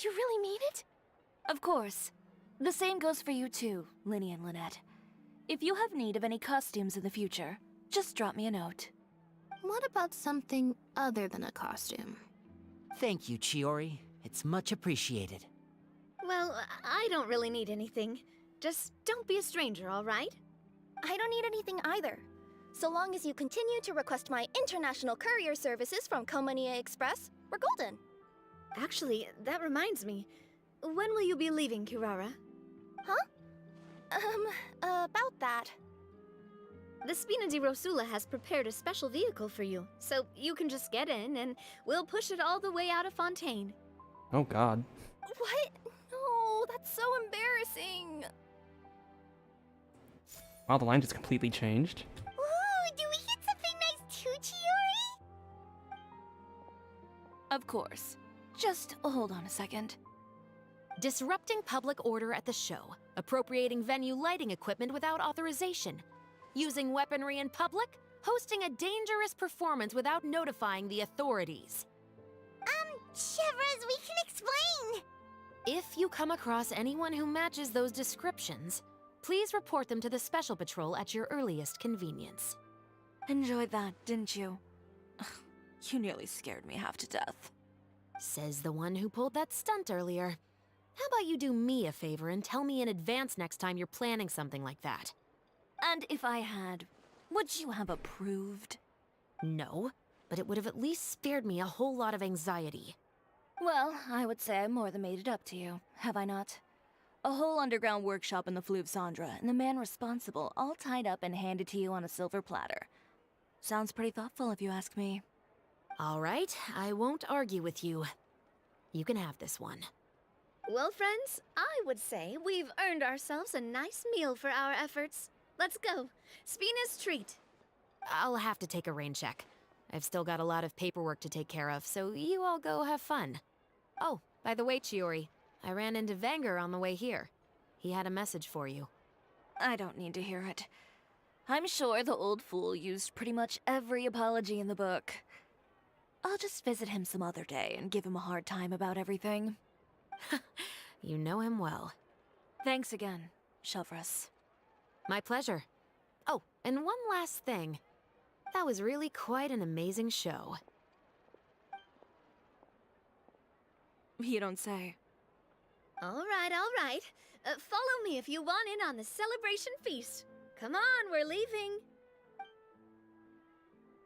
S14: You really mean it?
S2: Of course. The same goes for you too, Linny and Lynette. If you have need of any costumes in the future, just drop me a note.
S19: What about something other than a costume?
S15: Thank you, Chiori. It's much appreciated.
S14: Well, I don't really need anything. Just don't be a stranger, all right?
S6: I don't need anything either. So long as you continue to request my international courier services from Komania Express, we're golden.
S14: Actually, that reminds me. When will you be leaving, Kirara?
S6: Huh? About that.
S14: The Spina di Rosula has prepared a special vehicle for you, so you can just get in and we'll push it all the way out of Fontaine.
S1: Oh god.
S6: What? No, that's so embarrassing.
S1: Wow, the line just completely changed.
S5: Ooh, do we get something nice too, Chiori?
S2: Of course. Just hold on a second. Disrupting public order at the show. Appropriating venue lighting equipment without authorization. Using weaponry in public. Hosting a dangerous performance without notifying the authorities.
S5: Shivers, we can explain.
S7: If you come across anyone who matches those descriptions, please report them to the Special Patrol at your earliest convenience.
S2: Enjoyed that, didn't you? You nearly scared me half to death.
S7: Says the one who pulled that stunt earlier. How about you do me a favor and tell me in advance next time you're planning something like that?
S2: And if I had, would you have approved?
S7: No, but it would have at least spared me a whole lot of anxiety.
S2: Well, I would say I more than made it up to you, have I not? A whole underground workshop in the Fleuve Sandra, and the man responsible all tied up and handed to you on a silver platter. Sounds pretty thoughtful if you ask me.
S7: All right, I won't argue with you. You can have this one.
S14: Well, friends, I would say we've earned ourselves a nice meal for our efforts. Let's go. Spina's treat.
S7: I'll have to take a rain check. I've still got a lot of paperwork to take care of, so you all go have fun. Oh, by the way, Chiori, I ran into Vanger on the way here. He had a message for you.
S2: I don't need to hear it. I'm sure the old fool used pretty much every apology in the book. I'll just visit him some other day and give him a hard time about everything.
S7: You know him well.
S2: Thanks again, Shelvrus.
S7: My pleasure. Oh, and one last thing. That was really quite an amazing show.
S2: You don't say.
S14: All right. Follow me if you want in on the celebration feast. Come on, we're leaving.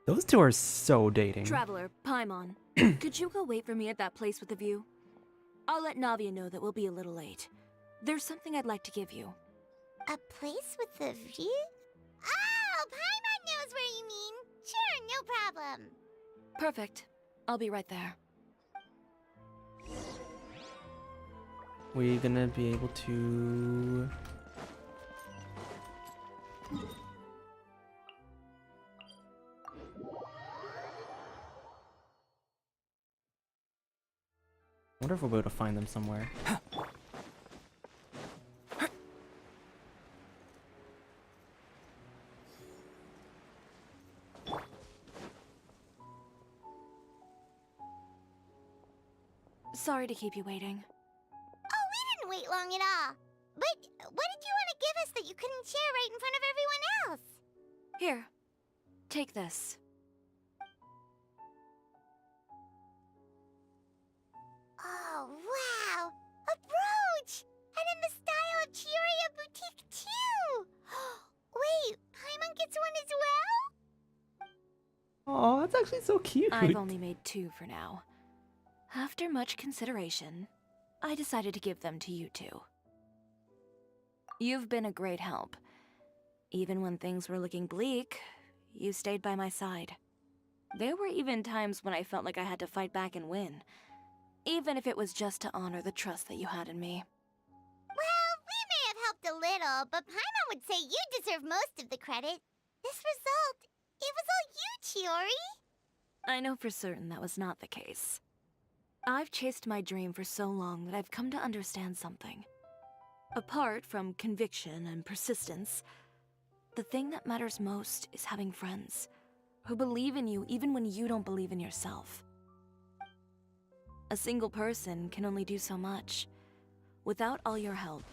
S1: Those two are so dating.
S2: Traveler, Paimon, could you go wait for me at that place with the view? I'll let Navia know that we'll be a little late. There's something I'd like to give you.
S5: A place with a view? Oh, Paimon knows where you mean. Sure, no problem.
S2: Perfect. I'll be right there.
S1: We gonna be able to... I wonder if we'll be able to find them somewhere.
S2: Sorry to keep you waiting.
S5: Oh, we didn't wait long at all. But what did you want to give us that you couldn't share right in front of everyone else?
S2: Here, take this.
S5: Oh, wow! A brooch! And in the style of Chiori Boutique, too! Wait, Paimon gets one as well?
S1: Oh, that's actually so cute.
S2: I've only made 2 for now. After much consideration, I decided to give them to you two. You've been a great help. Even when things were looking bleak, you stayed by my side. There were even times when I felt like I had to fight back and win, even if it was just to honor the trust that you had in me.
S5: Well, we may have helped a little, but Paimon would say you deserve most of the credit. This result, it was all you, Chiori.
S2: I know for certain that was not the case. I've chased my dream for so long that I've come to understand something. Apart from conviction and persistence, the thing that matters most is having friends who believe in you even when you don't believe in yourself. A single person can only do so much. Without all your help,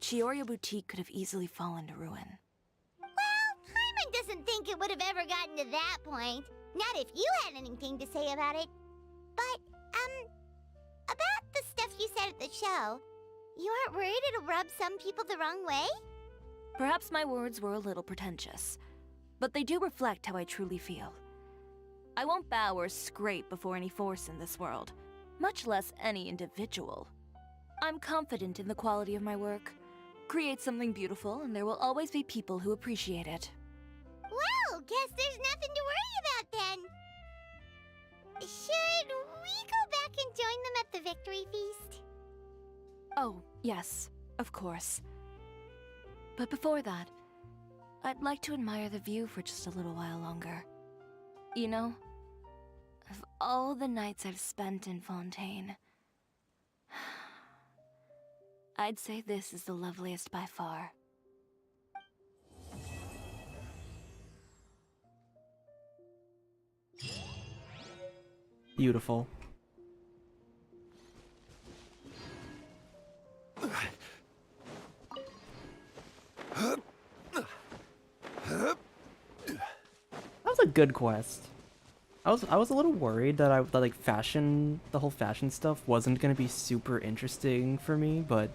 S2: Chiori Boutique could have easily fallen to ruin.
S5: Well, Paimon doesn't think it would have ever gotten to that point. Not if you had anything to say about it. But, about the stuff you said at the show, you aren't worried it'll rub some people the wrong way?
S2: Perhaps my words were a little pretentious, but they do reflect how I truly feel. I won't bow or scrape before any force in this world, much less any individual. I'm confident in the quality of my work. Create something beautiful, and there will always be people who appreciate it.
S5: Well, guess there's nothing to worry about then. Should we go back and join them at the victory feast?
S2: Oh, yes, of course. But before that, I'd like to admire the view for just a little while longer. You know, of all the nights I've spent in Fontaine, I'd say this is the loveliest by far.
S1: Beautiful. a good quest. I was a little worried that like the whole fashion stuff wasn't gonna be super interesting for me, but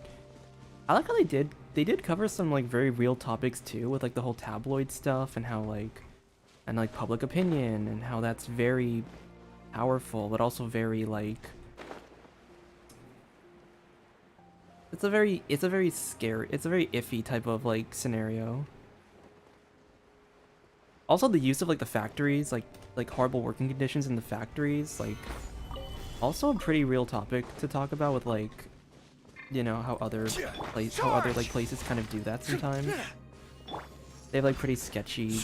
S1: I like how they did cover some like very real topics too, with like the whole tabloid stuff and how like public opinion and how that's very powerful, but also very like it's a very scary, it's a very iffy type of like scenario. Also the use of like the factories, like horrible working conditions in the factories, like also a pretty real topic to talk about with like, you know, how other like places kind of do that sometimes. They have like pretty sketchy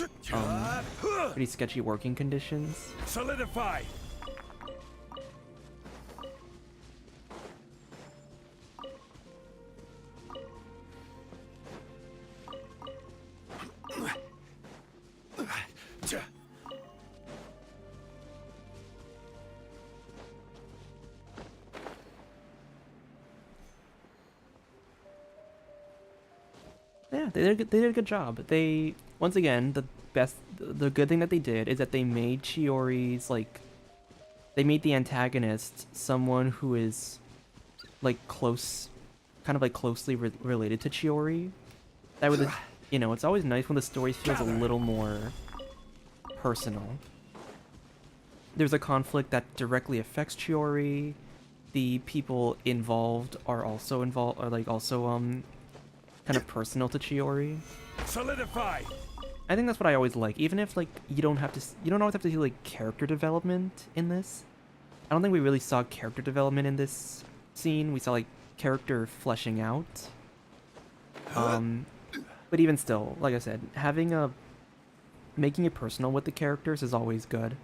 S1: working conditions.
S17: Solidify.
S1: Yeah, they did a good job. They, once again, the good thing that they did is that they made Chiori's like, they made the antagonist someone who is like kind of like closely related to Chiori. That would, you know, it's always nice when the story feels a little more personal. There's a conflict that directly affects Chiori. The people involved are also kind of personal to Chiori.
S17: Solidify.
S1: I think that's what I always like. Even if like you don't always have to do like character development in this. I don't think we really saw character development in this scene. We saw like character fleshing out. But even still, like I said, making it personal with the characters is always good.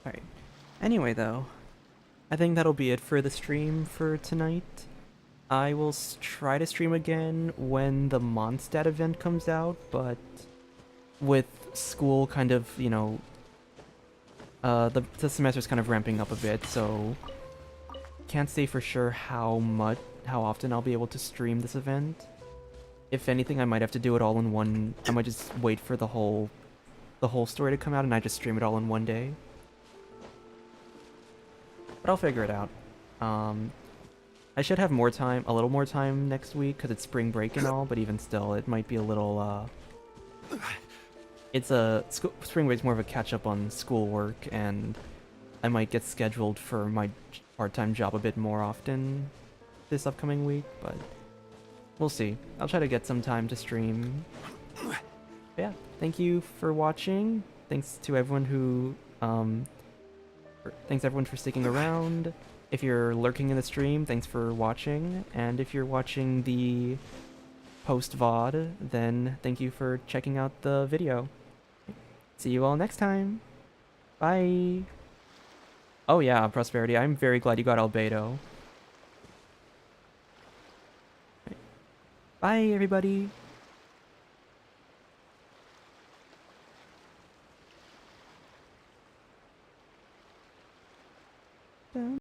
S1: Alright. Anyway, though, I think that'll be it for the stream for tonight. I will try to stream again when the Mondstadt event comes out, but with school kind of, you know, the semester's kind of ramping up a bit, so can't say for sure how often I'll be able to stream this event. If anything, I might have to do it all in one. I might just wait for the whole story to come out and I just stream it all in one day. But I'll figure it out. I should have more time, a little more time next week because it's spring break and all, but even still, it might be a little, spring break's more of a catch-up on schoolwork, and I might get scheduled for my part-time job a bit more often this upcoming week, but we'll see. I'll try to get some time to stream. But yeah, thank you for watching. Thanks to everyone who, thanks everyone for sticking around. If you're lurking in the stream, thanks for watching. And if you're watching the post-VOD, then thank you for checking out the video. See you all next time. Bye. Oh yeah, Prosperity, I'm very glad you got Albedo. Bye, everybody.